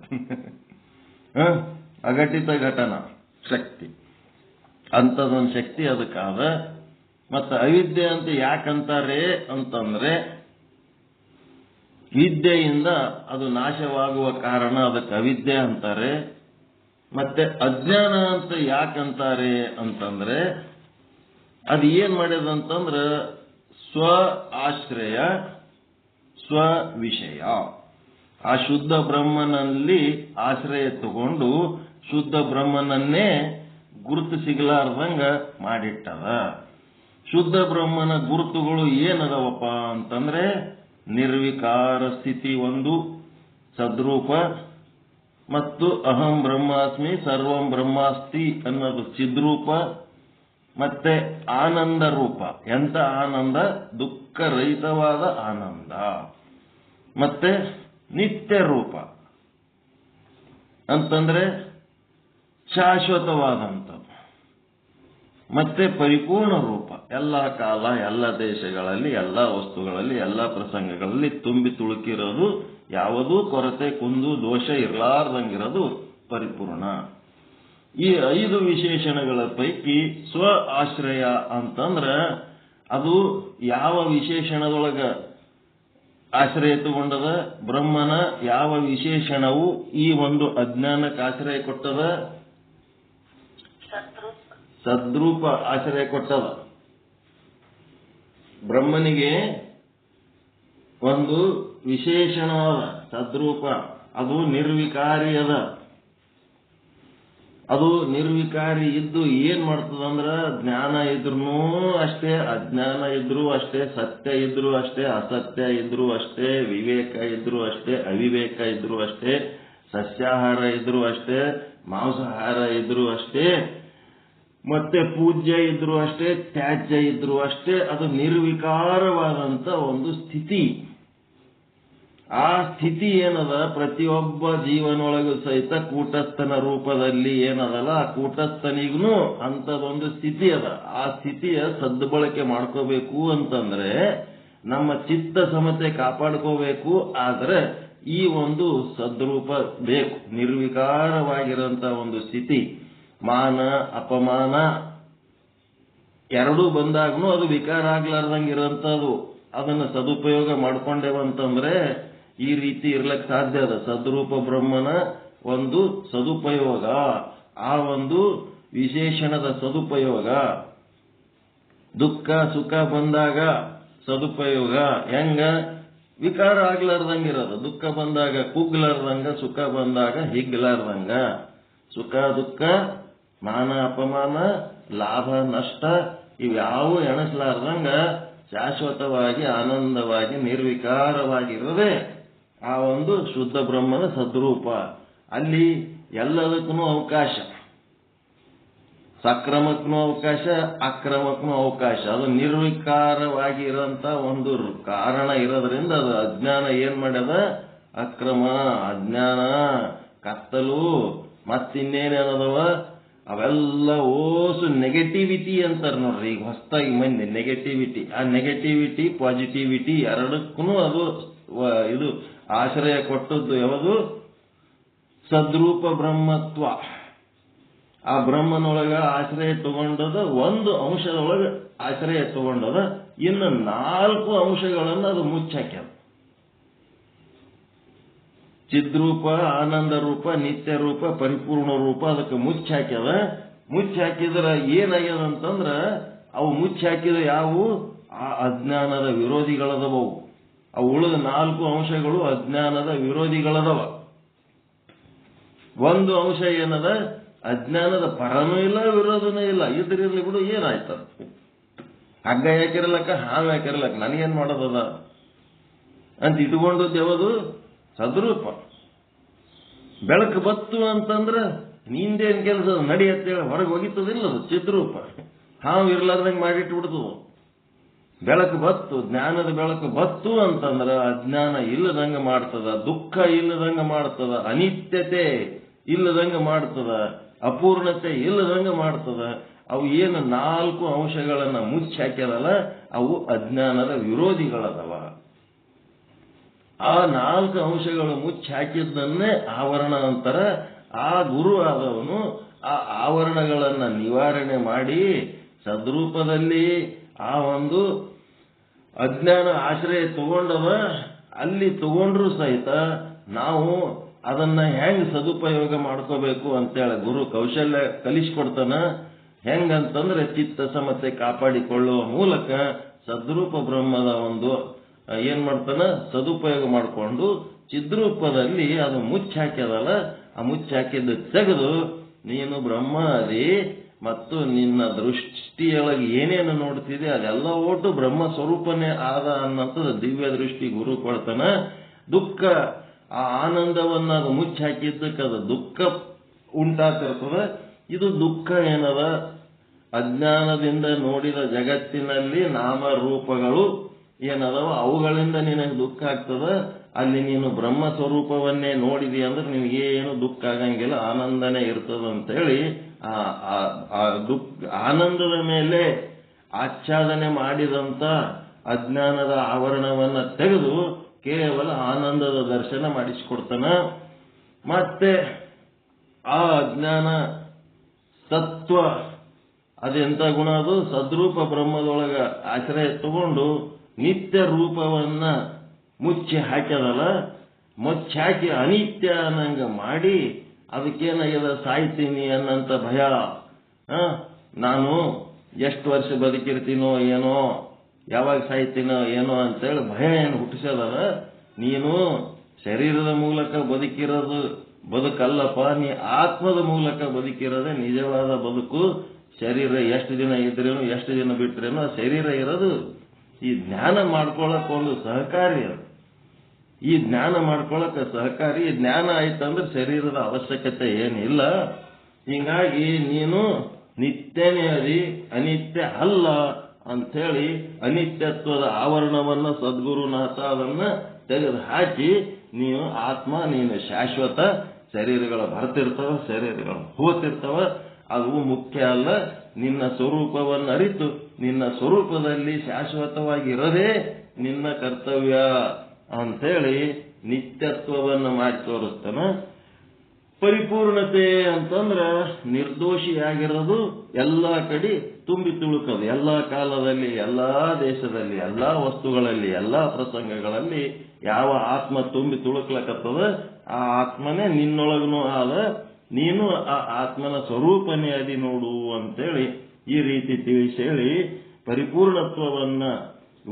[SPEAKER 1] ಅಘಟಿತ ಘಟನಾ ಶಕ್ತಿ ಅಂತದೊಂದು ಶಕ್ತಿ ಅದಕ್ಕಾದ. ಮತ್ತು ಅವಿದ್ಯೆ ಅಂತ ಯಾಕಂತಾರೆ ಅಂತಂದ್ರೆ ವಿದ್ಯೆಯಿಂದ ಅದು ನಾಶವಾಗುವ ಕಾರಣ ಅದಕ್ಕೆ ಅವಿದ್ಯೆ ಅಂತಾರೆ. ಮತ್ತೆ ಅಜ್ಞಾನ ಅಂತ ಯಾಕಂತಾರೆ ಅಂತಂದ್ರೆ ಅದು ಏನ್ ಮಾಡ್ಯದಂತಂದ್ರ ಸ್ವ ಆಶ್ರಯ ಸ್ವ ವಿಷಯ. ಆ ಶುದ್ಧ ಬ್ರಹ್ಮನಲ್ಲಿ ಆಶ್ರಯ ತಗೊಂಡು ಶುದ್ಧ ಬ್ರಹ್ಮನನ್ನೇ ಗುರುತು ಸಿಗಲಾರ್ದಂಗ ಮಾಡಿಟ್ಟದ. ಶುದ್ಧ ಬ್ರಹ್ಮನ ಗುರುತುಗಳು ಏನದವಪ್ಪ ಅಂತಂದ್ರೆ ನಿರ್ವಿಕಾರ ಸ್ಥಿತಿ ಒಂದು, ಸದ್ರೂಪ, ಮತ್ತು ಅಹಂ ಬ್ರಹ್ಮಾಸ್ಮಿ ಸರ್ವಂ ಬ್ರಹ್ಮಾಸ್ತಿ ಅನ್ನೋದು ಚಿದ್ರೂಪ, ಮತ್ತೆ ಆನಂದ ರೂಪ. ಎಂತ ಆನಂದ? ದುಃಖರಹಿತವಾದ ಆನಂದ. ಮತ್ತೆ ನಿತ್ಯ ರೂಪ ಅಂತಂದ್ರೆ ಶಾಶ್ವತವಾದಂಥದ್ದು. ಮತ್ತೆ ಪರಿಪೂರ್ಣ ರೂಪ, ಎಲ್ಲ ಕಾಲ, ಎಲ್ಲ ದೇಶಗಳಲ್ಲಿ, ಎಲ್ಲ ವಸ್ತುಗಳಲ್ಲಿ, ಎಲ್ಲ ಪ್ರಸಂಗಗಳಲ್ಲಿ ತುಂಬಿ ತುಳುಕಿರೋದು, ಯಾವುದೂ ಕೊರತೆ ಕುಂದು ದೋಷ ಇರಲಾರ್ದಂಗಿರೋದು ಪರಿಪೂರ್ಣ. ಈ 5 ವಿಶೇಷಣಗಳ ಪೈಕಿ ಸ್ವ ಆಶ್ರಯ ಅಂತಂದ್ರ ಅದು ಯಾವ ವಿಶೇಷಣದೊಳಗ ಆಶ್ರಯ ತಗೊಂಡದ? ಬ್ರಹ್ಮನ ಯಾವ ವಿಶೇಷಣವು ಈ ಒಂದು ಅಜ್ಞಾನಕ್ಕೆ ಆಶ್ರಯ ಕೊಟ್ಟದ? ಸದ್ರೂಪ ಆಶ್ರಯ ಕೊಟ್ಟದ. ಬ್ರಹ್ಮನಿಗೆ ಒಂದು ವಿಶೇಷಣವಾದ ಸದ್ರೂಪ, ಅದು ನಿರ್ವಿಕಾರಿ ಅದ. ಅದು ನಿರ್ವಿಕಾರಿ ಇದ್ದು ಏನ್ ಮಾಡ್ತದಂದ್ರ ಜ್ಞಾನ ಇದ್ರೂ ಅಷ್ಟೇ, ಅಜ್ಞಾನ ಇದ್ರೂ ಅಷ್ಟೇ, ಸತ್ಯ ಇದ್ರೂ ಅಷ್ಟೇ, ಅಸತ್ಯ ಇದ್ರೂ ಅಷ್ಟೇ, ವಿವೇಕ ಇದ್ರೂ ಅಷ್ಟೇ, ಅವಿವೇಕ ಇದ್ರೂ ಅಷ್ಟೇ, ಸಸ್ಯಾಹಾರ ಇದ್ರೂ ಅಷ್ಟೇ, ಮಾಂಸಾಹಾರ ಇದ್ರೂ ಅಷ್ಟೇ, ಮತ್ತೆ ಪೂಜ್ಯ ಇದ್ರೂ ಅಷ್ಟೇ, ತ್ಯಾಜ್ಯ ಇದ್ರೂ ಅಷ್ಟೇ. ಅದು ನಿರ್ವಿಕಾರವಾದಂತ ಒಂದು ಸ್ಥಿತಿ. ಆ ಸ್ಥಿತಿ ಏನದ ಪ್ರತಿಯೊಬ್ಬ ಜೀವನೊಳಗೂ ಸಹಿತ ಕೂಟಸ್ಥನ ರೂಪದಲ್ಲಿ ಏನದಲ್ಲ, ಆ ಕೂಟಸ್ಥನಿಗೂ ಅಂತದೊಂದು ಸ್ಥಿತಿ ಅದ. ಆ ಸ್ಥಿತಿಯ ಸದ್ಬಳಕೆ ಮಾಡ್ಕೋಬೇಕು ಅಂತಂದ್ರೆ ನಮ್ಮ ಚಿತ್ತ ಸಮತೆ ಕಾಪಾಡ್ಕೋಬೇಕು. ಆದ್ರೆ ಈ ಒಂದು ಸದ್ರೂಪ ಬೇಕು, ನಿರ್ವಿಕಾರವಾಗಿರಂತ ಒಂದು ಸ್ಥಿತಿ. ಮಾನ ಅಪಮಾನ ಎರಡೂ ಬಂದಾಗ್ನು ಅದು ವಿಕಾರ ಆಗ್ಲಾರ್ದಂಗಿರೋಂಥದ್ದು. ಅದನ್ನು ಸದುಪಯೋಗ ಮಾಡ್ಕೊಂಡೇವಂತಂದ್ರೆ ಈ ರೀತಿ ಇರ್ಲಕ್ ಸಾಧ್ಯ ಅದ. ಸದ್ರೂಪ ಬ್ರಹ್ಮನ ಒಂದು ಸದುಪಯೋಗ, ಆ ಒಂದು ವಿಶೇಷಣದ ಸದುಪಯೋಗ. ದುಃಖ ಸುಖ ಬಂದಾಗ ಸದುಪಯೋಗ ಹೆಂಗ? ವಿಕಾರ ಆಗ್ಲಾರ್ದಂಗಿರೋದು. ದುಃಖ ಬಂದಾಗ ಕುಗ್ಲಾರ್ದಂಗ, ಸುಖ ಬಂದಾಗ ಹಿಗ್ಲಾರ್ದಂಗ. ಸುಖ ದುಃಖ ಮಾನ ಅಪಮಾನ ಲಾಭ ನಷ್ಟ ಇವ್ಯಾವು ಎಣಸ್ಲಾರ್ದಂಗ ಶಾಶ್ವತವಾಗಿ ಆನಂದವಾಗಿ ನಿರ್ವಿಕಾರವಾಗಿರೋದೇ ಆ ಒಂದು ಶುದ್ಧ ಬ್ರಹ್ಮನ ಸದ್ರೂಪ. ಅಲ್ಲಿ ಎಲ್ಲದಕ್ಕೂ ಅವಕಾಶ, ಸಕ್ರಮಕ್ಕೂ ಅವಕಾಶ, ಅಕ್ರಮಕ್ಕೂ ಅವಕಾಶ. ಅದು ನಿರ್ವಿಕಾರವಾಗಿರೋಂತ ಒಂದು ಕಾರಣ ಇರೋದ್ರಿಂದ ಅದು ಅಜ್ಞಾನ ಏನ್ ಮಾಡ್ಯದ? ಅಕ್ರಮ, ಅಜ್ಞಾನ, ಕತ್ತಲು, ಮತ್ತಿನ್ನೇನೇನದವ ಅವೆಲ್ಲ ಓಸು ನೆಗೆಟಿವಿಟಿ ಅಂತಾರೆ ನೋಡ್ರಿ. ಈಗ ಹೊಸದಾಗಿ ಮಂದಿ ನೆಗೆಟಿವಿಟಿ, ಆ ನೆಗೆಟಿವಿಟಿ ಪಾಸಿಟಿವಿಟಿ ಎರಡಕ್ಕೂ ಅದು ಇದು ಆಶ್ರಯ ಕೊಟ್ಟದ್ದು ಯಾವುದು? ಸದ್ರೂಪ ಬ್ರಹ್ಮತ್ವ. ಆ ಬ್ರಹ್ಮನೊಳಗ ಆಶ್ರಯ ತಗೊಂಡದ ಒಂದು ಅಂಶದೊಳಗ ಆಶ್ರಯ ತಗೊಂಡದ, ಇನ್ನು 4 ಅಂಶಗಳನ್ನು ಅದು ಮುಚ್ಚಾಕ್ಯದ. ಚಿದ್ರೂಪ, ಆನಂದ ರೂಪ, ನಿತ್ಯ ರೂಪ, ಪರಿಪೂರ್ಣ ರೂಪ ಅದಕ್ಕೆ ಮುಚ್ಚಾಕ್ಯದ. ಮುಚ್ಚಾಕಿದ್ರ ಏನಾಗ್ಯದ ಅಂತಂದ್ರ ಅವು ಮುಚ್ಚಾಕಿದ ಯಾವುವು? ಆ ಅಜ್ಞಾನದ ವಿರೋಧಿಗಳದವು. ಅವು ಉಳಿದ 4 ಅಂಶಗಳು ಅಜ್ಞಾನದ ವಿರೋಧಿಗಳದವ. ಒಂದು ಅಂಶ ಏನದ? ಅಜ್ಞಾನದ ಪರನೂ ಇಲ್ಲ, ವಿರೋಧನೂ ಇಲ್ಲ. ಇದ್ರಿರ್ಲಿ ಬಿಡು, ಏನಾಯ್ತದ? ಹಗ್ಗ ಯಾಕಿರ್ಲಕ್ಕ, ಹಾವು ಯಾಕಿರ್ಲಕ್ಕ, ನನಗೇನ್ ಮಾಡೋದದ ಅಂತ ಇಟ್ಕೊಂಡದ್ದು ಯಾವುದು? ಸದ್ರೂಪ. ಬೆಳಕು ಬತ್ತು ಅಂತಂದ್ರ ನಿಂದೇನ್ ಕೆಲಸ? ನಡಿಯತ್ತೇಳಿ ಹೊರಗೆ ಹೋಗಿತ್ತದಿಲ್ಲ, ಅದು ಚಿದ್ರೂಪ. ಹಾವು ಇರ್ಲಾರ್ದಂಗೆ ಮಾಡಿಟ್ಟು ಬಿಡ್ತದ. ಬೆಳಕು ಬತ್ತು, ಜ್ಞಾನದ ಬೆಳಕು ಬತ್ತು ಅಂತಂದ್ರ ಅಜ್ಞಾನ ಇಲ್ಲದಂಗ ಮಾಡ್ತದ, ದುಃಖ ಇಲ್ಲದಂಗ ಮಾಡ್ತದ, ಅನಿತ್ಯತೆ ಇಲ್ಲದಂಗ ಮಾಡ್ತದ, ಅಪೂರ್ಣತೆ ಇಲ್ಲದಂಗ ಮಾಡ್ತದ. ಅವು ಏನು 4 ಅಂಶಗಳನ್ನ ಮುಚ್ಚಾಕ್ಯದಲ್ಲ, ಅವು ಅಜ್ಞಾನದ ವಿರೋಧಿಗಳದವ. ಆ 4 ಅಂಶಗಳು ಮುಚ್ಚಾಕಿದ್ದನ್ನೇ ಆವರಣ ಅಂತರ. ಆ ಗುರು ಆದವನು ಆ ಆವರಣಗಳನ್ನ ನಿವಾರಣೆ ಮಾಡಿ ಸದ್ರೂಪದಲ್ಲಿ ಆ ಒಂದು ಅಜ್ಞಾನ ಆಶ್ರಯ ತಗೊಂಡವ. ಅಲ್ಲಿ ತಗೊಂಡ್ರು ಸಹಿತ ನಾವು ಅದನ್ನ ಹೆಂಗ್ ಸದುಪಯೋಗ ಮಾಡ್ಕೋಬೇಕು ಅಂತೇಳಿ ಗುರು ಕೌಶಲ್ಯ ಕಲಿಸ್ಕೊಡ್ತಾನ. ಹೆಂಗಂತಂದ್ರೆ ಚಿತ್ತ ಸಮತೆ ಕಾಪಾಡಿಕೊಳ್ಳುವ ಮೂಲಕ ಸದ್ರೂಪ ಬ್ರಹ್ಮದ ಒಂದು ಏನ್ ಮಾಡ್ತಾನ? ಸದುಪಯೋಗ ಮಾಡಿಕೊಂಡು ಚಿದ್ರೂಪದಲ್ಲಿ ಅದು ಮುಚ್ಚಾಕ್ಯದಲ್ಲ, ಆ ಮುಚ್ಚಾಕಿದ್ದು ತೆಗೆದು ನೀನು ಬ್ರಹ್ಮ ಅದಿ ಮತ್ತು ನಿನ್ನ ದೃಷ್ಟಿಯೊಳಗೆ ಏನೇನು ನೋಡ್ತಿದೆ ಅದೆಲ್ಲ ಒಟ್ಟು ಬ್ರಹ್ಮ ಸ್ವರೂಪನೇ ಆದ ಅನ್ನೋಂಥದ್ದು ದಿವ್ಯ ದೃಷ್ಟಿ ಗುರು ಕೊಡ್ತಾನ. ದುಃಖ, ಆ ಆನಂದವನ್ನ ಅದು ಮುಚ್ಚಾಕಿದ್ದಕ್ಕೆ ಅದು ದುಃಖ ಉಂಟಾಗ್ತಿರ್ತದೆ. ಇದು ದುಃಖ ಏನದ? ಅಜ್ಞಾನದಿಂದ ನೋಡಿದ ಜಗತ್ತಿನಲ್ಲಿ ನಾಮರೂಪಗಳು ಏನದವ ಅವುಗಳಿಂದ ನಿನಗೆ ದುಃಖ ಆಗ್ತದ. ಅಲ್ಲಿ ನೀನು ಬ್ರಹ್ಮ ಸ್ವರೂಪವನ್ನೇ ನೋಡಿದಿ ಅಂದ್ರೆ ನಿನಗೇನು ದುಃಖ ಆಗಂಗಿಲ್ಲ, ಆನಂದನೇ ಇರ್ತದಂತೇಳಿ ಆನಂದದ ಮೇಲೆ ಆಚ್ಛಾದನೆ ಮಾಡಿದಂತ ಅಜ್ಞಾನದ ಆವರಣವನ್ನ ತೆಗೆದು ಕೇವಲ ಆನಂದದ ದರ್ಶನ ಮಾಡಿಸಿಕೊಡ್ತಾನ. ಮತ್ತೆ ಆ ಅಜ್ಞಾನ ಸತ್ವ ಅದೆಂತ ಗುಣ? ಅದು ಸದ್ರೂಪ ಬ್ರಹ್ಮದೊಳಗ ಆಶ್ರಯ ತಗೊಂಡು ನಿತ್ಯ ರೂಪವನ್ನ ಮುಚ್ಚಿ ಹಾಕ್ಯದಲ್ಲ, ಮುಚ್ಚಾಕಿ ಅನಿತ್ಯ ಅನ್ನಂಗ ಮಾಡಿ ಅದಕ್ಕೇನಾಗ್ಯದ? ಸಾಯ್ತೀನಿ ಅನ್ನಂತ ಭಯ. ನಾನು ಎಷ್ಟು ವರ್ಷ ಬದುಕಿರ್ತೀನೋ ಏನೋ, ಯಾವಾಗ ಸಾಯ್ತೀನೋ ಏನೋ ಅಂತೇಳಿ ಭಯ ಏನು ಹುಟ್ಟಿಸೋದಲ್ಲ. ನೀನು ಶರೀರದ ಮೂಲಕ ಬದುಕಿರೋದು ಬದುಕಲ್ಲಪ್ಪ. ನೀ ಆತ್ಮದ ಮೂಲಕ ಬದುಕಿರೋದೇ ನಿಜವಾದ ಬದುಕು. ಶರೀರ ಎಷ್ಟು ದಿನ ಇದ್ರೇನು ಎಷ್ಟು ದಿನ ಬಿಟ್ರೇನು ಶರೀರ ಇರೋದು ಈ ಜ್ಞಾನ ಮಾಡ್ಕೊಳಕ್ ಒಂದು ಸಹಕಾರಿ. ಅದು ಈ ಜ್ಞಾನ ಮಾಡ್ಕೊಳಕ್ಕೆ ಸಹಕಾರಿ. ಜ್ಞಾನ ಆಯ್ತಂದ್ರೆ ಶರೀರದ ಅವಶ್ಯಕತೆ ಏನಿಲ್ಲ. ಹಿಂಗಾಗಿ ನೀನು ನಿತ್ಯನೇ ಅದಿ, ಅನಿತ್ಯ ಅಲ್ಲ ಅಂಥೇಳಿ ಅನಿತ್ಯತ್ವದ ಆವರಣವನ್ನ ಸದ್ಗುರುನಾಥ ಅದನ್ನ ತೆಗೆದು ಹಾಕಿ ನೀನು ಆತ್ಮ, ನೀನು ಶಾಶ್ವತ. ಶರೀರಗಳು ಬರ್ತಿರ್ತವ, ಶರೀರಗಳು ಹೋಗ್ತಿರ್ತವ, ಅದು ಮುಖ್ಯ ಅಲ್ಲ. ನಿನ್ನ ಸ್ವರೂಪವನ್ನು ಅರಿತು ನಿನ್ನ ಸ್ವರೂಪದಲ್ಲಿ ಶಾಶ್ವತವಾಗಿರೋದೇ ನಿನ್ನ ಕರ್ತವ್ಯ ಅಂಥೇಳಿ ನಿತ್ಯತ್ವವನ್ನು ಮಾಡಿ ತೋರಿಸ್ತಾನ. ಪರಿಪೂರ್ಣತೆ ಅಂತಂದ್ರ ನಿರ್ದೋಷಿಯಾಗಿರೋದು, ಎಲ್ಲ ಕಡೆ ತುಂಬಿ ತುಳುಕೋದು, ಎಲ್ಲ ಕಾಲದಲ್ಲಿ, ಎಲ್ಲ ದೇಶದಲ್ಲಿ, ಎಲ್ಲ ವಸ್ತುಗಳಲ್ಲಿ, ಎಲ್ಲ ಪ್ರಸಂಗಗಳಲ್ಲಿ ಯಾವ ಆತ್ಮ ತುಂಬಿ ತುಳುಕ್ಲಕತ್ತದ ಆ ಆತ್ಮನೇ ನಿನ್ನೊಳಗನೂ ಆದ. ನೀನು ಆ ಆತ್ಮನ ಸ್ವರೂಪನೇ ಅದಿ ನೋಡು ಅಂತೇಳಿ ಈ ರೀತಿ ತಿಳಿಸಿ ಹೇಳಿ ಪರಿಪೂರ್ಣತ್ವವನ್ನ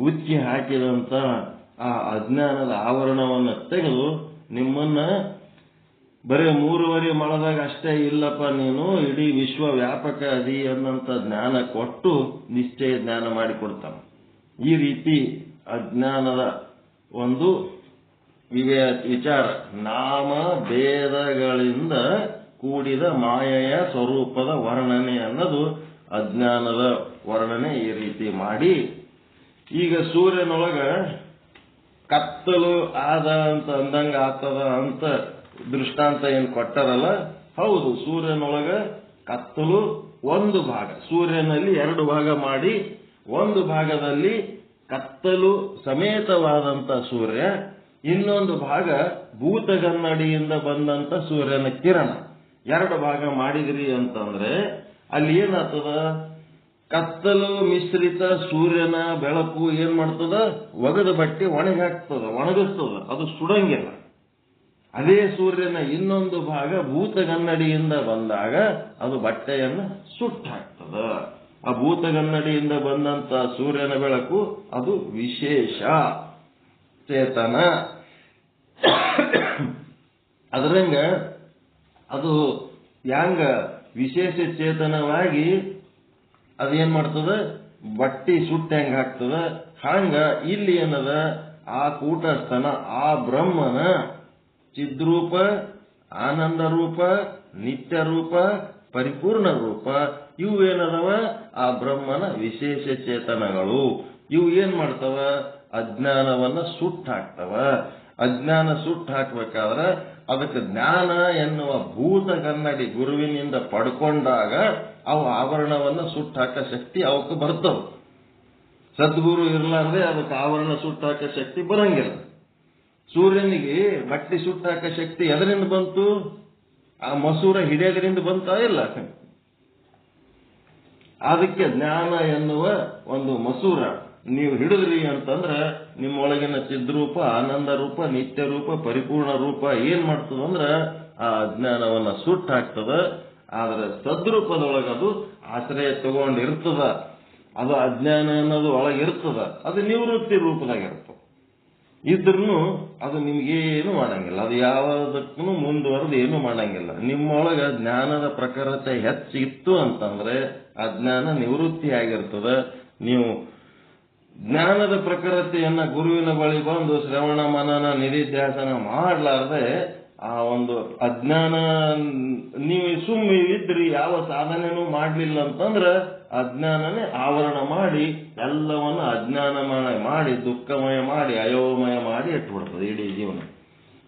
[SPEAKER 1] ಉಚ್ಚಿ ಹಾಕಿದಂತ ಆ ಅಜ್ಞಾನದ ಆವರಣವನ್ನು ತೆಗೆದು ನಿಮ್ಮನ್ನ ಬರೀ 3.5 ಮಳದಾಗ ಅಷ್ಟೇ ಇಲ್ಲಪ್ಪ, ನೀನು ಇಡೀ ವಿಶ್ವ ವ್ಯಾಪಕ ಅದಿ ಅನ್ನಂತ ಜ್ಞಾನ ಕೊಟ್ಟು ನಿಶ್ಚಯ ಜ್ಞಾನ ಮಾಡಿಕೊಡ್ತಾನೆ. ಈ ರೀತಿ ಅಜ್ಞಾನದ ಒಂದು ವಿಚಾರ, ನಾಮ ಭೇದಗಳಿಂದ ಕೂಡಿದ ಮಾಯೆಯ ಸ್ವರೂಪದ ವರ್ಣನೆ ಅನ್ನೋದು ಅಜ್ಞಾನದ ವರ್ಣನೆ. ಈ ರೀತಿ ಮಾಡಿ ಈಗ ಸೂರ್ಯನೊಳಗ ಕತ್ತಲು ಆದ ಅಂತ ಅಂದಂಗ ಆಗ್ತದ ಅಂತ ದೃಷ್ಟಾಂತ ಏನ್ ಕೊಟ್ಟಾರಲ್ಲ, ಹೌದು, ಸೂರ್ಯನೊಳಗ ಕತ್ತಲು ಒಂದು ಭಾಗ, ಸೂರ್ಯನಲ್ಲಿ 2 ಭಾಗ ಮಾಡಿ ಒಂದು ಭಾಗದಲ್ಲಿ ಕತ್ತಲು ಸಮೇತವಾದಂತ ಸೂರ್ಯ, ಇನ್ನೊಂದು ಭಾಗ ಭೂತಗನ್ನಡಿಯಿಂದ ಬಂದಂತ ಸೂರ್ಯನ ಕಿರಣ. 2 ಭಾಗ ಮಾಡಿದ್ರಿ ಅಂತಂದ್ರೆ ಅಲ್ಲಿ ಏನಾಗ್ತದ, ಕತ್ತಲು ಮಿಶ್ರಿತ ಸೂರ್ಯನ ಬೆಳಕು ಏನ್ ಮಾಡ್ತದ, ಒಗದ ಬಟ್ಟೆ ಒಣಗಿಸ್ತದ, ಅದು ಸುಡಂಗಿಲ್ಲ. ಅದೇ ಸೂರ್ಯನ ಇನ್ನೊಂದು ಭಾಗ ಭೂತಗನ್ನಡಿಯಿಂದ ಬಂದಾಗ ಅದು ಬಟ್ಟೆಯನ್ನು ಸುಟ್ಟಾಕ್ತದ. ಆ ಭೂತಗನ್ನಡಿಯಿಂದ ಬಂದಂತ ಸೂರ್ಯನ ಬೆಳಕು ಅದು ವಿಶೇಷ ಚೇತನ. ಅದರಂಗ ಅದು ಯಾಂಗ ವಿಶೇಷ ಚೇತನವಾಗಿ ಅದೇನ್ ಮಾಡ್ತದ, ಬಟ್ಟಿ ಸುಟ್ಟ ಹೆಂಗ ಹಾಕ್ತದ, ಹಂಗ ಇಲ್ಲಿ ಏನದ, ಆ ಕೂಟಸ್ಥನ ಆ ಬ್ರಹ್ಮನ ಚಿದ್ರೂಪ, ಆನಂದ ರೂಪ, ನಿತ್ಯ ರೂಪ, ಪರಿಪೂರ್ಣ ರೂಪ, ಇವು ಏನದವ ಆ ಬ್ರಹ್ಮನ ವಿಶೇಷ ಚೇತನಗಳು. ಇವು ಏನ್ ಮಾಡ್ತವ, ಅಜ್ಞಾನವನ್ನ ಸುಟ್ಟಾಕ್ತವ. ಅಜ್ಞಾನ ಸುಟ್ಟು ಹಾಕ್ಬೇಕಾದ್ರೆ ಅದಕ್ಕೆ ಜ್ಞಾನ ಎನ್ನುವ ಭೂತ ಕನ್ನಡಿ ಗುರುವಿನಿಂದ ಪಡ್ಕೊಂಡಾಗ ಅವು ಆವರಣವನ್ನು ಸುಟ್ಟಾಕ ಶಕ್ತಿ ಅವಕ್ಕೆ ಬರ್ತವ. ಸದ್ಗುರು ಇರ್ಲಾರ್ದೆ ಅದಕ್ಕೆ ಆವರಣ ಸುಟ್ಟಾಕ ಶಕ್ತಿ ಬರಂಗಿಲ್ಲ. ಸೂರ್ಯನಿಗೆ ಬಟ್ಟೆ ಸುಟ್ಟಾಕ ಶಕ್ತಿ ಎದರಿಂದ ಬಂತು, ಆ ಮಸೂರ ಹಿಡಿಯೋದ್ರಿಂದ ಬಂತ ಇಲ್ಲ. ಅದಕ್ಕೆ ಜ್ಞಾನ ಎನ್ನುವ ಒಂದು ಮಸೂರ ನೀವು ಹಿಡಿದ್ರಿ ಅಂತಂದ್ರ ನಿಮ್ಮೊಳಗಿನ ಚಿದ್ರೂಪ, ಆನಂದ ರೂಪ, ನಿತ್ಯ ರೂಪ, ಪರಿಪೂರ್ಣ ರೂಪ ಏನ್ ಮಾಡ್ತದಂದ್ರ ಆ ಅಜ್ಞಾನವನ್ನ ಸುಟ್ಟು ಹಾಕ್ತದ. ಆದ್ರೆ ಸದ್ರೂಪದೊಳಗದು ಆಶ್ರಯ ತಗೊಂಡಿರ್ತದ. ಅದು ಅಜ್ಞಾನ ಅನ್ನೋದು ಒಳಗಿರ್ತದ, ಅದು ನಿವೃತ್ತಿ ರೂಪದಾಗಿರ್ತದೆ. ಇದ್ರೂ ಅದು ನಿಮ್ಗೇನು ಮಾಡಂಗಿಲ್ಲ, ಅದು ಯಾವುದಕ್ಕೂ ಮುಂದುವರೆದು ಏನು ಮಾಡಂಗಿಲ್ಲ. ನಿಮ್ಮೊಳಗ ಜ್ಞಾನದ ಪ್ರಖರತೆ ಹೆಚ್ಚಿತ್ತು ಅಂತಂದ್ರೆ ಅಜ್ಞಾನ ನಿವೃತ್ತಿ ಆಗಿರ್ತದ. ನೀವು ಜ್ಞಾನದ ಪ್ರಖರತೆಯನ್ನ ಗುರುವಿನ ಬಳಿ ಬಂದು ಶ್ರವಣ ಮನನ ನಿಧಿಧ್ಯಾಸನ ಮಾಡಲಾರ್ದೆ ಆ ಒಂದು ಅಜ್ಞಾನ ನೀವು ಸುಮ್ಮನೆ ಇದ್ರಿ, ಯಾವ ಸಾಧನೆನೂ ಮಾಡ್ಲಿಲ್ಲ ಅಂತಂದ್ರ ಅಜ್ಞಾನನೇ ಆವರಣ ಮಾಡಿ ಎಲ್ಲವನ್ನ ಅಜ್ಞಾನಮಯ ಮಾಡಿ ದುಃಖಮಯ ಮಾಡಿ ಅಯೋಮಯ ಮಾಡಿ ಇಟ್ಬಿಡ್ತದೆ ಇಡೀ ಜೀವನ.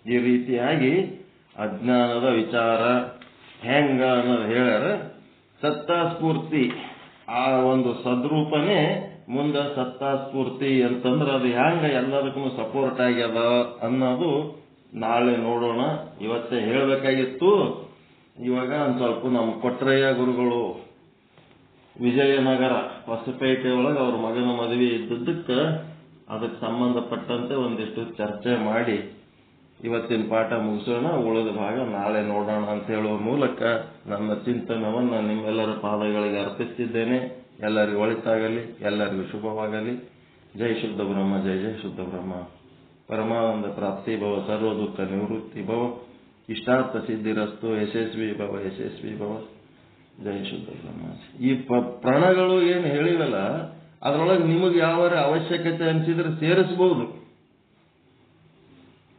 [SPEAKER 1] ಈ ರೀತಿಯಾಗಿ ಅಜ್ಞಾನದ ವಿಚಾರ ಹೆಂಗ ಅನ್ನೋದು ಹೇಳ್ಯಾರ. ಸತ್ತಾಸ್ಫೂರ್ತಿ ಆ ಒಂದು ಸದ್ರೂಪನೇ ಮುಂದೆ ಸತ್ತಾಸ್ಫೂರ್ತಿ ಅಂತಂದ್ರೆ ಅದು ಹೆಂಗ ಎಲ್ಲದಕ್ಕೂ ಸಪೋರ್ಟ್ ಆಗ್ಯದ ಅನ್ನೋದು ನಾಳೆ ನೋಡೋಣ. ಇವತ್ತೇ ಹೇಳಬೇಕಾಗಿತ್ತು. ಇವಾಗ ಒಂದು ಸ್ವಲ್ಪ ನಮ್ಮ ಕೊಟ್ರಯ್ಯ ಗುರುಗಳು ವಿಜಯನಗರ ಹೊಸಪೇಟೆ ಒಳಗೆ ಅವ್ರ ಮಗನ ಮದುವೆ ಇದ್ದದ್ದಕ್ಕೆ ಅದಕ್ಕೆ ಸಂಬಂಧಪಟ್ಟಂತೆ ಒಂದಿಷ್ಟು ಚರ್ಚೆ ಮಾಡಿ ಇವತ್ತಿನ ಪಾಠ ಮುಗಿಸೋಣ. ಉಳಿದ ಭಾಗ ನಾಳೆ ನೋಡೋಣ ಅಂತ ಹೇಳುವ ಮೂಲಕ ನನ್ನ ಚಿಂತನವನ್ನು ನಿಮ್ಮೆಲ್ಲರ ಪಾದಗಳಿಗೆ ಅರ್ಪಿಸುತ್ತಿದ್ದೇನೆ. ಎಲ್ಲರಿಗೂ ಒಳಿತಾಗಲಿ, ಎಲ್ಲರಿಗೂ ಶುಭವಾಗಲಿ. ಜೈ ಶುದ್ಧ ಬ್ರಹ್ಮ, ಜೈ ಜೈ ಶುದ್ಧ ಬ್ರಹ್ಮ. ಪರಮಾನಂದ ಪ್ರಾಪ್ತಿ ಭವ, ಸರ್ವ ದುಃಖ ನಿವೃತ್ತಿ ಭವ. ಇಷ್ಟಾರ್ಥ ಸಿದ್ಧಿರಸ್ತು ಯಶಸ್ವಿ ಭವ ಜಯ ಶುದ್ಧ ಬ್ರಹ್ಮ. ಈ ಪ್ರಣಗಳು ಏನು ಹೇಳಿವಲ್ಲ ಅದರೊಳಗೆ ನಿಮಗೆ ಯಾವ ಅವಶ್ಯಕತೆ ಅನಿಸಿದ್ರೆ ಸೇರಿಸಬಹುದು,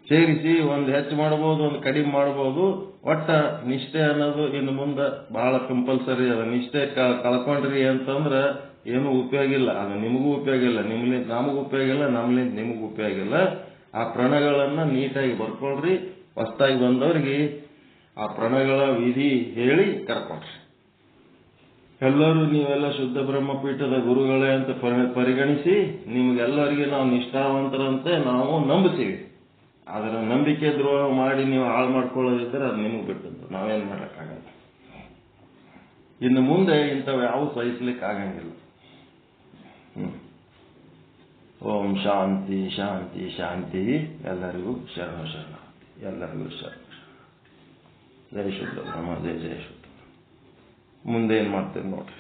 [SPEAKER 1] ಸೇರಿಸಿ ಒಂದು ಹೆಚ್ಚು ಮಾಡಬಹುದು, ಒಂದು ಕಡಿಮೆ ಮಾಡಬಹುದು. ಒಟ್ಟ ನಿಷ್ಠೆ ಅನ್ನೋದು ಇನ್ನು ಮುಂದೆ ಬಹಳ ಕಂಪಲ್ಸರಿ ಅದ. ನಿಷ್ಠೆ ಕಳ್ಕೊಂಡ್ರಿ ಅಂತಂದ್ರೆ ಏನು ಉಪಯೋಗ ಇಲ್ಲ. ಅದು ನಿಮಗೂ ಉಪಯೋಗ ಇಲ್ಲ, ನಿಮ್ಲಿಂದ ನಮಗೂ ಉಪಯೋಗ ಇಲ್ಲ, ನಮ್ಲಿಂದ ನಿಮಗೂ ಉಪಯೋಗ ಇಲ್ಲ. ಆ ಪ್ರಣಗಳನ್ನ ನೀಟಾಗಿ ಬರ್ಕೊಳ್ರಿ. ಹೊಸದಾಗಿ ಬಂದವ್ರಿಗೆ ಆ ಪ್ರಣಗಳ ವಿಧಿ ಹೇಳಿ ಕರ್ಕೊಳ್ರಿ. ಎಲ್ಲರೂ ನೀವೆಲ್ಲ ಶುದ್ಧ ಬ್ರಹ್ಮಪೀಠದ ಗುರುಗಳೇ ಅಂತ ಪರಿಗಣಿಸಿ ನಿಮ್ಗೆಲ್ಲರಿಗೆ ನಾವು ನಿಷ್ಠಾವಂತರಂತೆ ನಾವು ನಂಬುತ್ತೀವಿ. ಅದರ ನಂಬಿಕೆ ದ್ರೋಹ ಮಾಡಿ ನೀವು ಹಾಳು ಮಾಡ್ಕೊಳ್ಳೋದಿದ್ರೆ ಅದು ನಿಮಗೆ ಬಿಟ್ಟದ್ದು, ನಾವೇನು ಮಾಡೋಕ್ಕಾಗಲ್ಲ. ಇನ್ನು ಮುಂದೆ ಇಂಥವು ಯಾವ ಸಹಿಸ್ಲಿಕ್ಕೆ ಆಗಂಗಿಲ್ಲ. ಓಂ ಶಾಂತಿ ಶಾಂತಿ ಶಾಂತಿ. ಎಲ್ಲರಿಗೂ ಶರಣ ಶರಣ, ಎಲ್ಲರಿಗೂ ಶರಣ. ಜಯ ಶುದ್ಧ ಬ್ರಹ್ಮ, ಜಯ ಜಯ ಶುದ್ಧ. ಮುಂದೆ ಏನು ಮಾಡ್ತೇವೆ ನೋಡ್ರಿ.